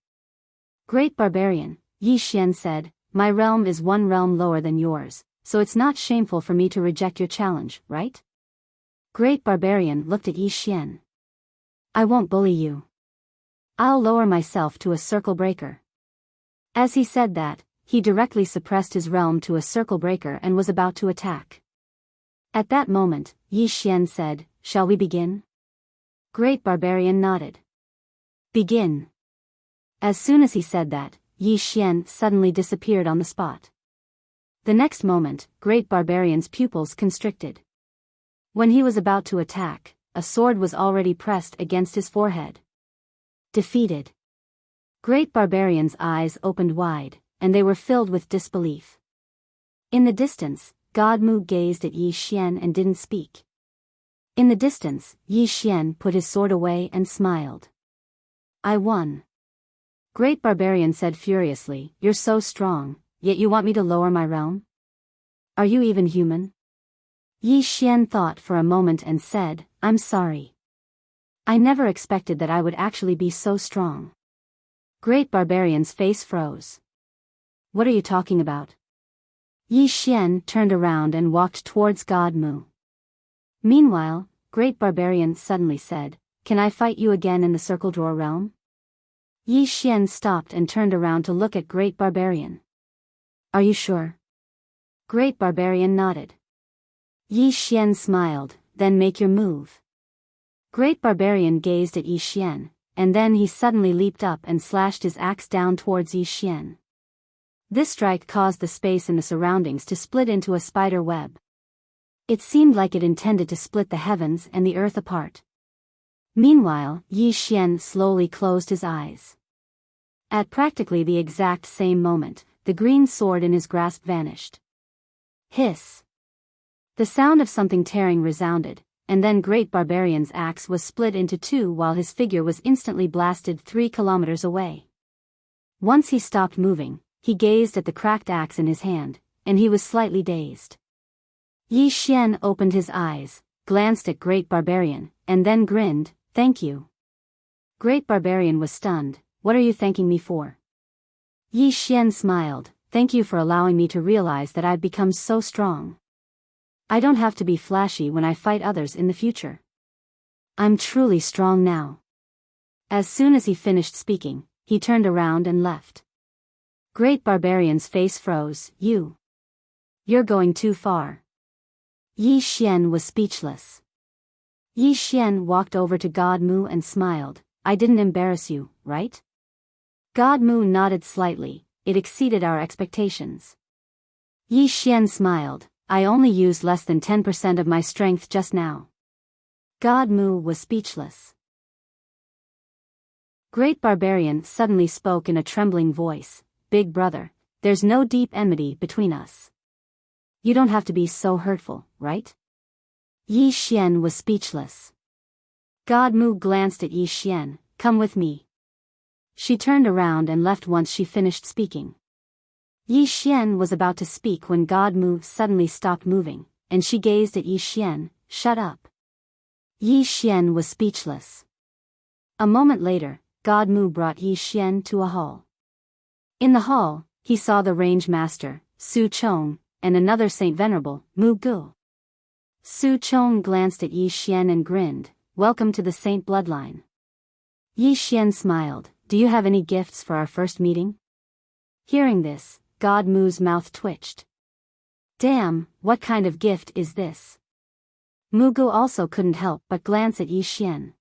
Great Barbarian, Yi Xian said, my realm is one realm lower than yours, so it's not shameful for me to reject your challenge, right? Great Barbarian looked at Yi Xian. I won't bully you. I'll lower myself to a circle breaker. As he said that, he directly suppressed his realm to a circle breaker and was about to attack. At that moment, Yi Xian said, shall we begin? Great Barbarian nodded. Begin. As soon as he said that, Yi Xian suddenly disappeared on the spot. The next moment, Great Barbarian's pupils constricted. When he was about to attack, a sword was already pressed against his forehead. Defeated. Great Barbarian's eyes opened wide, and they were filled with disbelief. In the distance, God Mu gazed at Yi Xian and didn't speak. In the distance, Yi Xian put his sword away and smiled. I won. Great Barbarian said furiously, you're so strong, yet you want me to lower my realm? Are you even human? Yi Xian thought for a moment and said, I'm sorry. I never expected that I would actually be so strong. Great Barbarian's face froze. What are you talking about? Yi Xian turned around and walked towards God Mu. Meanwhile, Great Barbarian suddenly said, can I fight you again in the circle drawer realm? Yi Xian stopped and turned around to look at Great Barbarian. Are you sure? Great Barbarian nodded. Yi Xian smiled, then make your move. Great Barbarian gazed at Yi Xian, and then he suddenly leaped up and slashed his axe down towards Yi Xian. This strike caused the space in the surroundings to split into a spider web. It seemed like it intended to split the heavens and the earth apart. Meanwhile, Yi Xian slowly closed his eyes. At practically the exact same moment, the green sword in his grasp vanished. Hiss! The sound of something tearing resounded, and then Great Barbarian's axe was split into two while his figure was instantly blasted 3 kilometers away. Once he stopped moving, he gazed at the cracked axe in his hand, and he was slightly dazed. Yi Xian opened his eyes, glanced at Great Barbarian, and then grinned, thank you. Great Barbarian was stunned, what are you thanking me for? Yi Xian smiled, thank you for allowing me to realize that I've become so strong. I don't have to be flashy when I fight others in the future. I'm truly strong now. As soon as he finished speaking, he turned around and left. Great Barbarian's face froze, You're going too far. Yi Xian was speechless. Yi Xian walked over to God Mu and smiled, I didn't embarrass you, right? God Mu nodded slightly, it exceeded our expectations. Yi Xian smiled, I only used less than 10% of my strength just now. God Mu was speechless. Great Barbarian suddenly spoke in a trembling voice, Big brother, there's no deep enmity between us. You don't have to be so hurtful, right? Yi Xian was speechless. God Mu glanced at Yi Xian, come with me. She turned around and left once she finished speaking. Yi Xian was about to speak when God Mu suddenly stopped moving, and she gazed at Yi Xian, shut up. Yi Xian was speechless. A moment later, God Mu brought Yi Xian to a hall. In the hall, he saw the range master, Su Chong, and another Saint Venerable, Mu Gu. Su Chong glanced at Yi Xian and grinned, welcome to the Saint bloodline. Yi Xian smiled, do you have any gifts for our first meeting? Hearing this, God Mu's mouth twitched. Damn, what kind of gift is this? Mu Gu also couldn't help but glance at Yi Xian.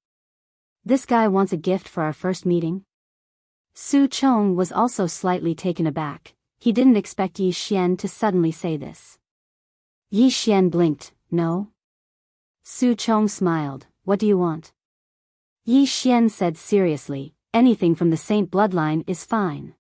This guy wants a gift for our first meeting? Su Chong was also slightly taken aback, he didn't expect Yi Xian to suddenly say this. Yi Xian blinked, no? Su Chong smiled, what do you want? Yi Xian said seriously, anything from the Saint bloodline is fine.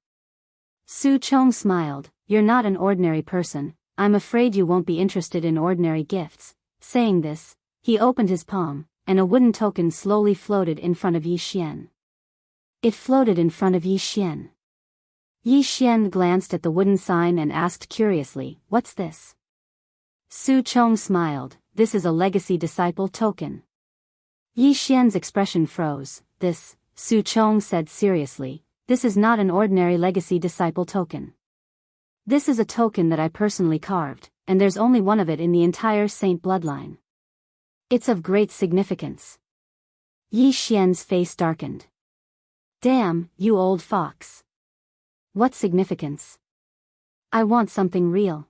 Su Chong smiled, you're not an ordinary person, I'm afraid you won't be interested in ordinary gifts. Saying this, he opened his palm, and a wooden token slowly floated in front of Yi Xian. It floated in front of Yi Xian. Yi Xian glanced at the wooden sign and asked curiously, what's this? Su Chong smiled, this is a legacy disciple token. Yi Xian's expression froze. This, Su Chong said seriously, this is not an ordinary legacy disciple token. This is a token that I personally carved, and there's only one of it in the entire Saint bloodline. It's of great significance. Yi Xian's face darkened. Damn, you old fox. What significance? I want something real.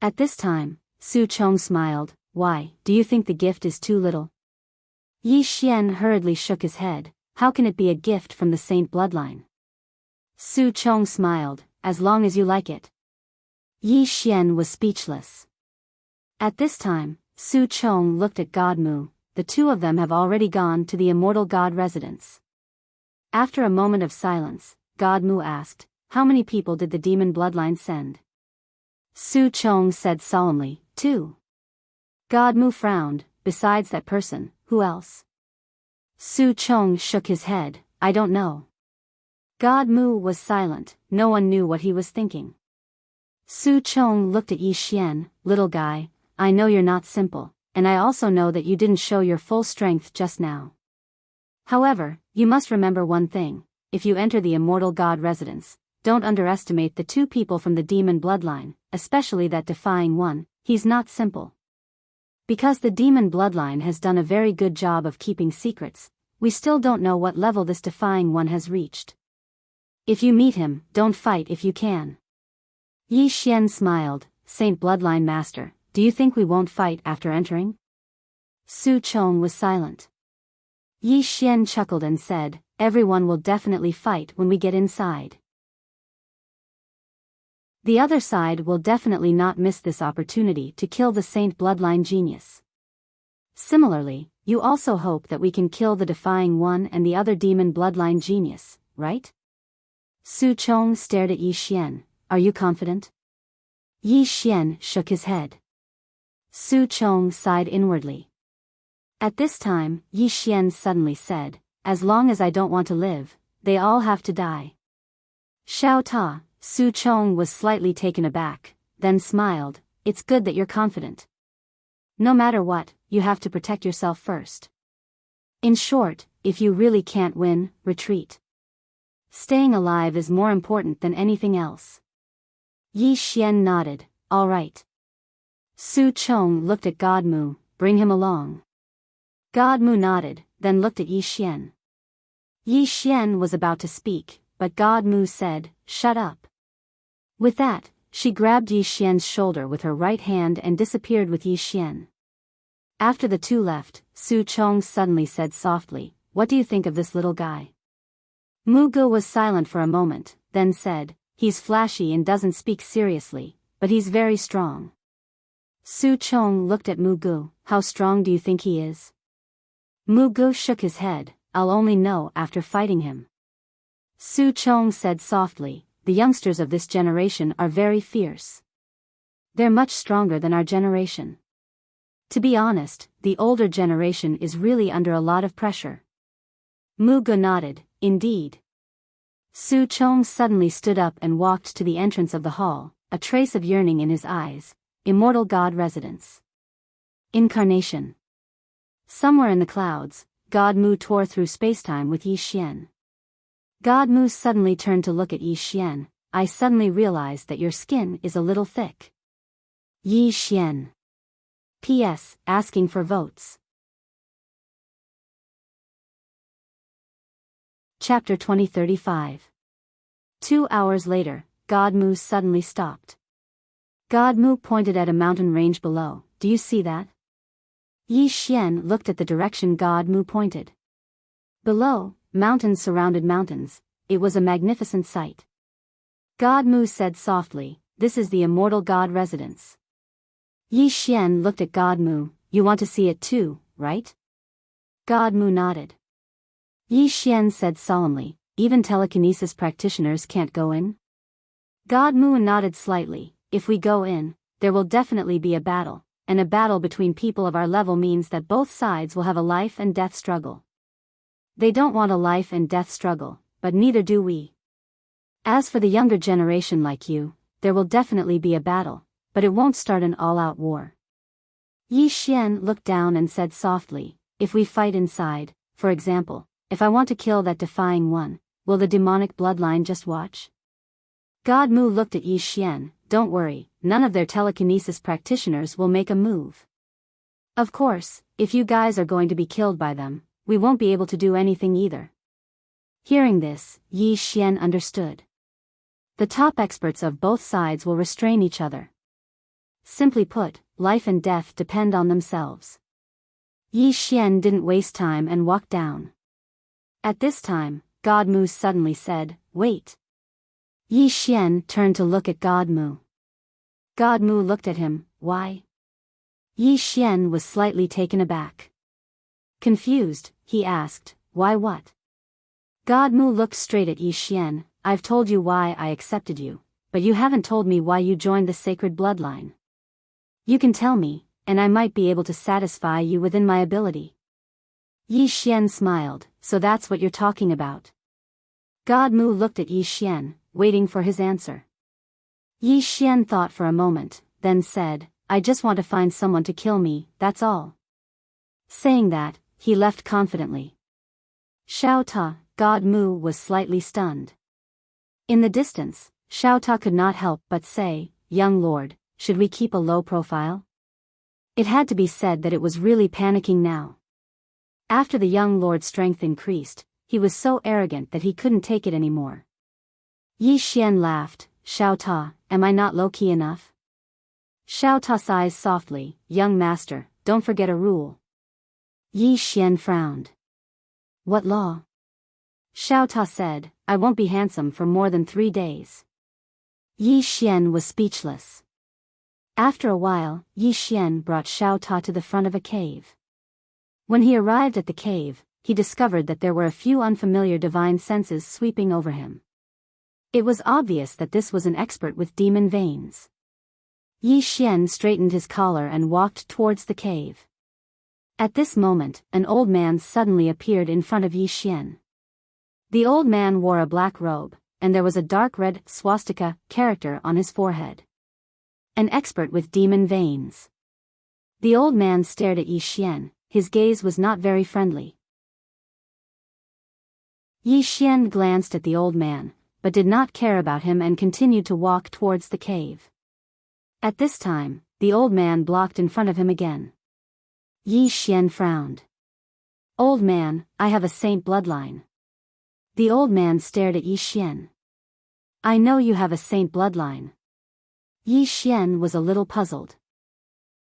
At this time, Su Chong smiled, why, do you think the gift is too little? Yi Xian hurriedly shook his head, how can it be a gift from the Saint bloodline? Su Chong smiled, as long as you like it. Yi Xian was speechless. At this time, Su Chong looked at God Mu, the two of them have already gone to the immortal god residence. After a moment of silence, God Mu asked, how many people did the demon bloodline send? Su Chong said solemnly, 2. God Mu frowned, besides that person, who else? Su Chong shook his head, I don't know. God Mu was silent, no one knew what he was thinking. Su Chong looked at Yi Xian, little guy, I know you're not simple, and I also know that you didn't show your full strength just now. However, you must remember one thing, if you enter the immortal god residence, don't underestimate the 2 people from the demon bloodline, especially that defying one, he's not simple. Because the demon bloodline has done a very good job of keeping secrets, we still don't know what level this defying one has reached. If you meet him, don't fight if you can. Yi Xian smiled, Saint bloodline master, do you think we won't fight after entering? Su Chong was silent. Yi Xian chuckled and said, everyone will definitely fight when we get inside. The other side will definitely not miss this opportunity to kill the Saint bloodline genius. Similarly, you also hope that we can kill the defying one and the other demon bloodline genius, right? Su Chong stared at Yi Xian, are you confident? Yi Xian shook his head. Su Chong sighed inwardly. At this time, Yi Xian suddenly said, as long as I don't want to live, they all have to die. Xiao Ta, Su Chong was slightly taken aback, then smiled, it's good that you're confident. No matter what, you have to protect yourself first. In short, if you really can't win, retreat. Staying alive is more important than anything else. Yi Xian nodded, all right. Su Chong looked at God Mu, bring him along. God Mu nodded, then looked at Yi Xian. Yi Xian was about to speak, but God Mu said, shut up. With that, she grabbed Yi Xian's shoulder with her right hand and disappeared with Yi Xian. After the two left, Su Chong suddenly said softly, what do you think of this little guy? Mu Gu was silent for a moment, then said, he's flashy and doesn't speak seriously, but he's very strong. Su Chong looked at Mu Gu, how strong do you think he is? Mu Gu shook his head, I'll only know after fighting him. Su Chong said softly, the youngsters of this generation are very fierce. They're much stronger than our generation. To be honest, the older generation is really under a lot of pressure. Mu Gu nodded, indeed. Su Chong suddenly stood up and walked to the entrance of the hall, a trace of yearning in his eyes. Immortal God residence. Incarnation. Somewhere in the clouds, God Mu tore through spacetime with Yi Xian. God Mu suddenly turned to look at Yi Xian, I suddenly realized that your skin is a little thick. Yi Xian. P.S. Asking for votes. Chapter 2035. 2 hours later, God Mu suddenly stopped. God Mu pointed at a mountain range below, do you see that? Yi Xian looked at the direction God Mu pointed. Below, mountains surrounded mountains, it was a magnificent sight. God Mu said softly, this is the immortal God residence. Yi Xian looked at God Mu, you want to see it too, right? God Mu nodded. Yi Xian said solemnly, even telekinesis practitioners can't go in? God Mu nodded slightly, if we go in, there will definitely be a battle, and a battle between people of our level means that both sides will have a life and death struggle. They don't want a life and death struggle, but neither do we. As for the younger generation like you, there will definitely be a battle, but it won't start an all-out war. Yi Xian looked down and said softly, if we fight inside, for example, if I want to kill that defying one, will the demonic bloodline just watch? God Mu looked at Yi Xian, don't worry, none of their telekinesis practitioners will make a move. Of course, if you guys are going to be killed by them, we won't be able to do anything either. Hearing this, Yi Xian understood. The top experts of both sides will restrain each other. Simply put, life and death depend on themselves. Yi Xian didn't waste time and walked down. At this time, God Mu suddenly said, wait. Yi Xian turned to look at God Mu. God Mu looked at him, why? Yi Xian was slightly taken aback. Confused, he asked, why what? God Mu looked straight at Yi Xian, I've told you why I accepted you, but you haven't told me why you joined the sacred bloodline. You can tell me, and I might be able to satisfy you within my ability. Yi Xian smiled, so that's what you're talking about. God Mu looked at Yi Xian, waiting for his answer. Yi Xian thought for a moment, then said, I just want to find someone to kill me, that's all. Saying that, he left confidently. Xiao Ta, God Mu was slightly stunned. In the distance, Xiao Ta could not help but say, young lord, should we keep a low profile? It had to be said that it was really panicking now. After the young lord's strength increased, he was so arrogant that he couldn't take it anymore. Yi Xian laughed, Xiao Ta, am I not low-key enough? Xiao Ta sighs softly, young master, don't forget a rule. Yi Xian frowned. What law? Xiao Ta said, I won't be handsome for more than 3 days. Yi Xian was speechless. After a while, Yi Xian brought Xiao Ta to the front of a cave. When he arrived at the cave, he discovered that there were a few unfamiliar divine senses sweeping over him. It was obvious that this was an expert with demon veins. Yi Xian straightened his collar and walked towards the cave. At this moment, an old man suddenly appeared in front of Yi Xian. The old man wore a black robe, and there was a dark red swastika character on his forehead. An expert with demon veins. The old man stared at Yi Xian, his gaze was not very friendly. Yi Xian glanced at the old man, but did not care about him and continued to walk towards the cave. At this time, the old man blocked in front of him again. Yi Xian frowned. Old man, I have a saint bloodline. The old man stared at Yi Xian. I know you have a saint bloodline. Yi Xian was a little puzzled.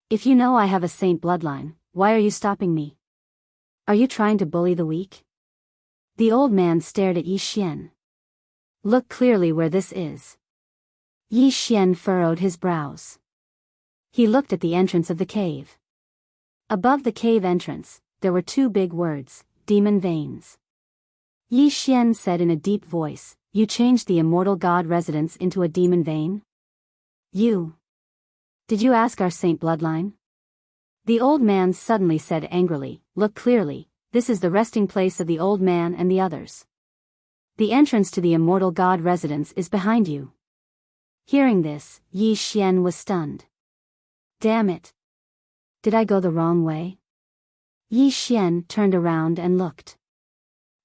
If you know I have a saint bloodline, why are you stopping me? Are you trying to bully the weak? The old man stared at Yi Xian. Look clearly where this is. Yi Xian furrowed his brows. He looked at the entrance of the cave. Above the cave entrance, there were 2 big words, demon veins. Yi Xian said in a deep voice, you changed the immortal god residence into a demon vein? You. Did you ask our saint bloodline? The old man suddenly said angrily, look clearly, this is the resting place of the old man and the others. The entrance to the immortal god residence is behind you. Hearing this, Yi Xian was stunned. Damn it. Did I go the wrong way? Yi Xian turned around and looked.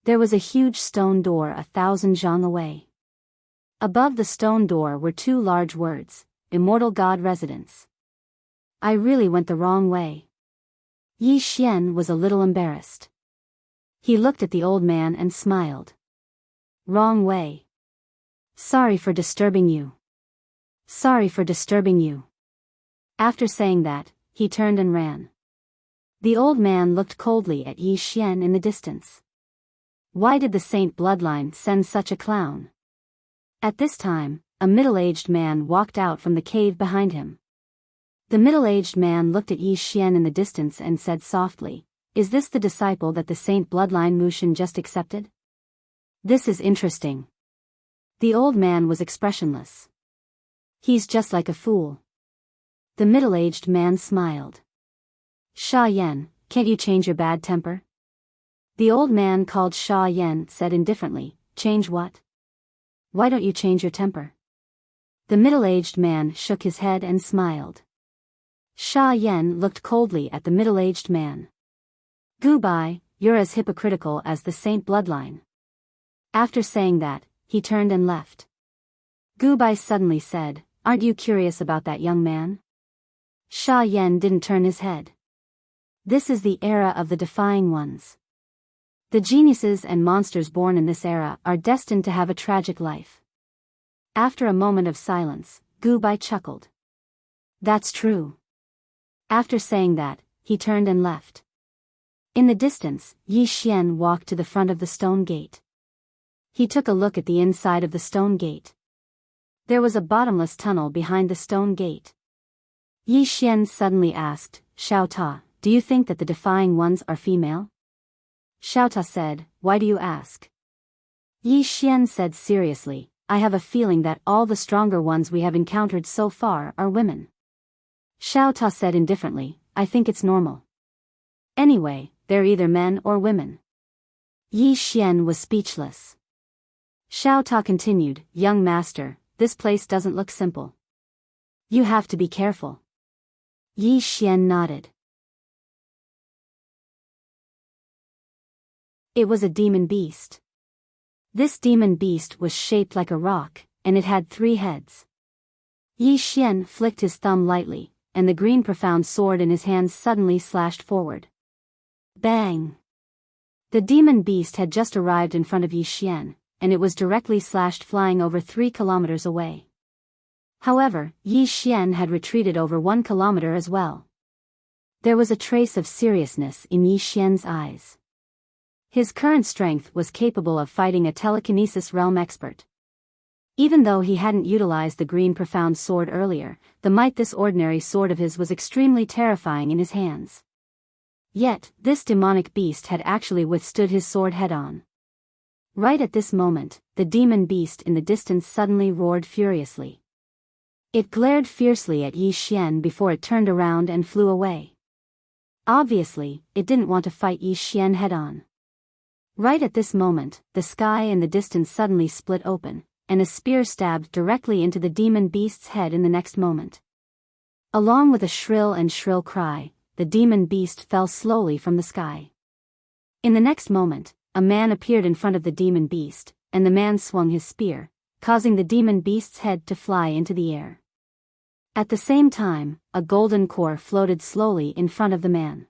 There was a huge stone door 1,000 zhang away. Above the stone door were 2 large words, immortal god residence. I really went the wrong way. Yi Xian was a little embarrassed. He looked at the old man and smiled. Wrong way. Sorry for disturbing you. Sorry for disturbing you. After saying that, he turned and ran. The old man looked coldly at Yi Xian in the distance. Why did the saint bloodline send such a clown? At this time, a middle-aged man walked out from the cave behind him. The middle-aged man looked at Yi Xian in the distance and said softly, Is this the disciple that the Saint Bloodline Mushin just accepted? This is interesting. The old man was expressionless. He's just like a fool. The middle-aged man smiled. Sha Yen, can't you change your bad temper? The old man called Sha Yen said indifferently, change what? Why don't you change your temper? The middle-aged man shook his head and smiled. Sha Yen looked coldly at the middle-aged man. Goodbye, you're as hypocritical as the Saint Bloodline. After saying that, he turned and left. Gubai suddenly said, aren't you curious about that young man? Sha Yen didn't turn his head. This is the era of the defying ones. The geniuses and monsters born in this era are destined to have a tragic life. After a moment of silence, Gubai chuckled. That's true. After saying that, he turned and left. In the distance, Yi Xian walked to the front of the stone gate. He took a look at the inside of the stone gate. There was a bottomless tunnel behind the stone gate. Yi Xian suddenly asked, Xiao Ta, do you think that the defying ones are female? Xiao Ta said, why do you ask? Yi Xian said seriously, I have a feeling that all the stronger ones we have encountered so far are women. Xiao Ta said indifferently, I think it's normal. Anyway, they're either men or women. Yi Xian was speechless. Xiao Ta continued, young master, this place doesn't look simple. You have to be careful. Yi Xian nodded. It was a demon beast. This demon beast was shaped like a rock, and it had 3 heads. Yi Xian flicked his thumb lightly, and the green profound sword in his hands suddenly slashed forward. Bang! The demon beast had just arrived in front of Yi Xian, and it was directly slashed flying over 3 kilometers away. However, Yi Xian had retreated over 1 kilometer as well. There was a trace of seriousness in Yi Xian's eyes. His current strength was capable of fighting a telekinesis realm expert. Even though he hadn't utilized the green profound sword earlier, the might this ordinary sword of his was extremely terrifying in his hands. Yet, this demonic beast had actually withstood his sword head-on. Right at this moment, the demon beast in the distance suddenly roared furiously. It glared fiercely at Yi Xian before it turned around and flew away. Obviously, it didn't want to fight Yi Xian head-on. Right at this moment, the sky in the distance suddenly split open, and a spear stabbed directly into the demon beast's head in the next moment. Along with a shrill cry, the demon beast fell slowly from the sky. In the next moment, a man appeared in front of the demon beast, and the man swung his spear, causing the demon beast's head to fly into the air. At the same time, a golden core floated slowly in front of the man.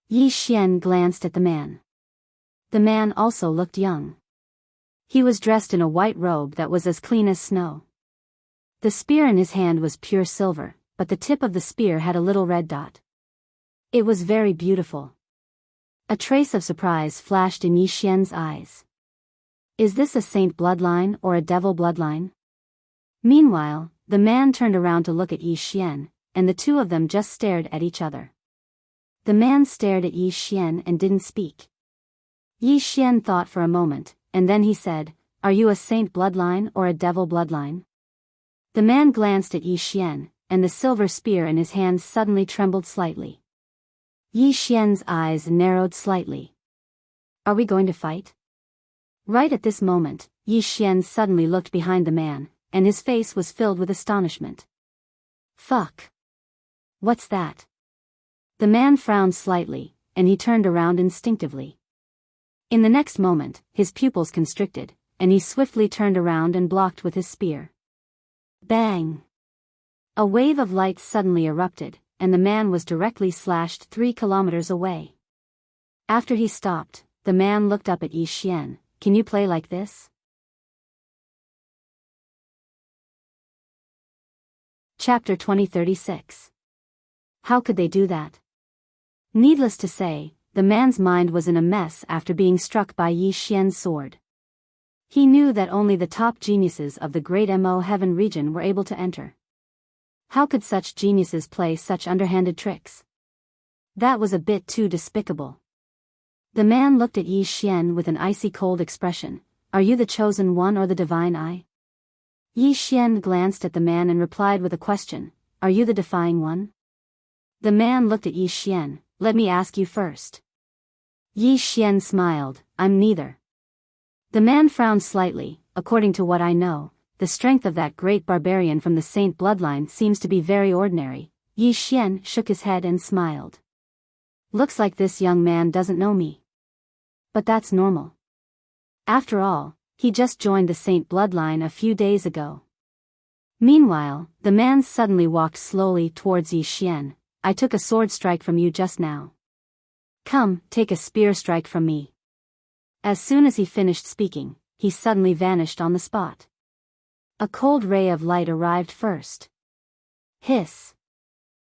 Yi Xian glanced at the man. The man also looked young. He was dressed in a white robe that was as clean as snow. The spear in his hand was pure silver, but the tip of the spear had a little red dot. It was very beautiful. A trace of surprise flashed in Yi Xian's eyes. Is this a saint bloodline or a devil bloodline? Meanwhile, the man turned around to look at Yi Xian, and the two of them just stared at each other. The man stared at Yi Xian and didn't speak. Yi Xian thought for a moment, and then he said, are you a saint bloodline or a devil bloodline? The man glanced at Yi Xian, and the silver spear in his hand suddenly trembled slightly. Yi Xian's eyes narrowed slightly. Are we going to fight? Right at this moment, Yi Xian suddenly looked behind the man, and his face was filled with astonishment. Fuck! What's that? The man frowned slightly, and he turned around instinctively. In the next moment, his pupils constricted, and he swiftly turned around and blocked with his spear. Bang! A wave of light suddenly erupted, and the man was directly slashed 3 kilometers away. After he stopped, the man looked up at Yi Xian. Can you play like this? Chapter 2036. How could they do that? Needless to say, the man's mind was in a mess after being struck by Yi Xian's sword. He knew that only the top geniuses of the Great Mo Heaven region were able to enter. How could such geniuses play such underhanded tricks? That was a bit too despicable. The man looked at Yi Xian with an icy cold expression. Are you the chosen one or the divine eye? Yi Xian glanced at the man and replied with a question. Are you the defying one? The man looked at Yi Xian. Let me ask you first. Yi Xian smiled. I'm neither. The man frowned slightly. According to what I know, the strength of that great barbarian from the Saint bloodline seems to be very ordinary. Yi Xian shook his head and smiled. Looks like this young man doesn't know me. But that's normal. After all, he just joined the Saint bloodline a few days ago. Meanwhile, the man suddenly walked slowly towards Yi Xian. I took a sword strike from you just now. Come, take a spear strike from me. As soon as he finished speaking, he suddenly vanished on the spot. A cold ray of light arrived first. Hiss.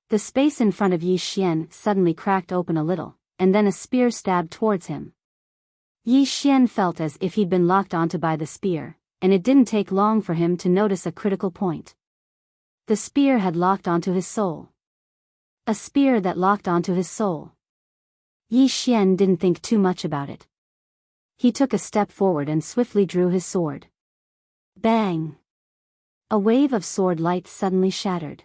The space in front of Yi Xian suddenly cracked open a little, and then a spear stabbed towards him. Yi Xian felt as if he'd been locked onto by the spear, and it didn't take long for him to notice a critical point. The spear had locked onto his soul. A spear that locked onto his soul. Yi Xian didn't think too much about it. He took a step forward and swiftly drew his sword. Bang! A wave of sword light suddenly shattered.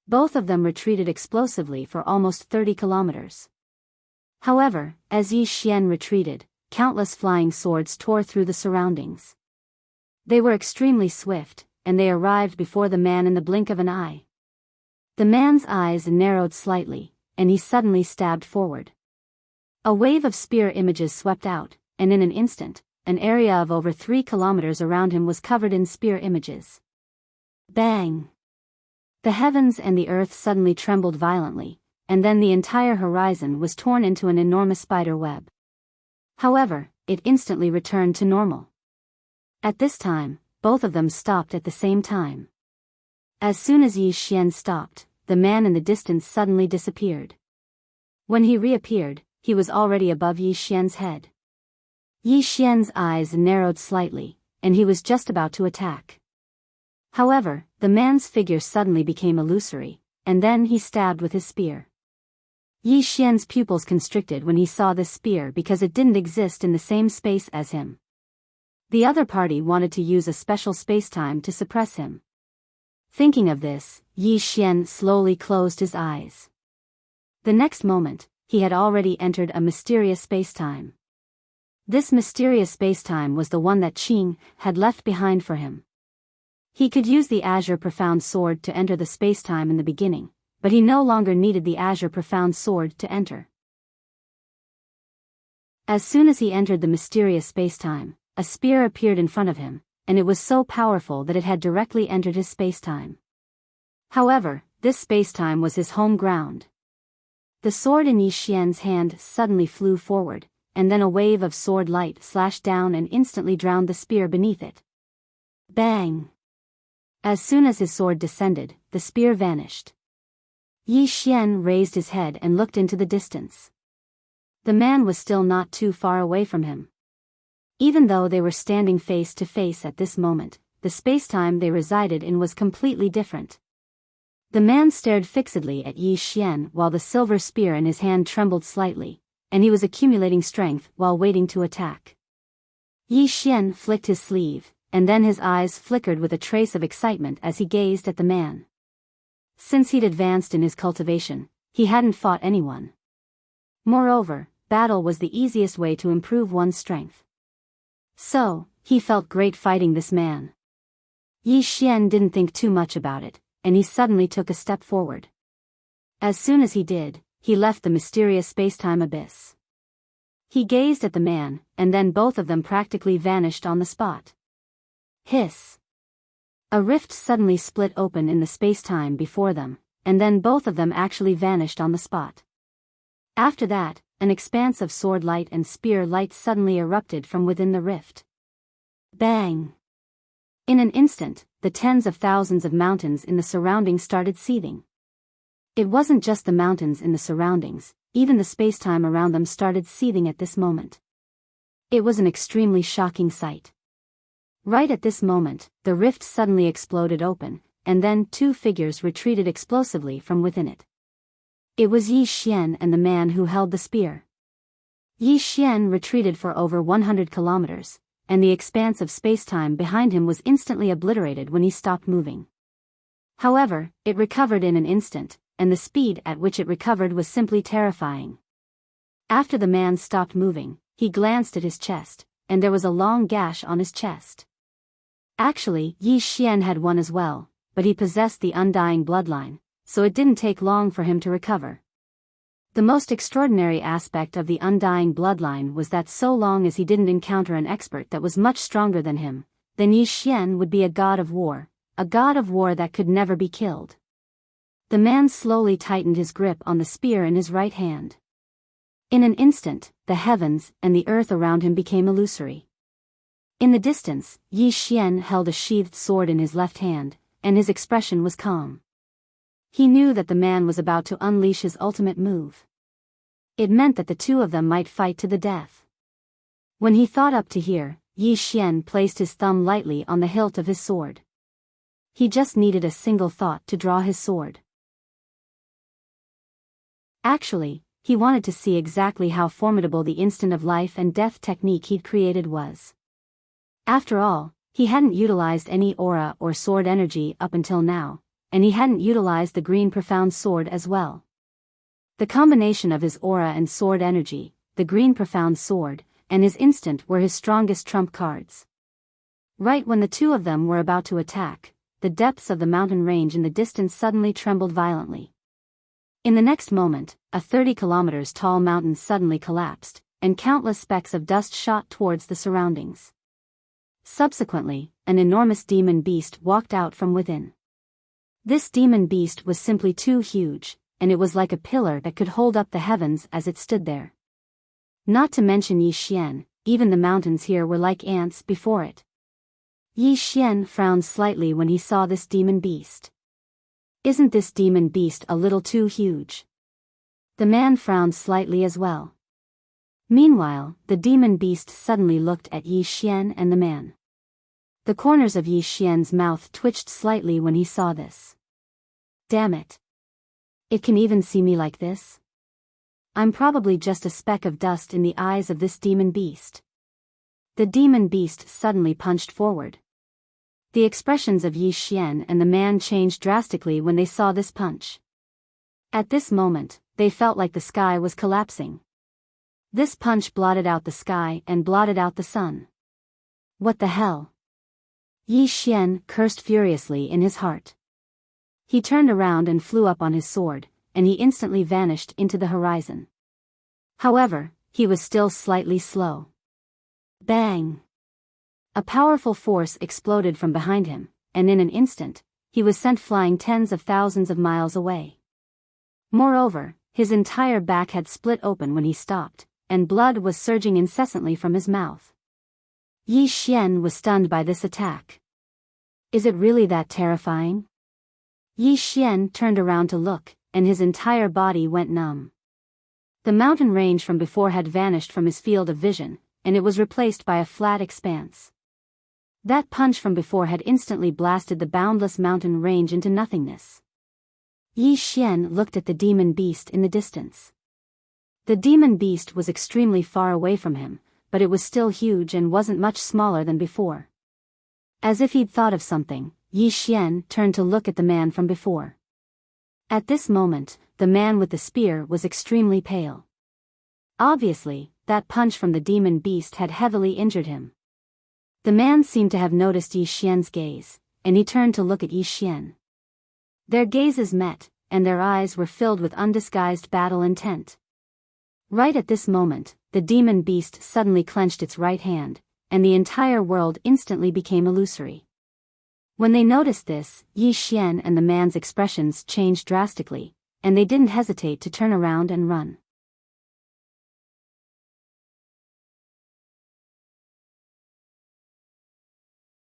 Both of them retreated explosively for almost 30 kilometers. However, as Yi Xian retreated, countless flying swords tore through the surroundings. They were extremely swift, and they arrived before the man in the blink of an eye. The man's eyes narrowed slightly, and he suddenly stabbed forward. A wave of spear images swept out, and in an instant, an area of over 3 kilometers around him was covered in spear images. Bang! The heavens and the earth suddenly trembled violently, and then the entire horizon was torn into an enormous spider web. However, it instantly returned to normal. At this time, both of them stopped at the same time. As soon as Yi Xian stopped, the man in the distance suddenly disappeared. When he reappeared, he was already above Yi Xian's head. Yi Xian's eyes narrowed slightly, and he was just about to attack. However, the man's figure suddenly became illusory, and then he stabbed with his spear. Yi Xian's pupils constricted when he saw this spear because it didn't exist in the same space as him. The other party wanted to use a special spacetime to suppress him. Thinking of this, Yi Xian slowly closed his eyes. The next moment, he had already entered a mysterious spacetime. This mysterious spacetime was the one that Qing had left behind for him. He could use the Azure Profound Sword to enter the spacetime in the beginning, but he no longer needed the Azure Profound Sword to enter. As soon as he entered the mysterious spacetime, a spear appeared in front of him, and it was so powerful that it had directly entered his spacetime. However, this spacetime was his home ground. The sword in Yi Xian's hand suddenly flew forward, and then a wave of sword light slashed down and instantly drowned the spear beneath it. Bang! As soon as his sword descended, the spear vanished. Yi Xian raised his head and looked into the distance. The man was still not too far away from him. Even though they were standing face to face at this moment, the spacetime they resided in was completely different. The man stared fixedly at Yi Xian while the silver spear in his hand trembled slightly, and he was accumulating strength while waiting to attack. Yi Xian flicked his sleeve, and then his eyes flickered with a trace of excitement as he gazed at the man. Since he'd advanced in his cultivation, he hadn't fought anyone. Moreover, battle was the easiest way to improve one's strength. So, he felt great fighting this man. Yi Xian didn't think too much about it, and he suddenly took a step forward. As soon as he did, he left the mysterious spacetime abyss. He gazed at the man, and then both of them practically vanished on the spot. Hiss! A rift suddenly split open in the spacetime before them, and then both of them actually vanished on the spot. After that, an expanse of sword light and spear light suddenly erupted from within the rift. Bang! In an instant, the tens of thousands of mountains in the surroundings started seething. It wasn't just the mountains in the surroundings, even the spacetime around them started seething at this moment. It was an extremely shocking sight. Right at this moment, the rift suddenly exploded open, and then two figures retreated explosively from within it. It was Yi Xian and the man who held the spear. Yi Xian retreated for over 100 kilometers, and the expanse of spacetime behind him was instantly obliterated when he stopped moving. However, it recovered in an instant, and the speed at which it recovered was simply terrifying. After the man stopped moving, he glanced at his chest, and there was a long gash on his chest. Actually, Yi Xian had one as well, but he possessed the undying bloodline, so it didn't take long for him to recover. The most extraordinary aspect of the undying bloodline was that so long as he didn't encounter an expert that was much stronger than him, then Yi Xian would be a god of war that could never be killed. The man slowly tightened his grip on the spear in his right hand. In an instant, the heavens and the earth around him became illusory. In the distance, Yi Xian held a sheathed sword in his left hand, and his expression was calm. He knew that the man was about to unleash his ultimate move. It meant that the two of them might fight to the death. When he thought up to here, Yi Xian placed his thumb lightly on the hilt of his sword. He just needed a single thought to draw his sword. Actually, he wanted to see exactly how formidable the instant of life and death technique he'd created was. After all, he hadn't utilized any aura or sword energy up until now, and he hadn't utilized the green profound sword as well. The combination of his aura and sword energy, the green profound sword, and his instant were his strongest trump cards. Right when the two of them were about to attack, the depths of the mountain range in the distance suddenly trembled violently. In the next moment, a 30 kilometers tall mountain suddenly collapsed, and countless specks of dust shot towards the surroundings. Subsequently, an enormous demon beast walked out from within. This demon beast was simply too huge, and it was like a pillar that could hold up the heavens as it stood there. Not to mention Yi Xian, even the mountains here were like ants before it. Yi Xian frowned slightly when he saw this demon beast. Isn't this demon beast a little too huge? The man frowned slightly as well. Meanwhile, the demon beast suddenly looked at Yi Xian and the man. The corners of Yi Xian's mouth twitched slightly when he saw this. Damn it. It can even see me like this? I'm probably just a speck of dust in the eyes of this demon beast. The demon beast suddenly punched forward. The expressions of Yi Xian and the man changed drastically when they saw this punch. At this moment, they felt like the sky was collapsing. This punch blotted out the sky and blotted out the sun. What the hell? Yi Xian cursed furiously in his heart. He turned around and flew up on his sword, and he instantly vanished into the horizon. However, he was still slightly slow. Bang! A powerful force exploded from behind him, and in an instant, he was sent flying tens of thousands of miles away. Moreover, his entire back had split open when he stopped, and blood was surging incessantly from his mouth. Yi Xian was stunned by this attack. Is it really that terrifying? Yi Xian turned around to look, and his entire body went numb. The mountain range from before had vanished from his field of vision, and it was replaced by a flat expanse. That punch from before had instantly blasted the boundless mountain range into nothingness. Yi Xian looked at the demon beast in the distance. The demon beast was extremely far away from him, but it was still huge and wasn't much smaller than before. As if he'd thought of something, Yi Xian turned to look at the man from before. At this moment, the man with the spear was extremely pale. Obviously, that punch from the demon beast had heavily injured him. The man seemed to have noticed Yi Xian's gaze, and he turned to look at Yi Xian. Their gazes met, and their eyes were filled with undisguised battle intent. Right at this moment, the demon beast suddenly clenched its right hand, and the entire world instantly became illusory. When they noticed this, Yi Xian and the man's expressions changed drastically, and they didn't hesitate to turn around and run.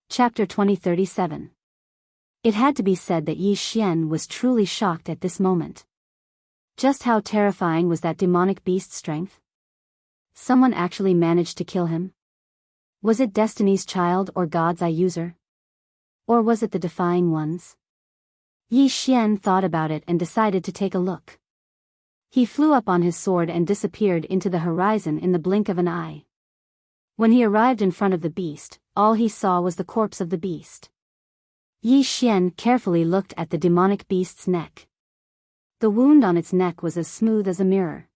Chapter 2037. It had to be said that Yi Xian was truly shocked at this moment. Just how terrifying was that demonic beast's strength? Someone actually managed to kill him? Was it Destiny's Child or God's Eye user? Or was it the Defying Ones? Yi Xian thought about it and decided to take a look. He flew up on his sword and disappeared into the horizon in the blink of an eye. When he arrived in front of the beast, all he saw was the corpse of the beast. Yi Xian carefully looked at the demonic beast's neck. The wound on its neck was as smooth as a mirror.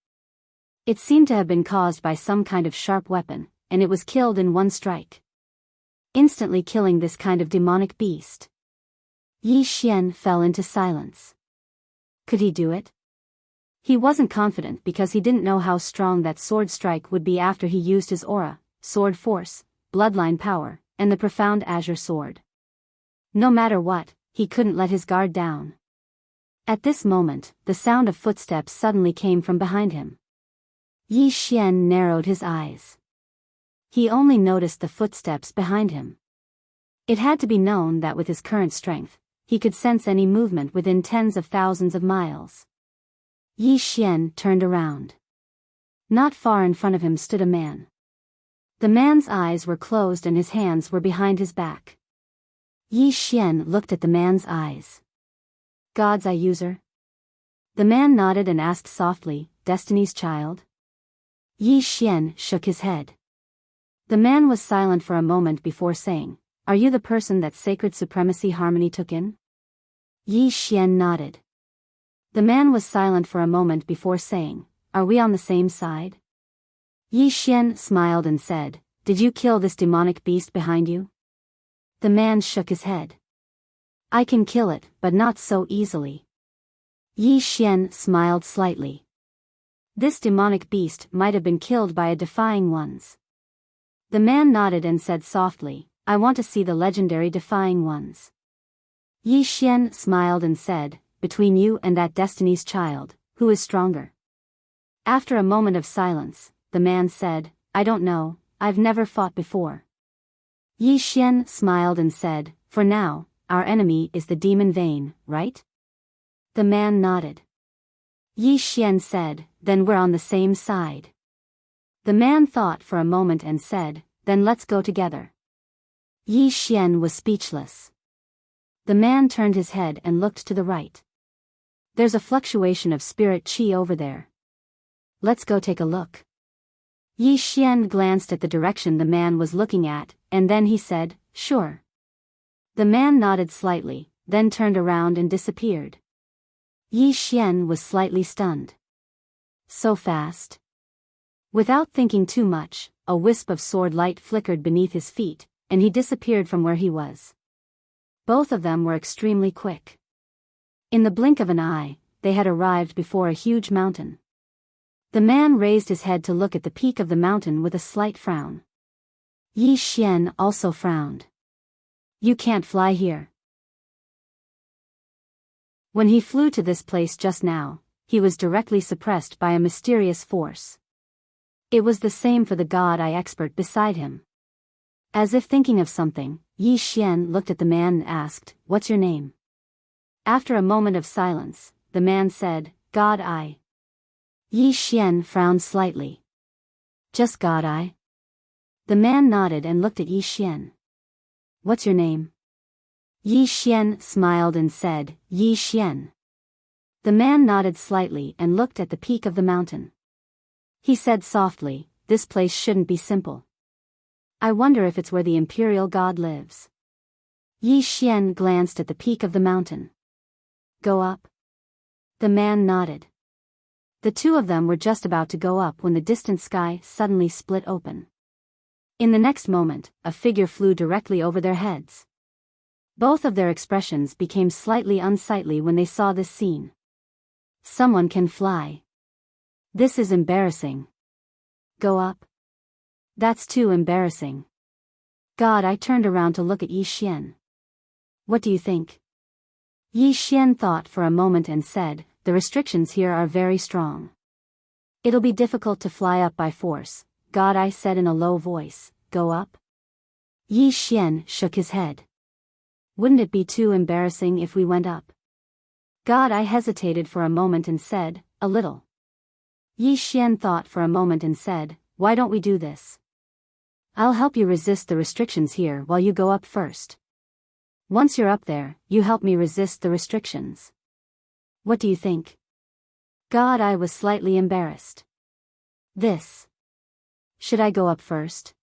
It seemed to have been caused by some kind of sharp weapon, and it was killed in one strike, instantly killing this kind of demonic beast. Yi Xian fell into silence. Could he do it? He wasn't confident because he didn't know how strong that sword strike would be after he used his aura, sword force, bloodline power, and the profound azure sword. No matter what, he couldn't let his guard down. At this moment, the sound of footsteps suddenly came from behind him. Yi Xian narrowed his eyes. He only noticed the footsteps behind him. It had to be known that with his current strength, he could sense any movement within tens of thousands of miles. Yi Xian turned around. Not far in front of him stood a man. The man's eyes were closed and his hands were behind his back. Yi Xian looked at the man's eyes. God's eye user? The man nodded and asked softly, Destiny's child? Yi Xian shook his head. The man was silent for a moment before saying, Are you the person that sacred supremacy harmony took in? Yi Xian nodded. The man was silent for a moment before saying, Are we on the same side? Yi Xian smiled and said, Did you kill this demonic beast behind you? The man shook his head. I can kill it, but not so easily. Yi Xian smiled slightly. This demonic beast might have been killed by a defying ones. The man nodded and said softly, I want to see the legendary defying ones. Yi Xian smiled and said, Between you and that Destiny's child, who is stronger? After a moment of silence, the man said, I don't know, I've never fought before. Yi Xian smiled and said, For now, our enemy is the demon vein, right? The man nodded. Yi Xian said, Then we're on the same side. The man thought for a moment and said, Then let's go together. Yi Xian was speechless. The man turned his head and looked to the right. There's a fluctuation of spirit qi over there. Let's go take a look. Yi Xian glanced at the direction the man was looking at, and then he said, Sure. The man nodded slightly, then turned around and disappeared. Yi Xian was slightly stunned. So fast? Without thinking too much, a wisp of sword light flickered beneath his feet, and he disappeared from where he was. Both of them were extremely quick. In the blink of an eye, they had arrived before a huge mountain. The man raised his head to look at the peak of the mountain with a slight frown. Yi Xian also frowned. You can't fly here. When he flew to this place just now, he was directly suppressed by a mysterious force. It was the same for the god eye expert beside him. As if thinking of something, Yi Xian looked at the man and asked, What's your name? After a moment of silence, the man said, God eye. Yi Xian frowned slightly. Just God eye? The man nodded and looked at Yi Xian. What's your name? Yi Xian smiled and said, Yi Xian. The man nodded slightly and looked at the peak of the mountain. He said softly, This place shouldn't be simple. I wonder if it's where the imperial god lives. Yi Xian glanced at the peak of the mountain. Go up? The man nodded. The two of them were just about to go up when the distant sky suddenly split open. In the next moment, a figure flew directly over their heads. Both of their expressions became slightly unsightly when they saw this scene. Someone can fly. This is embarrassing. Go up? That's too embarrassing. God, I turned around to look at Yi Xian. What do you think? Yi Xian thought for a moment and said, The restrictions here are very strong. It'll be difficult to fly up by force, God, I said in a low voice. Go up? Yi Xian shook his head. Wouldn't it be too embarrassing if we went up? God, I hesitated for a moment and said, A little. Yi Xian thought for a moment and said, Why don't we do this? I'll help you resist the restrictions here while you go up first. Once you're up there, you help me resist the restrictions. What do you think? God, I was slightly embarrassed. This. Should I go up first?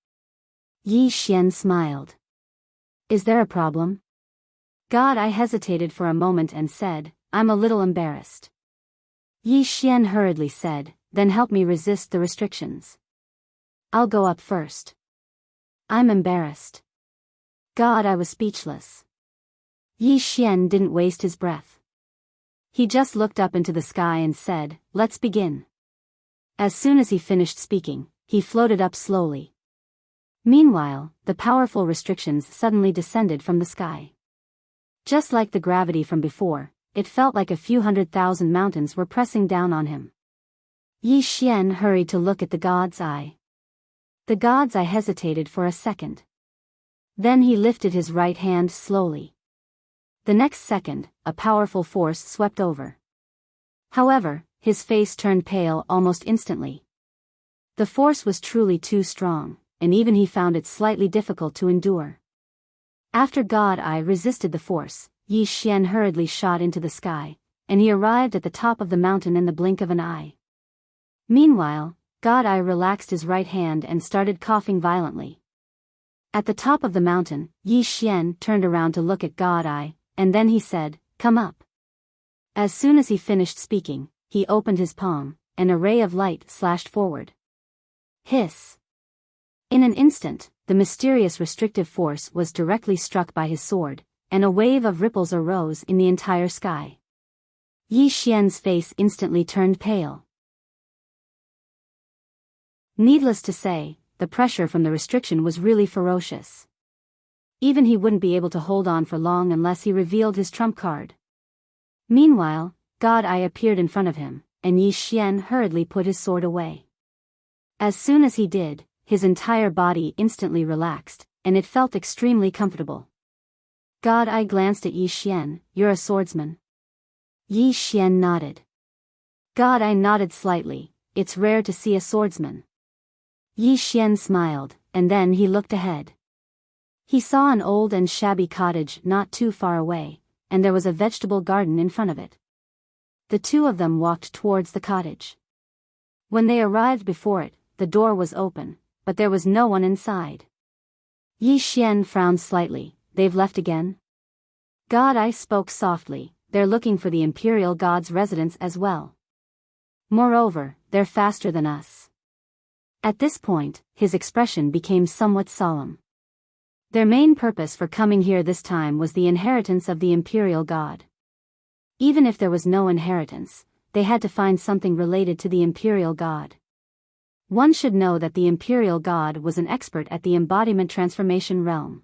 Yi Xian smiled. Is there a problem? God, I hesitated for a moment and said, I'm a little embarrassed. Yi Xian hurriedly said, then help me resist the restrictions. I'll go up first. I'm embarrassed. God, I was speechless. Yi Xian didn't waste his breath. He just looked up into the sky and said, let's begin. As soon as he finished speaking, he floated up slowly. Meanwhile, the powerful restrictions suddenly descended from the sky. Just like the gravity from before, it felt like a few 100,000 mountains were pressing down on him. Yi Xian hurried to look at the god's eye. The god's eye hesitated for a second. Then he lifted his right hand slowly. The next second, a powerful force swept over. However, his face turned pale almost instantly. The force was truly too strong, and even he found it slightly difficult to endure. After God Eye resisted the force, Yi Xian hurriedly shot into the sky, and he arrived at the top of the mountain in the blink of an eye. Meanwhile, God Eye relaxed his right hand and started coughing violently. At the top of the mountain, Yi Xian turned around to look at God Eye, and then he said, come up. As soon as he finished speaking, he opened his palm, and a ray of light slashed forward. Hiss! In an instant, the mysterious restrictive force was directly struck by his sword, and a wave of ripples arose in the entire sky. Yi Xian's face instantly turned pale. Needless to say, the pressure from the restriction was really ferocious. Even he wouldn't be able to hold on for long unless he revealed his trump card. Meanwhile, God Eye appeared in front of him, and Yi Xian hurriedly put his sword away. As soon as he did, his entire body instantly relaxed, and it felt extremely comfortable. God Eye glanced at Yi Xian, you're a swordsman. Yi Xian nodded. God Eye nodded slightly, it's rare to see a swordsman. Yi Xian smiled, and then he looked ahead. He saw an old and shabby cottage not too far away, and there was a vegetable garden in front of it. The two of them walked towards the cottage. When they arrived before it, the door was open, but there was no one inside. Yi Xian frowned slightly, they've left again? God Eye spoke softly, they're looking for the Imperial God's residence as well. Moreover, they're faster than us. At this point, his expression became somewhat solemn. Their main purpose for coming here this time was the inheritance of the Imperial God. Even if there was no inheritance, they had to find something related to the Imperial God. One should know that the Imperial God was an expert at the embodiment transformation realm.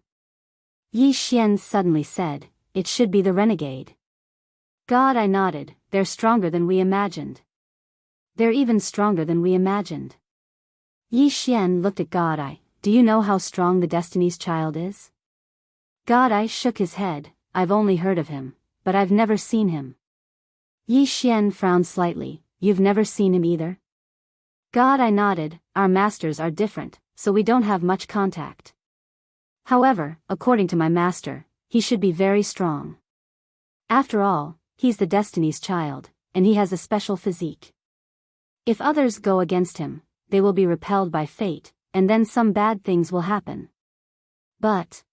Yi Xian suddenly said, it should be the renegade. God Eye nodded, they're stronger than we imagined. They're even stronger than we imagined. Yi Xian looked at God Eye, do you know how strong the Destiny's Child is? God Eye shook his head, I've only heard of him, but I've never seen him. Yi Xian frowned slightly, you've never seen him either? God Eye nodded, our masters are different, so we don't have much contact. However, according to my master, he should be very strong. After all, he's the Destiny's Child, and he has a special physique. If others go against him, they will be repelled by fate, and then some bad things will happen. But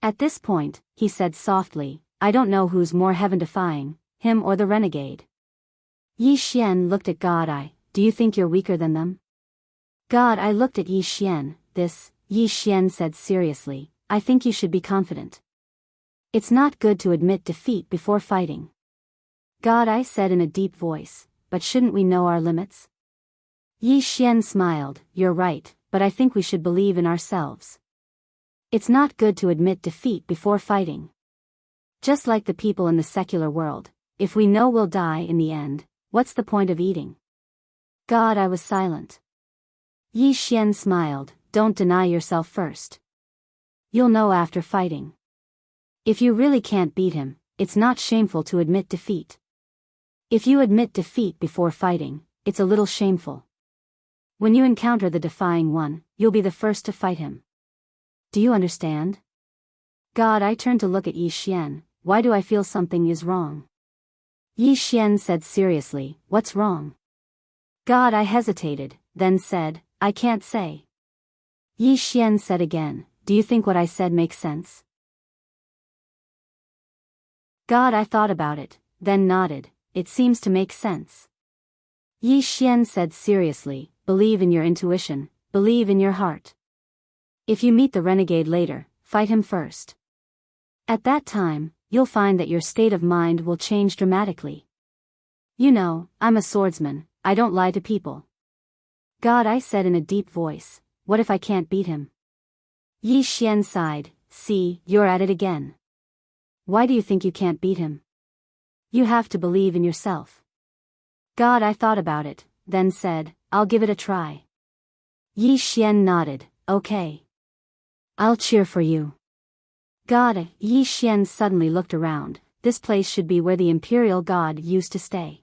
at this point, he said softly, I don't know who's more heaven-defying, him or the renegade. Yi Xian looked at God Eye, do you think you're weaker than them? God Eye looked at Yi Xian, Yi Xian said seriously, I think you should be confident. It's not good to admit defeat before fighting. God Eye said in a deep voice, but shouldn't we know our limits? Yi Xian smiled, you're right, but I think we should believe in ourselves. It's not good to admit defeat before fighting. Just like the people in the secular world, if we know we'll die in the end, what's the point of eating? God Eye was silent. Yi Xian smiled, don't deny yourself first. You'll know after fighting. If you really can't beat him, it's not shameful to admit defeat. If you admit defeat before fighting, it's a little shameful. When you encounter the defying one, you'll be the first to fight him. Do you understand? God Eye turned to look at Yi Xian, why do I feel something is wrong? Yi Xian said seriously, "What's wrong?" God, I hesitated, then said, "I can't say." Yi Xian said again, "Do you think what I said makes sense?" God, I thought about it, then nodded, "It seems to make sense." Yi Xian said seriously, "Believe in your intuition, believe in your heart. If you meet the renegade later, fight him first. At that time, you'll find that your state of mind will change dramatically. You know, I'm a swordsman, I don't lie to people." God, I said in a deep voice, "What if I can't beat him?" Yi Xian sighed, "See, you're at it again. Why do you think you can't beat him? You have to believe in yourself." God, I thought about it, then said, "I'll give it a try." Yi Xian nodded, "Okay. I'll cheer for you." God, Yi Xian suddenly looked around. This place should be where the imperial god used to stay.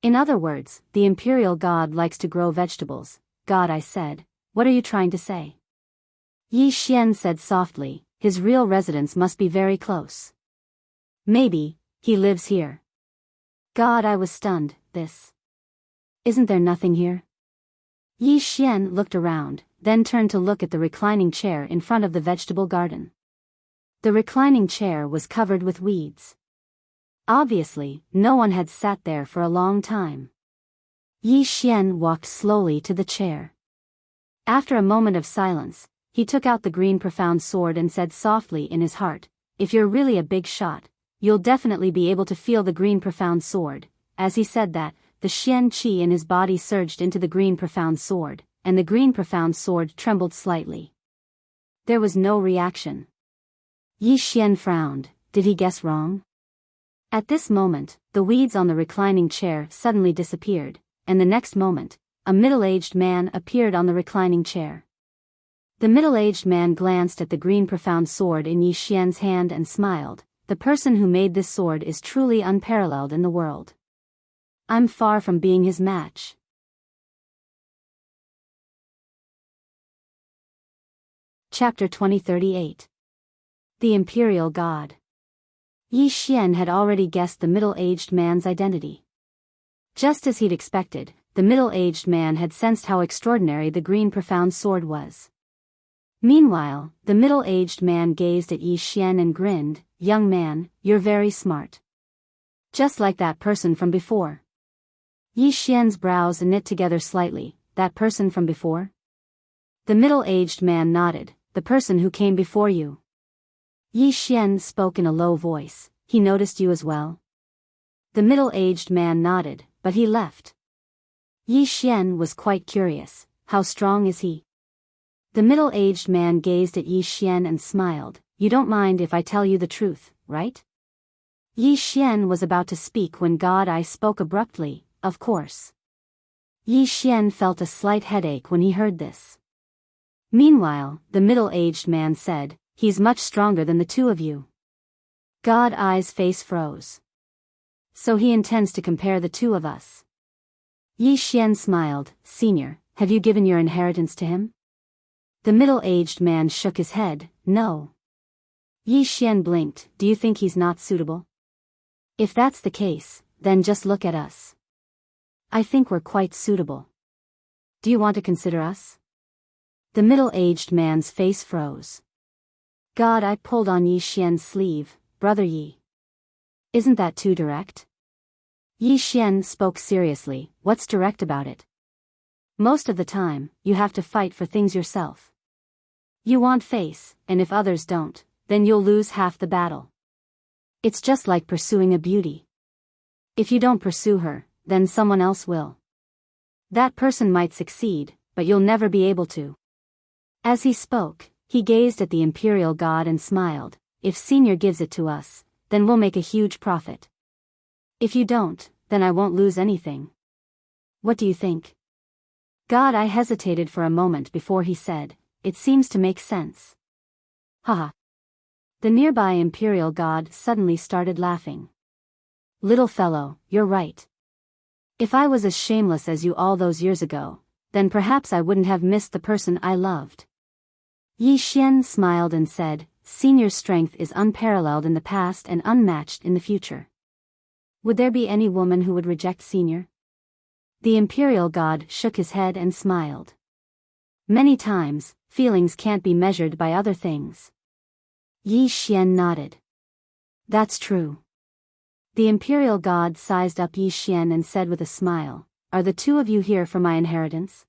In other words, the imperial god likes to grow vegetables. God, I said, "What are you trying to say?" Yi Xian said softly, "His real residence must be very close. Maybe, he lives here." God, I was stunned. Isn't there nothing here? Yi Xian looked around, then turned to look at the reclining chair in front of the vegetable garden. The reclining chair was covered with weeds. Obviously, no one had sat there for a long time. Yi Xian walked slowly to the chair. After a moment of silence, he took out the green profound sword and said softly in his heart, "If you're really a big shot, you'll definitely be able to feel the green profound sword." As he said that, the Xian qi in his body surged into the green profound sword, and the green profound sword trembled slightly. There was no reaction. Yi Xian frowned. Did he guess wrong? At this moment, the weeds on the reclining chair suddenly disappeared, and the next moment, a middle-aged man appeared on the reclining chair. The middle-aged man glanced at the green profound sword in Yi Xian's hand and smiled. "The person who made this sword is truly unparalleled in the world. I'm far from being his match." Chapter 2038. The Imperial God. Yi Xian had already guessed the middle-aged man's identity. Just as he'd expected, the middle-aged man had sensed how extraordinary the green profound sword was. Meanwhile, the middle-aged man gazed at Yi Xian and grinned, "Young man, you're very smart. Just like that person from before." Yi Xian's brows knit together slightly. "That person from before?" The middle-aged man nodded. "The person who came before you." Yi Xian spoke in a low voice. "He noticed you as well?" The middle-aged man nodded, "But he left." Yi Xian was quite curious. "How strong is he?" The middle-aged man gazed at Yi Xian and smiled. "You don't mind if I tell you the truth, right?" Yi Xian was about to speak when God I spoke abruptly, "Of course." Yi Xian felt a slight headache when he heard this. Meanwhile, the middle-aged man said, "He's much stronger than the two of you." God I's face froze. "So he intends to compare the two of us." Yi Xian smiled. "Senior, have you given your inheritance to him?" The middle-aged man shook his head. "No." Yi Xian blinked. "Do you think he's not suitable?" "If that's the case, then just look at us. I think we're quite suitable. Do you want to consider us?" The middle-aged man's face froze. God I pulled on Yi Xian's sleeve. "Brother Yi. Isn't that too direct?" Yi Xian spoke seriously. "What's direct about it? Most of the time, you have to fight for things yourself. You want face, and if others don't, then you'll lose half the battle. It's just like pursuing a beauty. If you don't pursue her, then someone else will. That person might succeed, but you'll never be able to." As he spoke, he gazed at the imperial god and smiled. "If Senior gives it to us, then we'll make a huge profit. If you don't, then I won't lose anything. What do you think?" God I hesitated for a moment before he said, "It seems to make sense." Haha. The nearby imperial god suddenly started laughing. "Little fellow, you're right. If I was as shameless as you all those years ago, then perhaps I wouldn't have missed the person I loved." Yi Xian smiled and said, "Senior's strength is unparalleled in the past and unmatched in the future. Would there be any woman who would reject Senior? The Imperial God shook his head and smiled. Many times, feelings can't be measured by other things. Yi Xian nodded. That's true. The Imperial God sized up Yi Xian and said with a smile, Are the two of you here for my inheritance?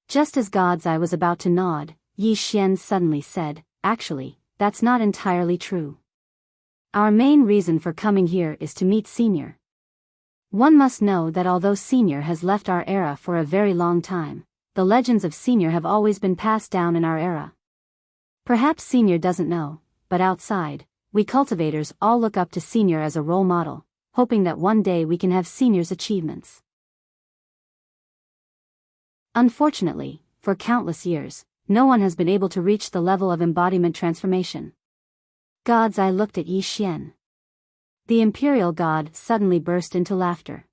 Just as God's eye was about to nod, Yi Xian suddenly said, Actually, that's not entirely true. Our main reason for coming here is to meet Senior. One must know that although Senior has left our era for a very long time, the legends of Senior have always been passed down in our era. Perhaps Senior doesn't know, but outside, we cultivators all look up to Senior as a role model, hoping that one day we can have Senior's achievements. Unfortunately, for countless years, no one has been able to reach the level of embodiment transformation. God's eye looked at Yi Xian. The Imperial God suddenly burst into laughter.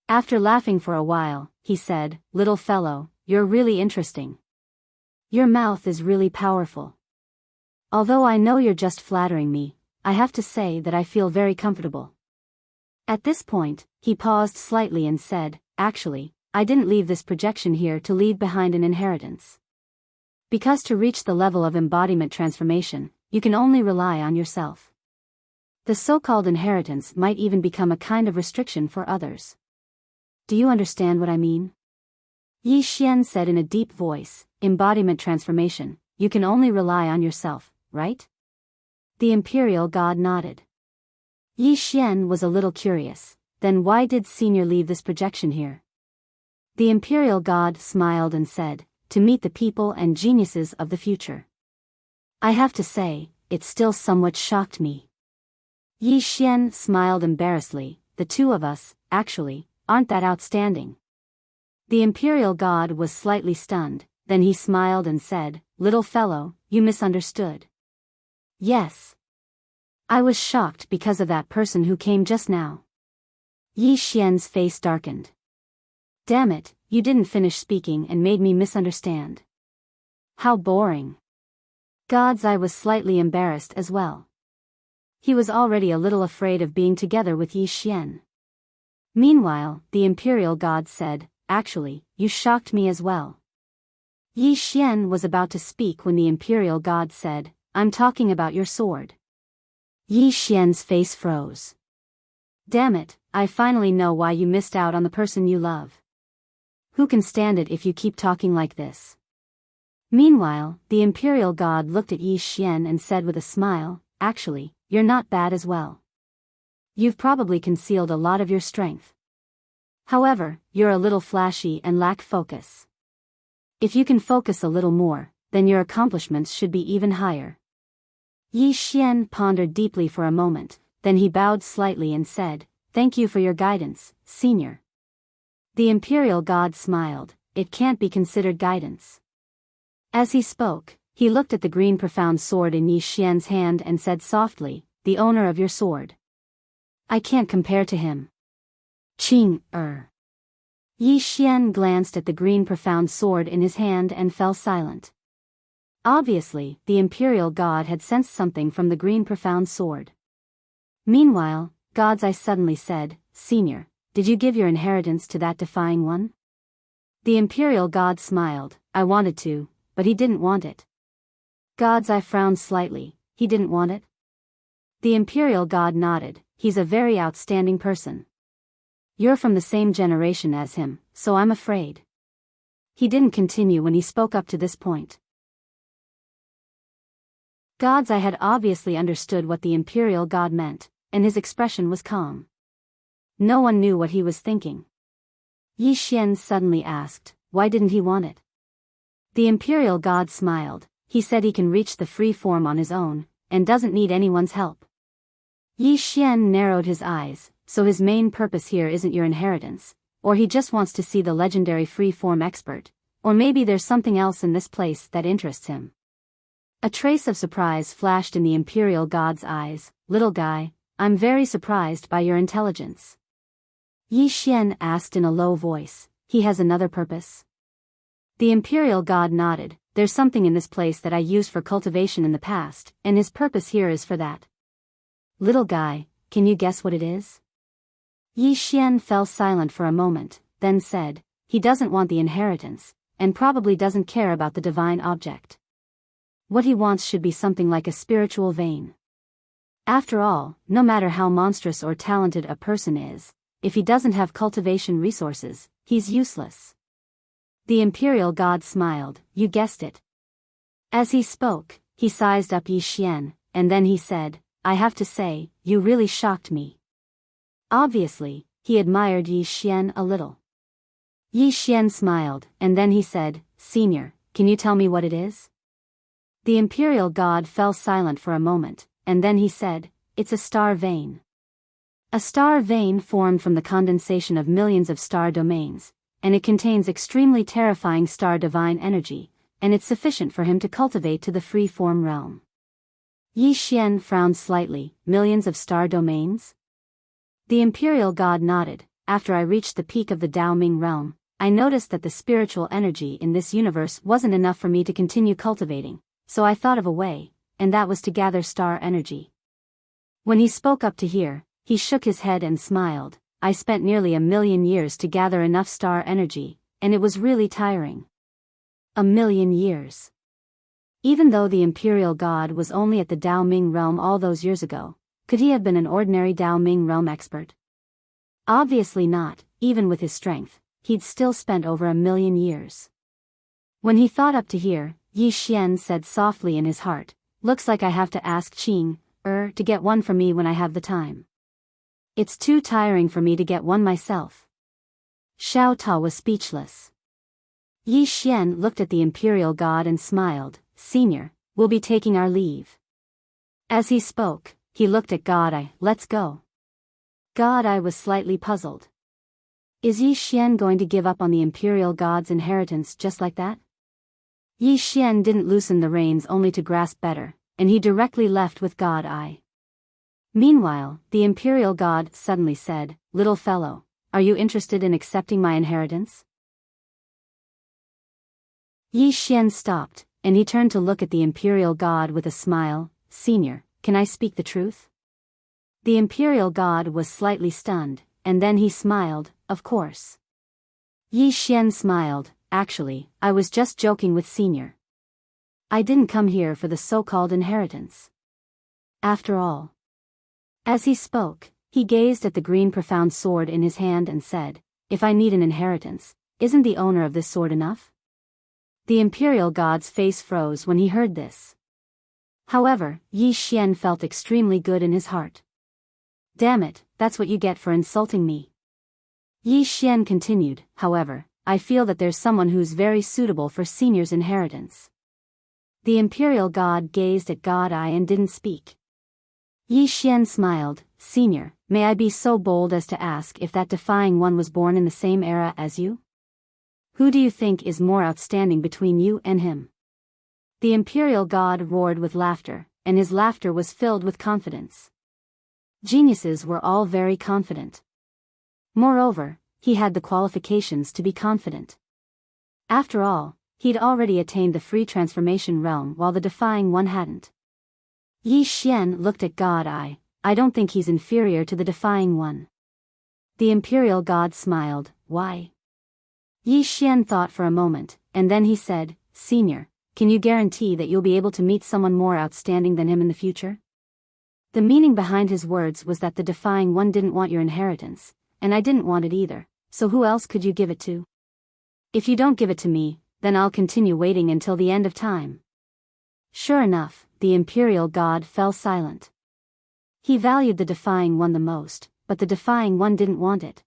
After laughing for a while, he said, Little fellow, you're really interesting. Your mouth is really powerful. Although I know you're just flattering me, I have to say that I feel very comfortable. At this point, he paused slightly and said, Actually, I didn't leave this projection here to leave behind an inheritance. Because to reach the level of embodiment transformation, you can only rely on yourself. The so-called inheritance might even become a kind of restriction for others. Do you understand what I mean? Yi Xian said in a deep voice, Embodiment transformation, you can only rely on yourself, right? The Imperial God nodded. Yi Xian was a little curious, then why did Senior leave this projection here? The Imperial God smiled and said, To meet the people and geniuses of the future. I have to say, it still somewhat shocked me. Yi Xian smiled embarrassedly, the two of us, actually, aren't that outstanding. The Imperial God was slightly stunned, then he smiled and said, Little fellow, you misunderstood. Yes. I was shocked because of that person who came just now. Yi Xian's face darkened. Damn it, you didn't finish speaking and made me misunderstand. How boring. God's eye was slightly embarrassed as well. He was already a little afraid of being together with Yi Xian. Meanwhile, the Imperial God said, Actually, you shocked me as well. Yi Xian was about to speak when the Imperial God said, I'm talking about your sword. Yi Xian's face froze. Damn it, I finally know why you missed out on the person you love. Who can stand it if you keep talking like this? Meanwhile, the Imperial God looked at Yi Xian and said with a smile, Actually, you're not bad as well. You've probably concealed a lot of your strength. However, you're a little flashy and lack focus. If you can focus a little more, then your accomplishments should be even higher. Yi Xian pondered deeply for a moment, then he bowed slightly and said, Thank you for your guidance, Senior. The Imperial God smiled, It can't be considered guidance. As he spoke, he looked at the green profound sword in Yi Xian's hand and said softly, The owner of your sword. I can't compare to him. Yi Xian glanced at the green profound sword in his hand and fell silent. Obviously, the Imperial God had sensed something from the green profound sword. Meanwhile, God's eye suddenly said, Senior, did you give your inheritance to that defying one? The Imperial God smiled, I wanted to, but he didn't want it. God's eye frowned slightly, he didn't want it? The Imperial God nodded, he's a very outstanding person. You're from the same generation as him, so I'm afraid. He didn't continue when he spoke up to this point. God's eye had obviously understood what the Imperial God meant, and his expression was calm. No one knew what he was thinking. Yi Xian suddenly asked, why didn't he want it? The Imperial God smiled, he said he can reach the free form on his own, and doesn't need anyone's help. Yi Xian narrowed his eyes, so his main purpose here isn't your inheritance, or he just wants to see the legendary free form expert, or maybe there's something else in this place that interests him. A trace of surprise flashed in the Imperial God's eyes, little guy, I'm very surprised by your intelligence. Yi Xian asked in a low voice, he has another purpose? The Imperial God nodded, there's something in this place that I used for cultivation in the past, and his purpose here is for that. Little guy, can you guess what it is? Yi Xian fell silent for a moment, then said, he doesn't want the inheritance, and probably doesn't care about the divine object. What he wants should be something like a spiritual vein. After all, no matter how monstrous or talented a person is, if he doesn't have cultivation resources, he's useless. The imperial god smiled, you guessed it. As he spoke, he sized up Yi Xian, and then he said, I have to say, you really shocked me. Obviously, he admired Yi Xian a little. Yi Xian smiled, and then he said, Senior, can you tell me what it is? The imperial god fell silent for a moment, and then he said, it's a star vein. A star vein formed from the condensation of millions of star domains, and it contains extremely terrifying star divine energy, and it's sufficient for him to cultivate to the free-form realm. Yi Xian frowned slightly, millions of star domains? The imperial god nodded. After I reached the peak of the Dao Ming realm, I noticed that the spiritual energy in this universe wasn't enough for me to continue cultivating, so I thought of a way, and that was to gather star energy. When he spoke up to here, he shook his head and smiled. I spent nearly 1,000,000 years to gather enough star energy, and it was really tiring. 1,000,000 years. Even though the imperial god was only at the Dao Ming realm all those years ago, could he have been an ordinary Dao Ming realm expert? Obviously not. Even with his strength, he'd still spent over 1,000,000 years. When he thought up to here, Yi Xian said softly in his heart, looks like I have to ask Qing, to get one for me when I have the time. It's too tiring for me to get one myself. Xiao Ta was speechless. Yi Xian looked at the imperial god and smiled, Senior, we'll be taking our leave. As he spoke, he looked at God Eye, let's go. God Eye was slightly puzzled. Is Yi Xian going to give up on the imperial god's inheritance just like that? Yi Xian didn't loosen the reins only to grasp better, and he directly left with God Eye. Meanwhile, the imperial god suddenly said, little fellow, are you interested in accepting my inheritance? Yi Xian stopped, and he turned to look at the imperial god with a smile, Senior, can I speak the truth? The imperial god was slightly stunned, and then he smiled, of course. Yi Xian smiled, actually, I was just joking with Senior. I didn't come here for the so-called inheritance. After all. As he spoke, he gazed at the green profound sword in his hand and said, if I need an inheritance, isn't the owner of this sword enough? The imperial god's face froze when he heard this. However, Yi Xian felt extremely good in his heart. Damn it, that's what you get for insulting me. Yi Xian continued, however, I feel that there's someone who's very suitable for Senior's inheritance. The imperial god gazed at God Eye and didn't speak. Yi Xian smiled, Senior, may I be so bold as to ask if that defying one was born in the same era as you? Who do you think is more outstanding between you and him? The imperial god roared with laughter, and his laughter was filled with confidence. Geniuses were all very confident. Moreover, he had the qualifications to be confident. After all, he'd already attained the free transformation realm while the defying one hadn't. Yi Xian looked at God Eye, I don't think he's inferior to the defying one. The imperial god smiled, why? Yi Xian thought for a moment, and then he said, Senior, can you guarantee that you'll be able to meet someone more outstanding than him in the future? The meaning behind his words was that the defying one didn't want your inheritance, and I didn't want it either, so who else could you give it to? If you don't give it to me, then I'll continue waiting until the end of time. Sure enough, the imperial god fell silent. He valued the defying one the most, but the defying one didn't want it.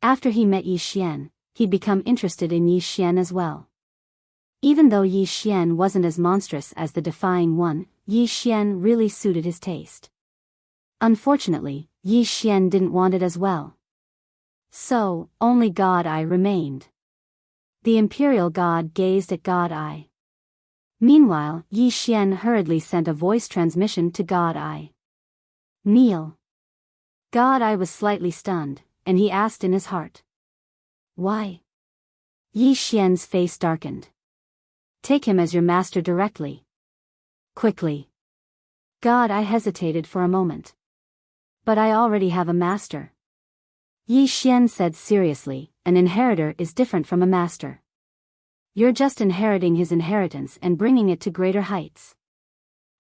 After he met Yi Xian, he'd become interested in Yi Xian as well. Even though Yi Xian wasn't as monstrous as the defying one, Yi Xian really suited his taste. Unfortunately, Yi Xian didn't want it as well. So, only God Eye remained. The imperial god gazed at God Eye. Meanwhile, Yi Xian hurriedly sent a voice transmission to God Eye. Kneel. God Eye was slightly stunned, and he asked in his heart. Why? Yi Xian's face darkened. Take him as your master directly. Quickly. God Eye hesitated for a moment. But I already have a master. Yi Xian said seriously, an inheritor is different from a master. You're just inheriting his inheritance and bringing it to greater heights.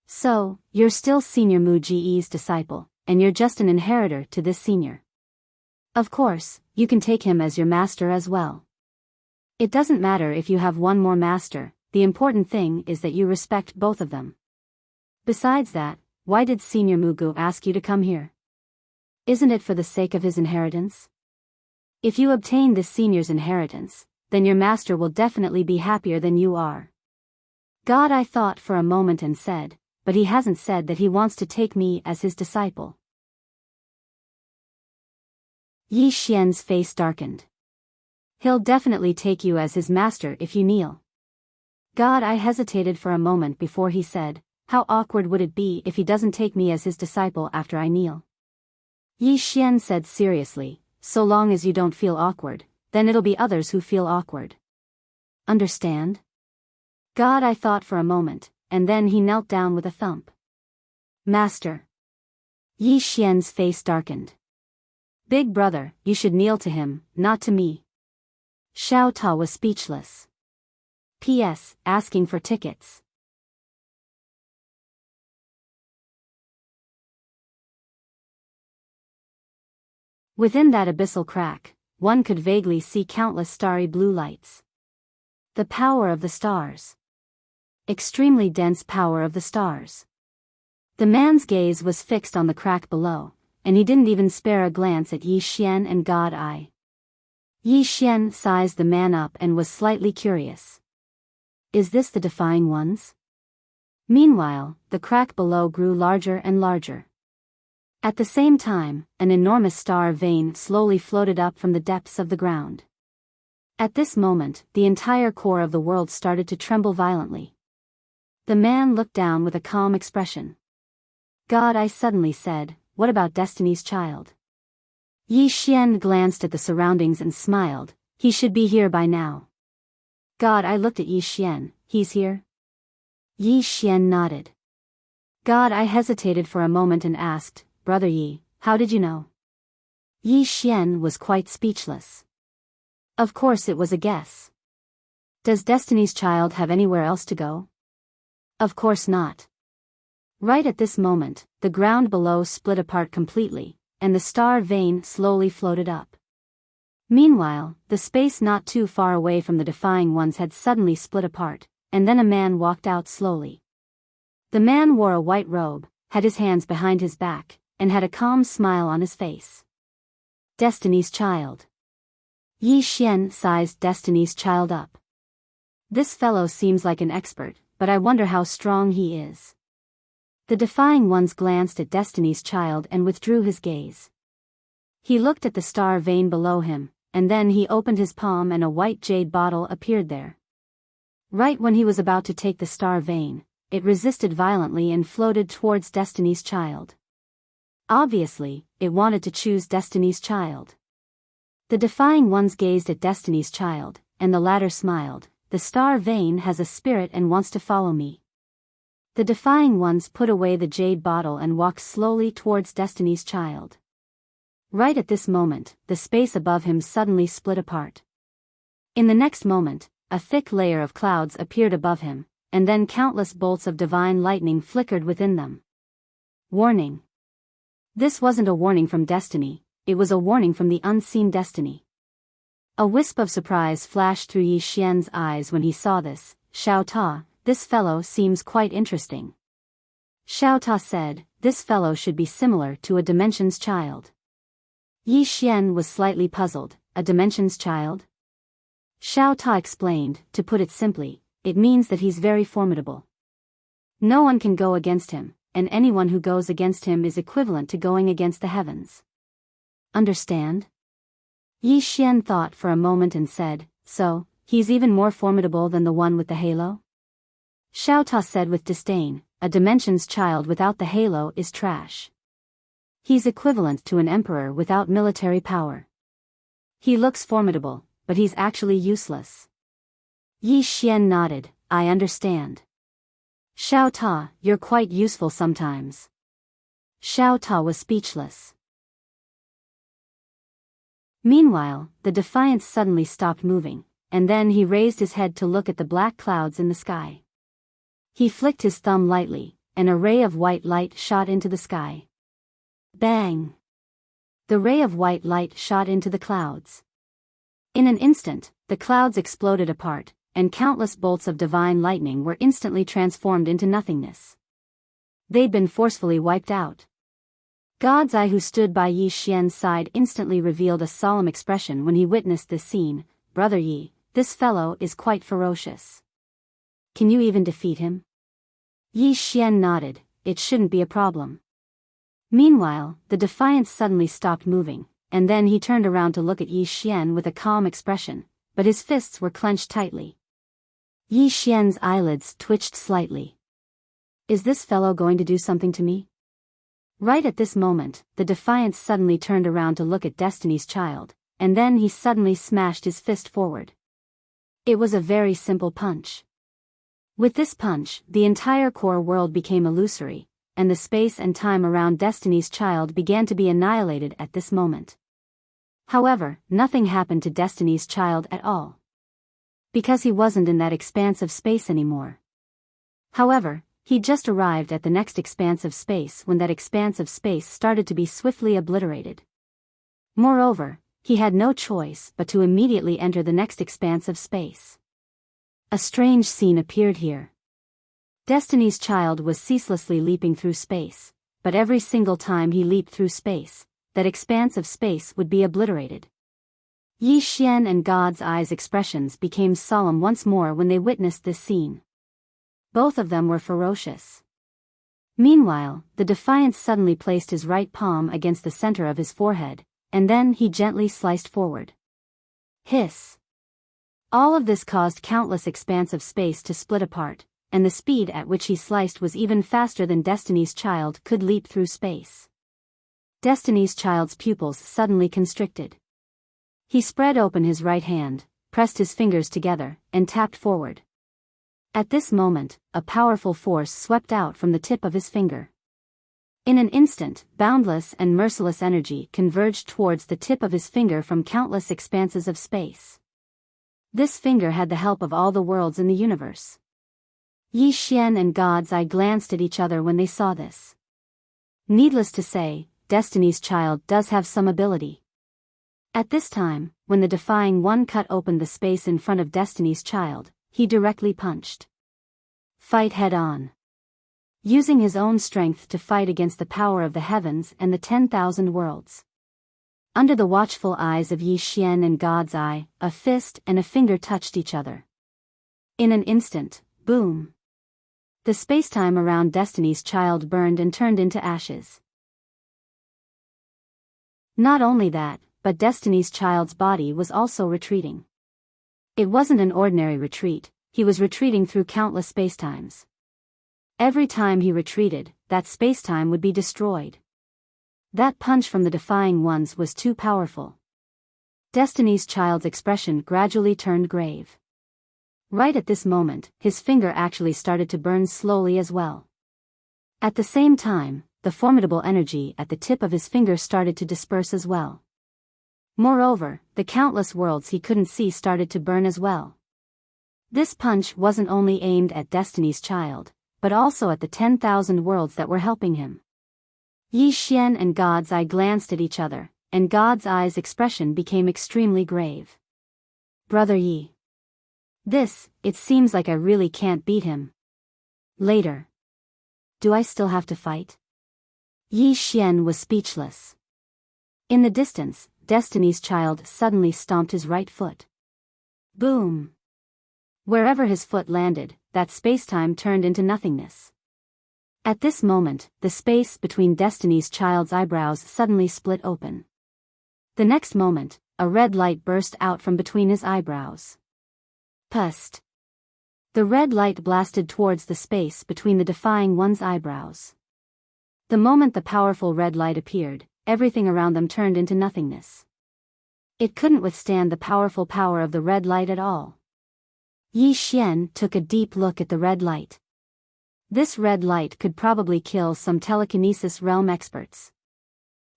So, you're still Senior Mu Ji's disciple, and you're just an inheritor to this senior. Of course, you can take him as your master as well. It doesn't matter if you have one more master, the important thing is that you respect both of them. Besides that, why did Senior Mugu ask you to come here? Isn't it for the sake of his inheritance? If you obtain this senior's inheritance, then your master will definitely be happier than you are. God, I thought for a moment and said, but he hasn't said that he wants to take me as his disciple. Yi Xian's face darkened. He'll definitely take you as his master if you kneel. God, I hesitated for a moment before he said, how awkward would it be if he doesn't take me as his disciple after I kneel? Yi Xian said seriously, so long as you don't feel awkward, then it'll be others who feel awkward. Understand? God, I thought for a moment, and then he knelt down with a thump. Master. Yi Xian's face darkened. Big brother, you should kneel to him, not to me. Xiao Ta was speechless. P.S. Asking for tickets. Within that abyssal crack, one could vaguely see countless starry blue lights. The power of the stars. Extremely dense power of the stars. The man's gaze was fixed on the crack below, and he didn't even spare a glance at Yi Xian and God Eye. Yi Xian sized the man up and was slightly curious. Is this the Defying Ones? Meanwhile, the crack below grew larger and larger. At the same time, an enormous star vein slowly floated up from the depths of the ground. At this moment, the entire core of the world started to tremble violently. The man looked down with a calm expression. God, I suddenly said, what about Destiny's Child? Yi Xian glanced at the surroundings and smiled, he should be here by now. God, I looked at Yi Xian, he's here? Yi Xian nodded. God, I hesitated for a moment and asked, Brother Yi, how did you know? Yi Xian was quite speechless. Of course it was a guess. Does Destiny's Child have anywhere else to go? Of course not. Right at this moment, the ground below split apart completely, and the star vein slowly floated up. Meanwhile, the space not too far away from the Defying Ones had suddenly split apart, and then a man walked out slowly. The man wore a white robe, had his hands behind his back, and had a calm smile on his face. Destiny's Child. Yi Xian sized Destiny's Child up. This fellow seems like an expert, but I wonder how strong he is. The Defying Ones glanced at Destiny's Child and withdrew his gaze. He looked at the star vein below him, and then he opened his palm and a white jade bottle appeared there. Right when he was about to take the star vein, it resisted violently and floated towards Destiny's Child. Obviously, it wanted to choose Destiny's Child. The Defying Ones gazed at Destiny's Child, and the latter smiled, the star vein has a spirit and wants to follow me. The Defying Ones put away the jade bottle and walked slowly towards Destiny's Child. Right at this moment, the space above him suddenly split apart. In the next moment, a thick layer of clouds appeared above him, and then countless bolts of divine lightning flickered within them. Warning. This wasn't a warning from Destiny, it was a warning from the unseen Destiny. A wisp of surprise flashed through Yi Xian's eyes when he saw this. Xiao Ta, this fellow seems quite interesting. Xiao Ta said, this fellow should be similar to a Dimension's Child. Yi Xian was slightly puzzled, a Dimension's Child? Xiao Ta explained, to put it simply, it means that he's very formidable. No one can go against him, and anyone who goes against him is equivalent to going against the heavens. Understand? Yi Xian thought for a moment and said, so, he's even more formidable than the one with the halo? Xiao Ta said with disdain, a Dimension's Child without the halo is trash. He's equivalent to an emperor without military power. He looks formidable, but he's actually useless. Yi Xian nodded, I understand. Xiao Ta, you're quite useful sometimes. Xiao Ta was speechless. Meanwhile, the Defiant suddenly stopped moving, and then he raised his head to look at the black clouds in the sky. He flicked his thumb lightly, and a ray of white light shot into the sky. Bang! The ray of white light shot into the clouds. In an instant, the clouds exploded apart, and countless bolts of divine lightning were instantly transformed into nothingness. They'd been forcefully wiped out. God's Eye, who stood by Yi Xian's side, instantly revealed a solemn expression when he witnessed this scene. "Brother Yi, this fellow is quite ferocious. Can you even defeat him?" Yi Xian nodded. "It shouldn't be a problem." Meanwhile, the Defiant suddenly stopped moving, and then he turned around to look at Yi Xian with a calm expression, but his fists were clenched tightly. Yi Xian's eyelids twitched slightly. "Is this fellow going to do something to me?" Right at this moment, the Defiant suddenly turned around to look at Destiny's Child, and then he suddenly smashed his fist forward. It was a very simple punch. With this punch, the entire core world became illusory, and the space and time around Destiny's Child began to be annihilated at this moment. However, nothing happened to Destiny's Child at all. Because he wasn't in that expanse of space anymore. However, he just arrived at the next expanse of space when that expanse of space started to be swiftly obliterated. Moreover, he had no choice but to immediately enter the next expanse of space. A strange scene appeared here. Destiny's Child was ceaselessly leaping through space, but every single time he leaped through space, that expanse of space would be obliterated. Yi Xian and God's Eye's expressions became solemn once more when they witnessed this scene. Both of them were ferocious. Meanwhile, the Defiant suddenly placed his right palm against the center of his forehead, and then he gently sliced forward. Hiss! All of this caused countless expanse of space to split apart, and the speed at which he sliced was even faster than Destiny's Child could leap through space. Destiny's Child's pupils suddenly constricted. He spread open his right hand, pressed his fingers together, and tapped forward. At this moment, a powerful force swept out from the tip of his finger. In an instant, boundless and merciless energy converged towards the tip of his finger from countless expanses of space. This finger had the help of all the worlds in the universe. Yi Xian and God's Eye glanced at each other when they saw this. Needless to say, Destiny's Child does have some ability. At this time, when the Defying One cut open the space in front of Destiny's Child, he directly punched. Fight head on. Using his own strength to fight against the power of the heavens and the 10,000 worlds. Under the watchful eyes of Yi Xian and God's Eye, a fist and a finger touched each other. In an instant, boom! The spacetime around Destiny's Child burned and turned into ashes. Not only that, but Destiny's Child's body was also retreating. It wasn't an ordinary retreat, he was retreating through countless spacetimes. Every time he retreated, that spacetime would be destroyed. That punch from the Defying Ones was too powerful. Destiny's Child's expression gradually turned grave. Right at this moment, his finger actually started to burn slowly as well. At the same time, the formidable energy at the tip of his finger started to disperse as well. Moreover, the countless worlds he couldn't see started to burn as well. This punch wasn't only aimed at Destiny's Child, but also at the 10,000 worlds that were helping him. Yi Xian and God's Eye glanced at each other, and God's Eye's expression became extremely grave. Brother Yi. It seems like I really can't beat him. Later. Do I still have to fight? Yi Xian was speechless. In the distance, Destiny's Child suddenly stomped his right foot. Boom! Wherever his foot landed, that spacetime turned into nothingness. At this moment, the space between Destiny's Child's eyebrows suddenly split open. The next moment, a red light burst out from between his eyebrows. Pust! The red light blasted towards the space between the Defying One's eyebrows. The moment the powerful red light appeared, everything around them turned into nothingness. It couldn't withstand the powerful power of the red light at all. Yi Xian took a deep look at the red light. This red light could probably kill some telekinesis realm experts.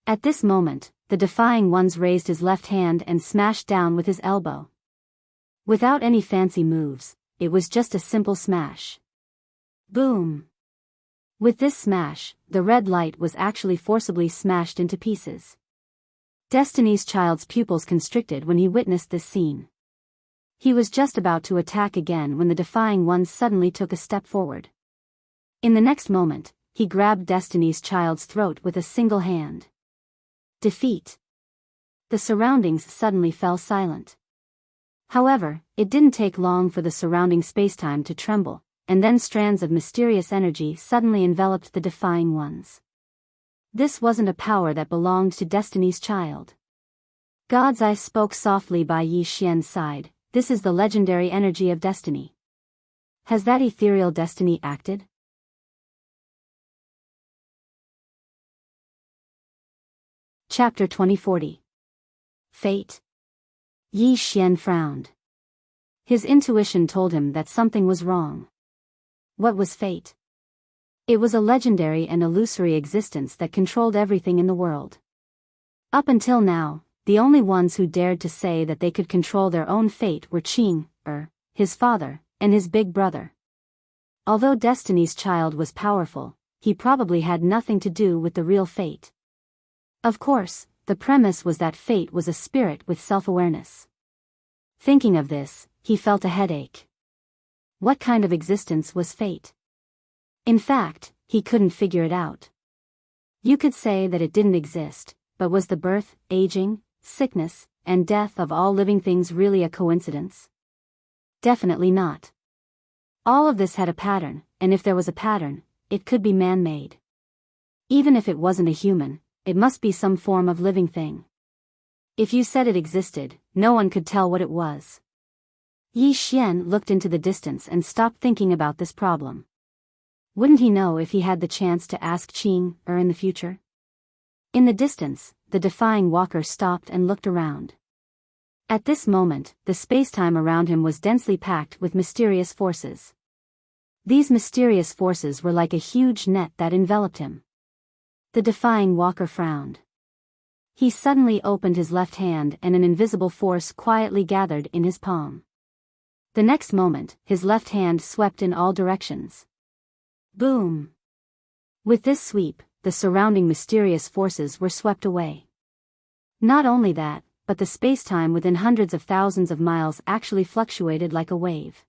At this moment, the defying ones raised his left hand and smashed down with his elbow. Without any fancy moves, it was just a simple smash. Boom! With this smash, the red light was actually forcibly smashed into pieces. Destiny's Child's pupils constricted when he witnessed this scene. He was just about to attack again when the defying ones suddenly took a step forward. In the next moment, he grabbed Destiny's Child's throat with a single hand. Defeat. The surroundings suddenly fell silent. However, it didn't take long for the surrounding spacetime to tremble, and then strands of mysterious energy suddenly enveloped the defying ones. This wasn't a power that belonged to Destiny's Child. God's Eye spoke softly by Yi Xian's side. This is the legendary energy of destiny. Has that ethereal destiny acted? Chapter 2040. Fate. Yi Xian frowned. His intuition told him that something was wrong. What was fate? It was a legendary and illusory existence that controlled everything in the world. Up until now, the only ones who dared to say that they could control their own fate were Qing, his father, and his big brother. Although Destiny's Child was powerful, he probably had nothing to do with the real fate. Of course, the premise was that fate was a spirit with self-awareness. Thinking of this, he felt a headache. What kind of existence was fate? In fact, he couldn't figure it out. You could say that it didn't exist, but was the birth, aging, sickness, and death of all living things really a coincidence? Definitely not. All of this had a pattern, and if there was a pattern, it could be man-made. Even if it wasn't a human, it must be some form of living thing. If you said it existed, no one could tell what it was. Yi Xian looked into the distance and stopped thinking about this problem. Wouldn't he know if he had the chance to ask Qing in the future? In the distance, the defying walker stopped and looked around. At this moment, the spacetime around him was densely packed with mysterious forces. These mysterious forces were like a huge net that enveloped him. The defying walker frowned. He suddenly opened his left hand and an invisible force quietly gathered in his palm. The next moment, his left hand swept in all directions. Boom! With this sweep, the surrounding mysterious forces were swept away. Not only that, but the spacetime within hundreds of thousands of miles actually fluctuated like a wave.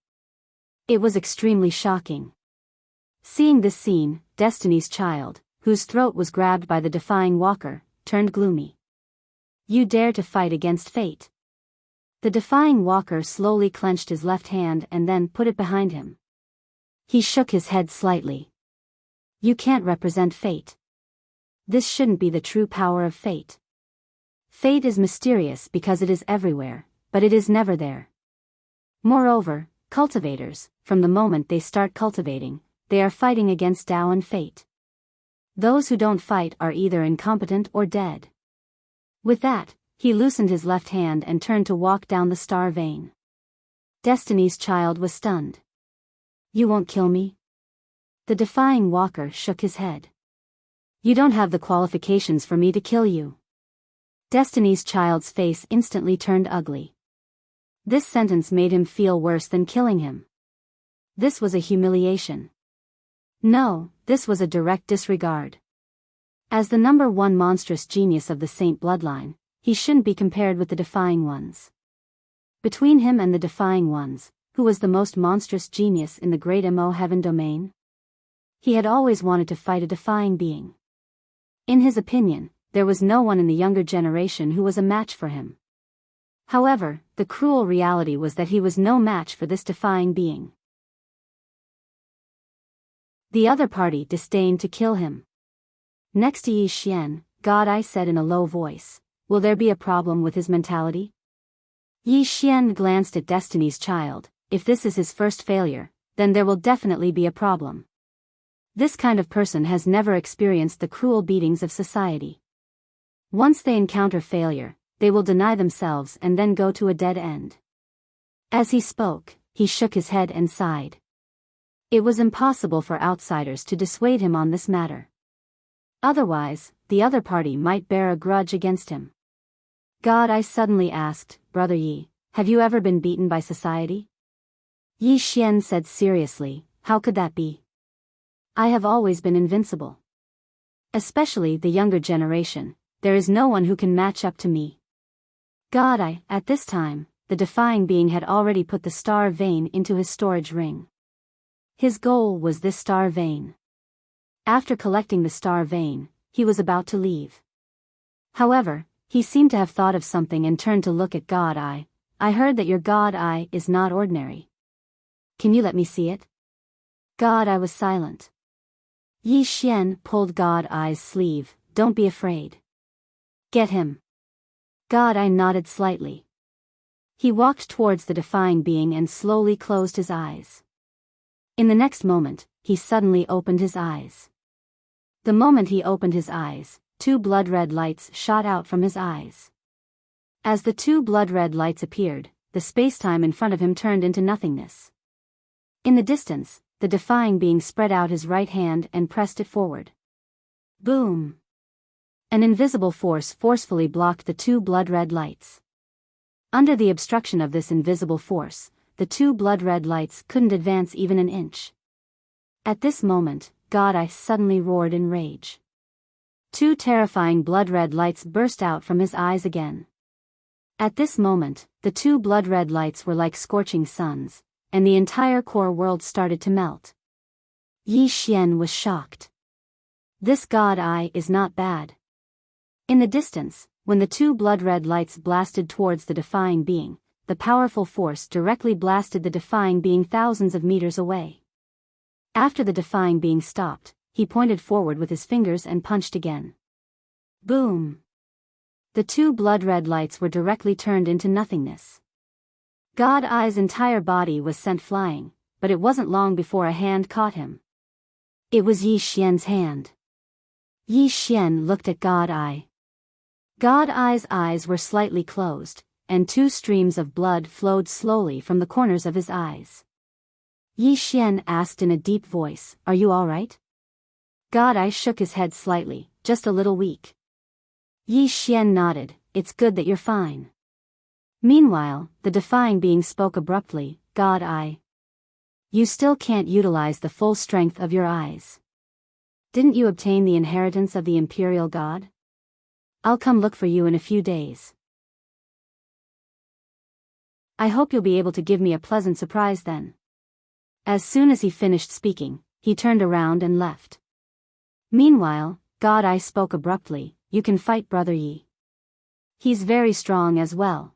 It was extremely shocking. Seeing this scene, Destiny's Child, whose throat was grabbed by the defying walker, turned gloomy. You dare to fight against fate? The defying walker slowly clenched his left hand and then put it behind him. He shook his head slightly. You can't represent fate. This shouldn't be the true power of fate. Fate is mysterious because it is everywhere, but it is never there. Moreover, cultivators, from the moment they start cultivating, they are fighting against Tao and fate. Those who don't fight are either incompetent or dead. With that, he loosened his left hand and turned to walk down the star vein. Destiny's Child was stunned. You won't kill me? The defying walker shook his head. You don't have the qualifications for me to kill you. Destiny's Child's face instantly turned ugly. This sentence made him feel worse than killing him. This was a humiliation. No, this was a direct disregard. As the number one monstrous genius of the Saint bloodline, he shouldn't be compared with the defying ones. Between him and the defying ones, who was the most monstrous genius in the great Mo heaven domain? He had always wanted to fight a defying being. In his opinion, there was no one in the younger generation who was a match for him. However, the cruel reality was that he was no match for this defying being. The other party disdained to kill him. Next to Yi Xian, God Eye said in a low voice, will there be a problem with his mentality? Yi Xian glanced at Destiny's Child. If this is his first failure, then there will definitely be a problem. This kind of person has never experienced the cruel beatings of society. Once they encounter failure, they will deny themselves and then go to a dead end. As he spoke, he shook his head and sighed. It was impossible for outsiders to dissuade him on this matter. Otherwise, the other party might bear a grudge against him. God I suddenly asked, Brother Yi, have you ever been beaten by society? Yi Xian said seriously, how could that be? I have always been invincible. Especially the younger generation, there is no one who can match up to me. At this time, the defying being had already put the star vein into his storage ring. His goal was this star vein. After collecting the star vein, he was about to leave. However, he seemed to have thought of something and turned to look at God Eye. I heard that your God Eye is not ordinary. Can you let me see it? God Eye was silent. Yi Xian pulled God Eye's sleeve, don't be afraid. Get him. God Eye nodded slightly. He walked towards the defying being and slowly closed his eyes. In the next moment, he suddenly opened his eyes. The moment he opened his eyes, 2 blood-red lights shot out from his eyes. As the 2 blood-red lights appeared, the spacetime in front of him turned into nothingness. In the distance, the defying being spread out his right hand and pressed it forward. Boom! An invisible force forcefully blocked the 2 blood-red lights. Under the obstruction of this invisible force, the 2 blood-red lights couldn't advance even an inch. At this moment, God Eye suddenly roared in rage. 2 terrifying blood-red lights burst out from his eyes again. At this moment, the 2 blood-red lights were like scorching suns, and the entire core world started to melt. Yi Xian was shocked. This God Eye is not bad. In the distance, when the 2 blood-red lights blasted towards the defying being, the powerful force directly blasted the defying being thousands of meters away. After the defying being stopped, he pointed forward with his fingers and punched again. Boom! The 2 blood-red lights were directly turned into nothingness. God Eye's entire body was sent flying, but it wasn't long before a hand caught him. It was Yi Xian's hand. Yi Xian looked at God Eye. God Eye's eyes were slightly closed, and 2 streams of blood flowed slowly from the corners of his eyes. Yi Xian asked in a deep voice, are you all right? God Eye shook his head slightly, just a little weak. Yi Xian nodded, it's good that you're fine. Meanwhile, the defying being spoke abruptly, God Eye. You still can't utilize the full strength of your eyes. Didn't you obtain the inheritance of the Imperial God? I'll come look for you in a few days. I hope you'll be able to give me a pleasant surprise then. As soon as he finished speaking, he turned around and left. Meanwhile, God Eye spoke abruptly, you can fight Brother Yi. He's very strong as well.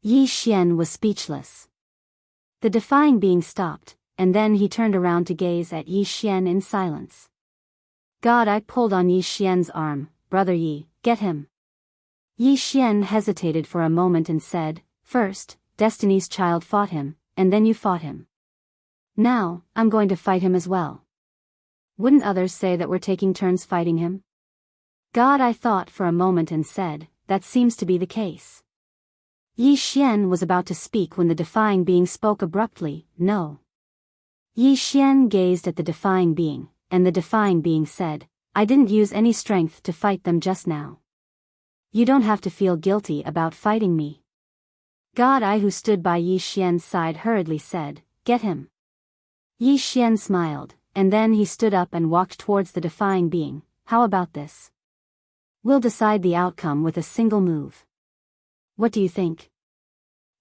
Yi Xian was speechless. The defying being stopped, and then he turned around to gaze at Yi Xian in silence. God Eye pulled on Yi Xian's arm, Brother Yi, get him. Yi Xian hesitated for a moment and said, first, Destiny's Child fought him, and then you fought him. Now, I'm going to fight him as well. Wouldn't others say that we're taking turns fighting him? God Eye thought for a moment and said, that seems to be the case. Yi Xian was about to speak when the defying being spoke abruptly, no. Yi Xian gazed at the defying being, and the defying being said, I didn't use any strength to fight them just now. You don't have to feel guilty about fighting me. God Eye, who stood by Yi Xian's side, hurriedly said, get him. Yi Xian smiled, and then he stood up and walked towards the defying being. How about this? We'll decide the outcome with a single move. What do you think?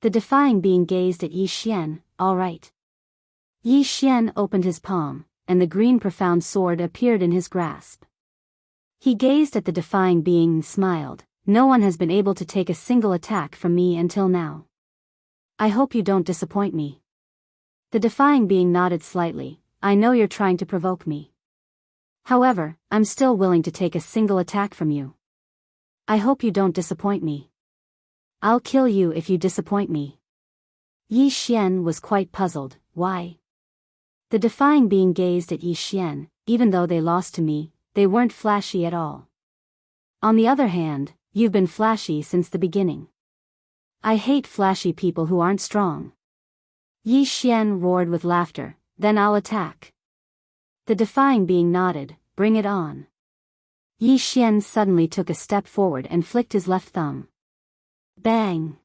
The defying being gazed at Yi Xian, all right. Yi Xian opened his palm, and the green profound sword appeared in his grasp. He gazed at the defying being and smiled, no one has been able to take a single attack from me until now. I hope you don't disappoint me. The defying being nodded slightly, I know you're trying to provoke me. However, I'm still willing to take a single attack from you. I hope you don't disappoint me. I'll kill you if you disappoint me. Yi Xian was quite puzzled, why? The defying being gazed at Yi Xian, even though they lost to me, they weren't flashy at all. On the other hand, you've been flashy since the beginning. I hate flashy people who aren't strong. Yi Xian roared with laughter, then I'll attack. The defying being nodded, bring it on. Yi Xian suddenly took a step forward and flicked his left thumb. Bang!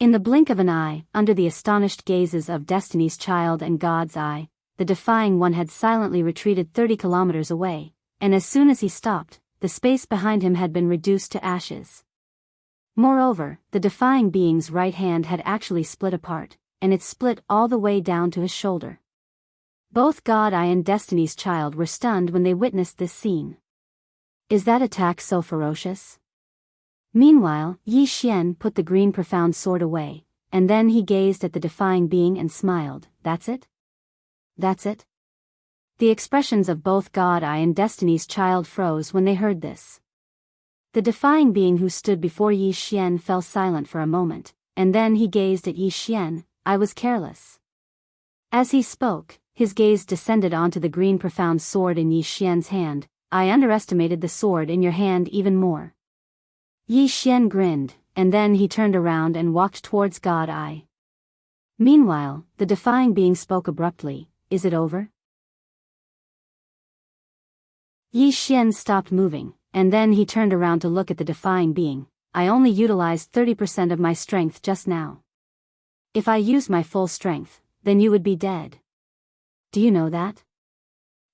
In the blink of an eye, under the astonished gazes of Destiny's Child and God's Eye, the Defying One had silently retreated 30 kilometers away, and as soon as he stopped, the space behind him had been reduced to ashes. Moreover, the Defying Being's right hand had actually split apart, and it split all the way down to his shoulder. Both God Eye and Destiny's Child were stunned when they witnessed this scene. Is that attack so ferocious? Meanwhile, Yi Xian put the green profound sword away, and then he gazed at the Defying Being and smiled. That's it? That's it? The expressions of both God Eye and Destiny's Child froze when they heard this. The Defying Being who stood before Yi Xian fell silent for a moment, and then he gazed at Yi Xian. I was careless. As he spoke, his gaze descended onto the green profound sword in Yi Xian's hand. I underestimated the sword in your hand even more. Yi Xian grinned, and then he turned around and walked towards God Eye. Meanwhile, the Defying Being spoke abruptly. Is it over? Yi Xian stopped moving, and then he turned around to look at the Defying Being. I only utilized 30% of my strength just now. If I used my full strength, then you would be dead. Do you know that?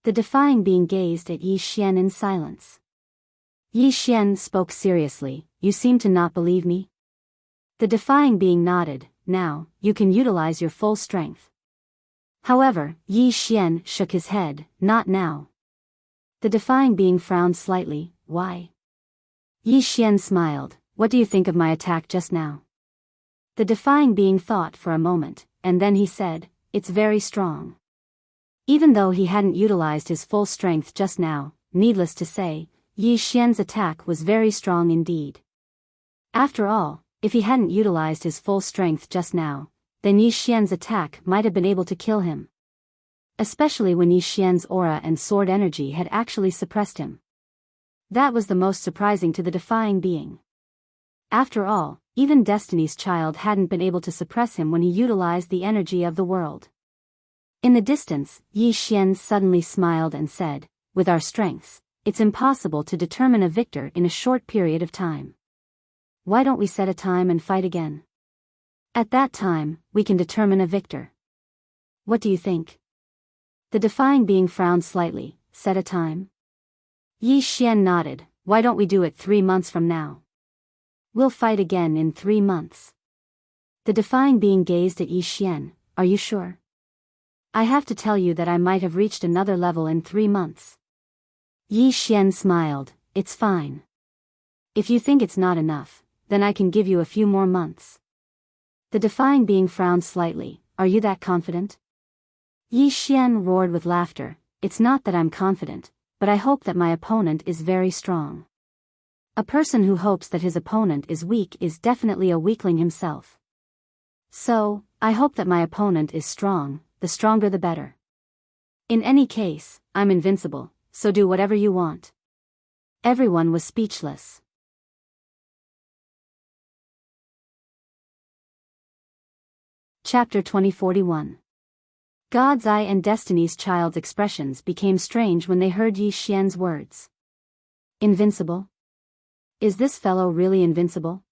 The Defying Being gazed at Yi Xian in silence. Yi Xian spoke seriously. You seem to not believe me? The Defying Being nodded. Now, you can utilize your full strength. However, Yi Xian shook his head. Not now. The Defying Being frowned slightly. Why? Yi Xian smiled. What do you think of my attack just now? The Defying Being thought for a moment, and then he said, it's very strong. Even though he hadn't utilized his full strength just now, needless to say, Yi Xian's attack was very strong indeed. After all, if he hadn't utilized his full strength just now, then Yi Xian's attack might have been able to kill him. Especially when Yi Xian's aura and sword energy had actually suppressed him. That was the most surprising to the Defying Being. After all, even Destiny's Child hadn't been able to suppress him when he utilized the energy of the world. In the distance, Yi Xian suddenly smiled and said, with our strengths, it's impossible to determine a victor in a short period of time. Why don't we set a time and fight again? At that time, we can determine a victor. What do you think? The Defying Being frowned slightly. Set a time? Yi Xian nodded. Why don't we do it 3 months from now? We'll fight again in 3 months. The Defying Being gazed at Yi Xian. Are you sure? I have to tell you that I might have reached another level in 3 months. Yi Xian smiled. It's fine. If you think it's not enough, then I can give you a few more months. The Defying Being frowned slightly. Are you that confident? Yi Xian roared with laughter. It's not that I'm confident, but I hope that my opponent is very strong. A person who hopes that his opponent is weak is definitely a weakling himself. So, I hope that my opponent is strong, the stronger the better. In any case, I'm invincible, so do whatever you want. Everyone was speechless. Chapter 2041. God's Eye and Destiny's Child's expressions became strange when they heard Yi Xian's words. Invincible? Is this fellow really invincible?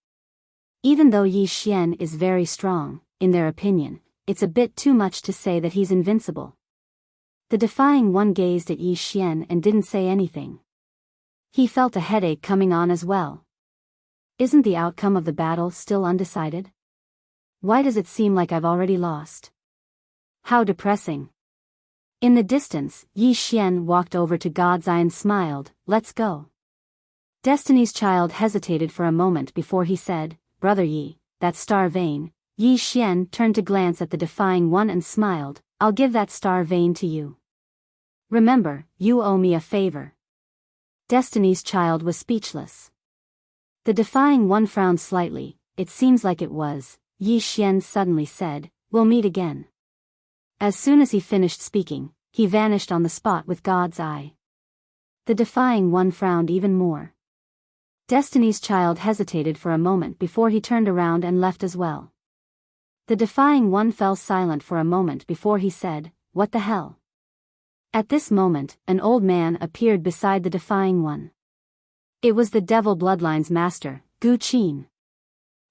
Even though Yi Xian is very strong, in their opinion, it's a bit too much to say that he's invincible. The Defying One gazed at Yi Xian and didn't say anything. He felt a headache coming on as well. Isn't the outcome of the battle still undecided? Why does it seem like I've already lost? How depressing. In the distance, Yi Xian walked over to God's Eye and smiled. Let's go. Destiny's Child hesitated for a moment before he said, Brother Yi, that star vein. Yi Xian turned to glance at the Defying One and smiled. I'll give that star vein to you. Remember, you owe me a favor. Destiny's Child was speechless. The Defying One frowned slightly. It seems like it was. Yi Xian suddenly said, we'll meet again. As soon as he finished speaking, he vanished on the spot with God's Eye. The Defying One frowned even more. Destiny's Child hesitated for a moment before he turned around and left as well. The Defying One fell silent for a moment before he said, What the hell? At this moment, an old man appeared beside the Defying One. It was the Devil Bloodline's master, Gu Qin.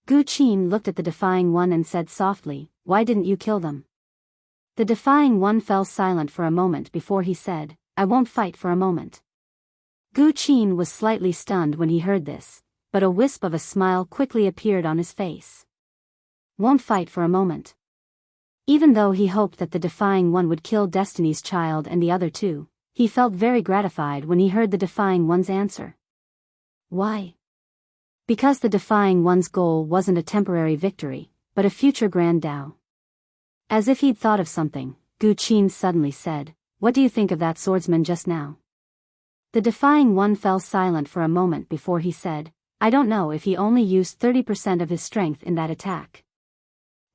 Gu Qin looked at the Defying One and said softly, "Why didn't you kill them?" The Defying One fell silent for a moment before he said, "I won't fight for a moment." Gu Qin was slightly stunned when he heard this, but a wisp of a smile quickly appeared on his face. Won't fight for a moment. Even though he hoped that the Defying One would kill Destiny's Child and the other two, he felt very gratified when he heard the Defying One's answer. Why? Because the Defying One's goal wasn't a temporary victory, but a future grand Dao. As if he'd thought of something, Gu Qin suddenly said, "What do you think of that swordsman just now?" The Defying One fell silent for a moment before he said, "I don't know if he only used 30% of his strength in that attack."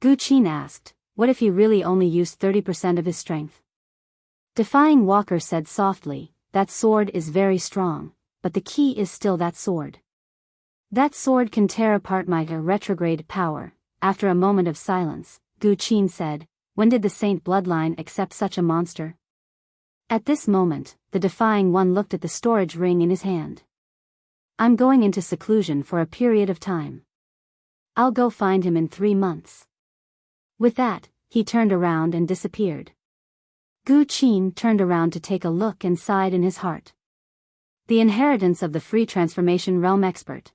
Gu Qin asked, "What if he really only used 30% of his strength?" Defying Walker said softly, "That sword is very strong, but the key is still that sword. That sword can tear apart my retrograde power." After a moment of silence, Gu Qin said, "When did the Saint Bloodline accept such a monster?" At this moment, the Defying One looked at the storage ring in his hand. "I'm going into seclusion for a period of time. I'll go find him in 3 months." With that, he turned around and disappeared. Gu Qin turned around to take a look and sighed in his heart. The inheritance of the free transformation realm expert.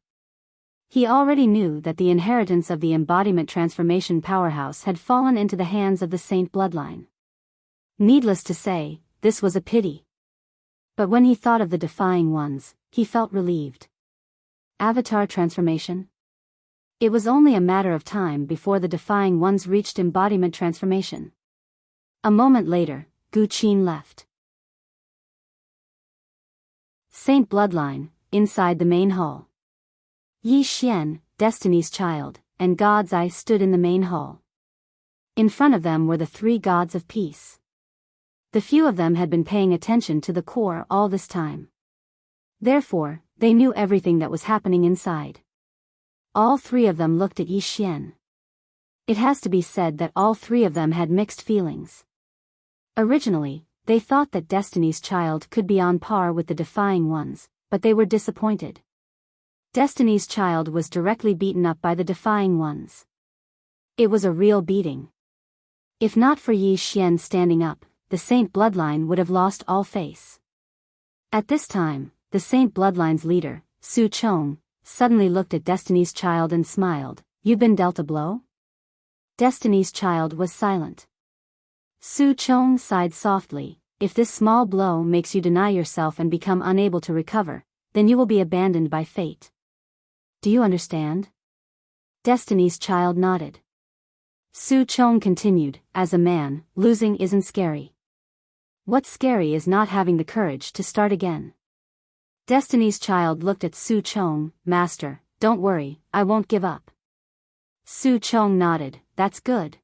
He already knew that the inheritance of the embodiment transformation powerhouse had fallen into the hands of the Saint Bloodline. Needless to say, this was a pity. But when he thought of the Defying Ones, he felt relieved. Avatar transformation? It was only a matter of time before the Defying Ones reached embodiment transformation. A moment later, Gu Qin left. Saint Bloodline, inside the main hall. Yi Xian, Destiny's Child, and God's Eye stood in the main hall. In front of them were the 3 gods of peace. The few of them had been paying attention to the core all this time. Therefore, they knew everything that was happening inside. All 3 of them looked at Yi Xian. It has to be said that all 3 of them had mixed feelings. Originally, they thought that Destiny's Child could be on par with the Defying Ones, but they were disappointed. Destiny's Child was directly beaten up by the Defying Ones. It was a real beating. If not for Yi Xian standing up, the Saint Bloodline would have lost all face. At this time, the Saint Bloodline's leader, Su Chong, suddenly looked at Destiny's Child and smiled. "You've been dealt a blow?" Destiny's Child was silent. Su Chong sighed softly, "If this small blow makes you deny yourself and become unable to recover, then you will be abandoned by fate. Do you understand?" Destiny's Child nodded. Su Chong continued, "As a man, losing isn't scary. What's scary is not having the courage to start again." Destiny's Child looked at Su Chong. "Master, don't worry, I won't give up." Su Chong nodded, "That's good."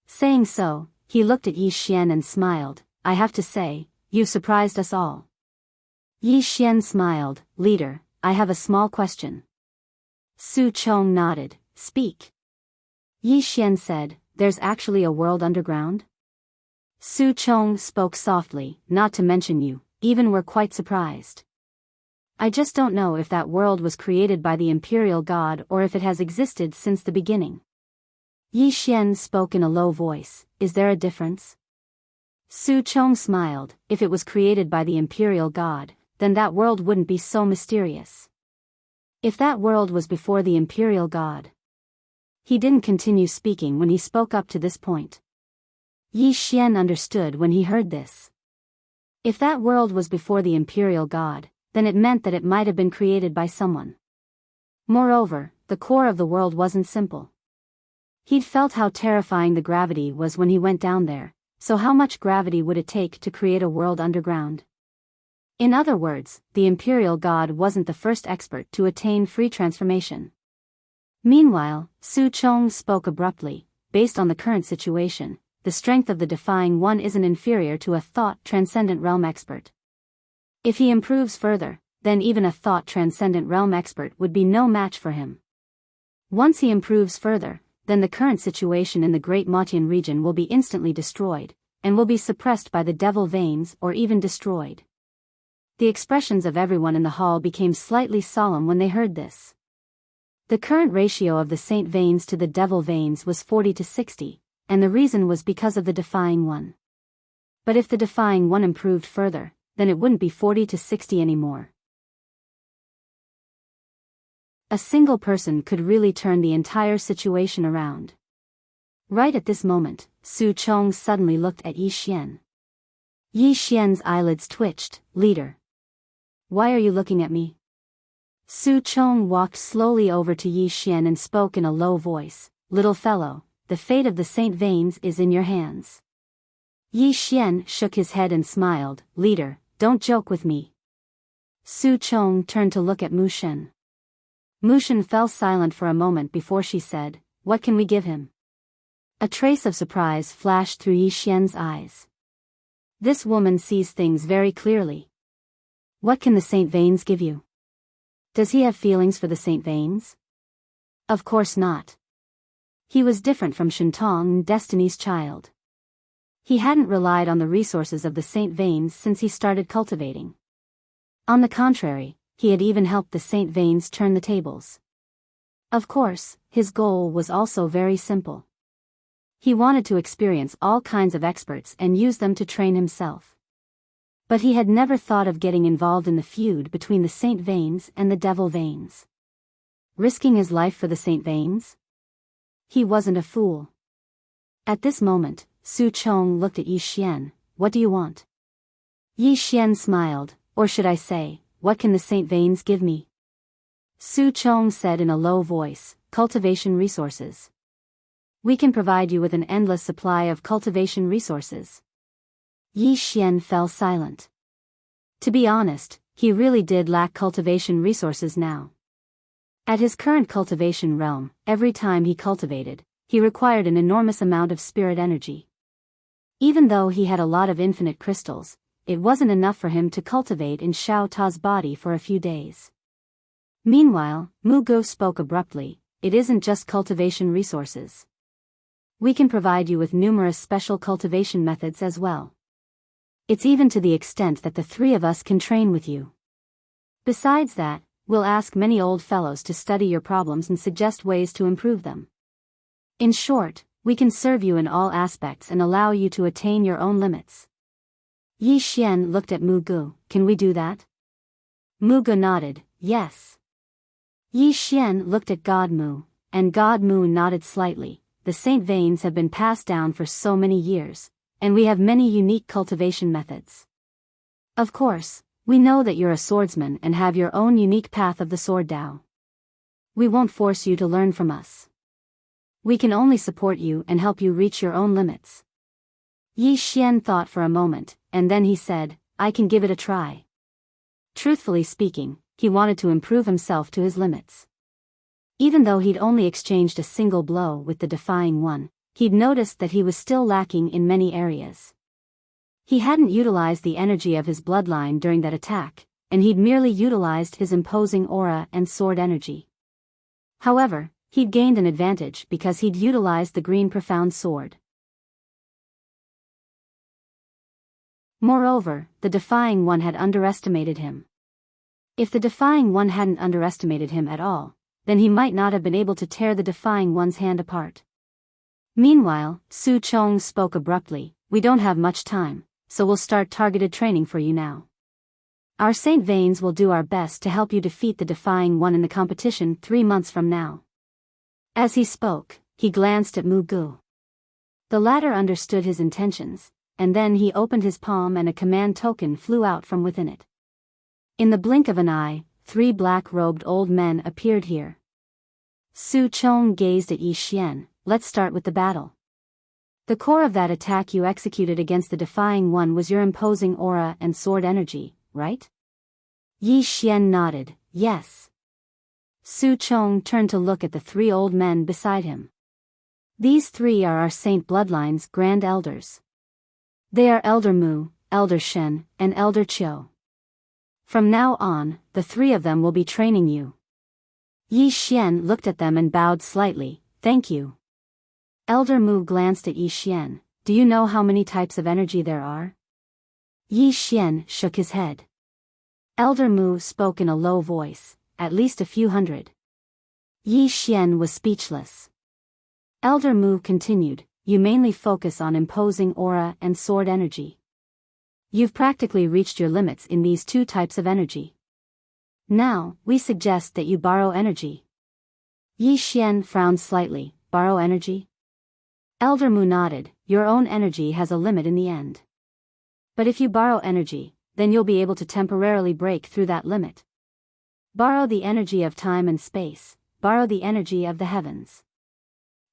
Saying so, he looked at Yi Xian and smiled. "I have to say, you surprised us all." Yi Xian smiled. "Leader, I have a small question." Su Chong nodded. "Speak." Yi Xian said, "There's actually a world underground?" Su Chong spoke softly. "Not to mention you, even we're quite surprised. I just don't know if that world was created by the Imperial God or if it has existed since the beginning." Yi Xian spoke in a low voice. "Is there a difference?" Su Chong smiled. "If it was created by the Imperial God, then that world wouldn't be so mysterious. If that world was before the Imperial God." He didn't continue speaking when he spoke up to this point. Yi Xian understood when he heard this. If that world was before the Imperial God, then it meant that it might have been created by someone. Moreover, the core of the world wasn't simple. He'd felt how terrifying the gravity was when he went down there, so how much gravity would it take to create a world underground? In other words, the Imperial God wasn't the first expert to attain free transformation. Meanwhile, Su Chong spoke abruptly. "Based on the current situation, the strength of the Defying One isn't inferior to a thought transcendent realm expert. If he improves further, then even a thought transcendent realm expert would be no match for him. Once he improves further, then the current situation in the Great Motian region will be instantly destroyed, and will be suppressed by the devil veins or even destroyed. The expressions of everyone in the hall became slightly solemn when they heard this. The current ratio of the saint veins to the devil veins was 40 to 60, and the reason was because of the defying one. But if the defying one improved further, then it wouldn't be 40 to 60 anymore. A single person could really turn the entire situation around. Right at this moment, Su Chong suddenly looked at Yi Xian. Yi Xian's eyelids twitched. "Leader. Why are you looking at me?" Su Chong walked slowly over to Yi Xian and spoke in a low voice. "Little fellow, the fate of the saint veins is in your hands." Yi Xian shook his head and smiled. "Leader, don't joke with me." Su Chong turned to look at Mu Shen. Mu Shen fell silent for a moment before she said, "What can we give him?" A trace of surprise flashed through Yi Xian's eyes. This woman sees things very clearly. What can the saint veins give you? Does he have feelings for the saint veins? Of course not. He was different from Shintong, Destiny's child. He hadn't relied on the resources of the saint veins since he started cultivating. On the contrary, he had even helped the saint veins turn the tables. Of course, his goal was also very simple. He wanted to experience all kinds of experts and use them to train himself. But he had never thought of getting involved in the feud between the saint veins and the devil veins. Risking his life for the saint veins? He wasn't a fool. At this moment, Su Chong looked at Yi Xian. "What do you want?" Yi Xian smiled. "Or should I say, what can the saint veins give me?" Su Chong said in a low voice, "Cultivation resources. We can provide you with an endless supply of cultivation resources." Yi Xian fell silent. To be honest, he really did lack cultivation resources now. At his current cultivation realm, every time he cultivated, he required an enormous amount of spirit energy. Even though he had a lot of infinite crystals, it wasn't enough for him to cultivate in Xiao Ta's body for a few days. Meanwhile, Mu Go spoke abruptly. "It isn't just cultivation resources. We can provide you with numerous special cultivation methods as well. It's even to the extent that the three of us can train with you. Besides that, we'll ask many old fellows to study your problems and suggest ways to improve them. In short, we can serve you in all aspects and allow you to attain your own limits." Yi Xian looked at Mu Gu. "Can we do that?" Mu Gu nodded, "Yes." Yi Xian looked at God Mu, and God Mu nodded slightly. "The saint veins have been passed down for so many years, and we have many unique cultivation methods. Of course, we know that you're a swordsman and have your own unique path of the sword Dao. We won't force you to learn from us. We can only support you and help you reach your own limits." Yi Xian thought for a moment, and then he said, "I can give it a try." Truthfully speaking, he wanted to improve himself to his limits. Even though he'd only exchanged a single blow with the defying one, he'd noticed that he was still lacking in many areas. He hadn't utilized the energy of his bloodline during that attack, and he'd merely utilized his imposing aura and sword energy. However, he'd gained an advantage because he'd utilized the green profound sword. Moreover, the defying one had underestimated him. If the defying one hadn't underestimated him at all, then he might not have been able to tear the defying one's hand apart. Meanwhile, Su Chong spoke abruptly. "We don't have much time, so we'll start targeted training for you now. Our Saint Veins will do our best to help you defeat the defying one in the competition 3 months from now." As he spoke, he glanced at Mu Gu. The latter understood his intentions, and then he opened his palm and a command token flew out from within it. In the blink of an eye, 3 black-robed old men appeared here. Su Chong gazed at Yi Xian. "Let's start with the battle. The core of that attack you executed against the defying one was your imposing aura and sword energy, right?" Yi Xian nodded, "Yes." Su Chong turned to look at the 3 old men beside him. "These 3 are our Saint Bloodline's Grand Elders. They are Elder Mu, Elder Shen, and Elder Qiu. From now on, the 3 of them will be training you." Yi Xian looked at them and bowed slightly. "Thank you." Elder Mu glanced at Yi Xian. "Do you know how many types of energy there are?" Yi Xian shook his head. Elder Mu spoke in a low voice, at least a few hundred. Yi Xian was speechless. Elder Mu continued, you mainly focus on imposing aura and sword energy. You've practically reached your limits in these two types of energy. Now, we suggest that you borrow energy. Yi Xian frowned slightly, borrow energy? Elder Mu nodded, your own energy has a limit in the end. But if you borrow energy, then you'll be able to temporarily break through that limit. Borrow the energy of time and space, borrow the energy of the heavens.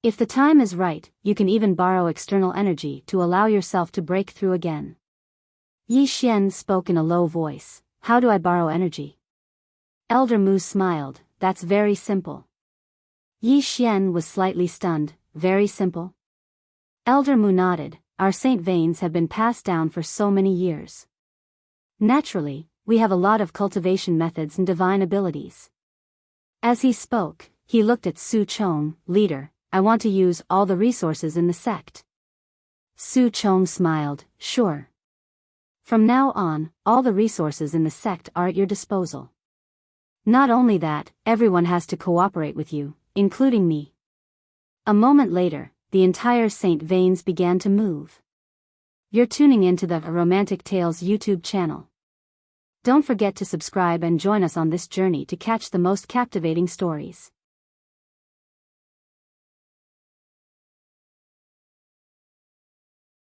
If the time is right, you can even borrow external energy to allow yourself to break through again. Yi Xian spoke in a low voice, how do I borrow energy? Elder Mu smiled, that's very simple. Yi Xian was slightly stunned, very simple? Elder Mu nodded, our saint veins have been passed down for so many years. Naturally, we have a lot of cultivation methods and divine abilities. As he spoke, he looked at Su Chong, leader, I want to use all the resources in the sect. Su Chong smiled, sure. From now on, all the resources in the sect are at your disposal. Not only that, everyone has to cooperate with you, including me. A moment later, the entire Saint Veins began to move. You're tuning into the Romantic Tales YouTube channel. Don't forget to subscribe and join us on this journey to catch the most captivating stories.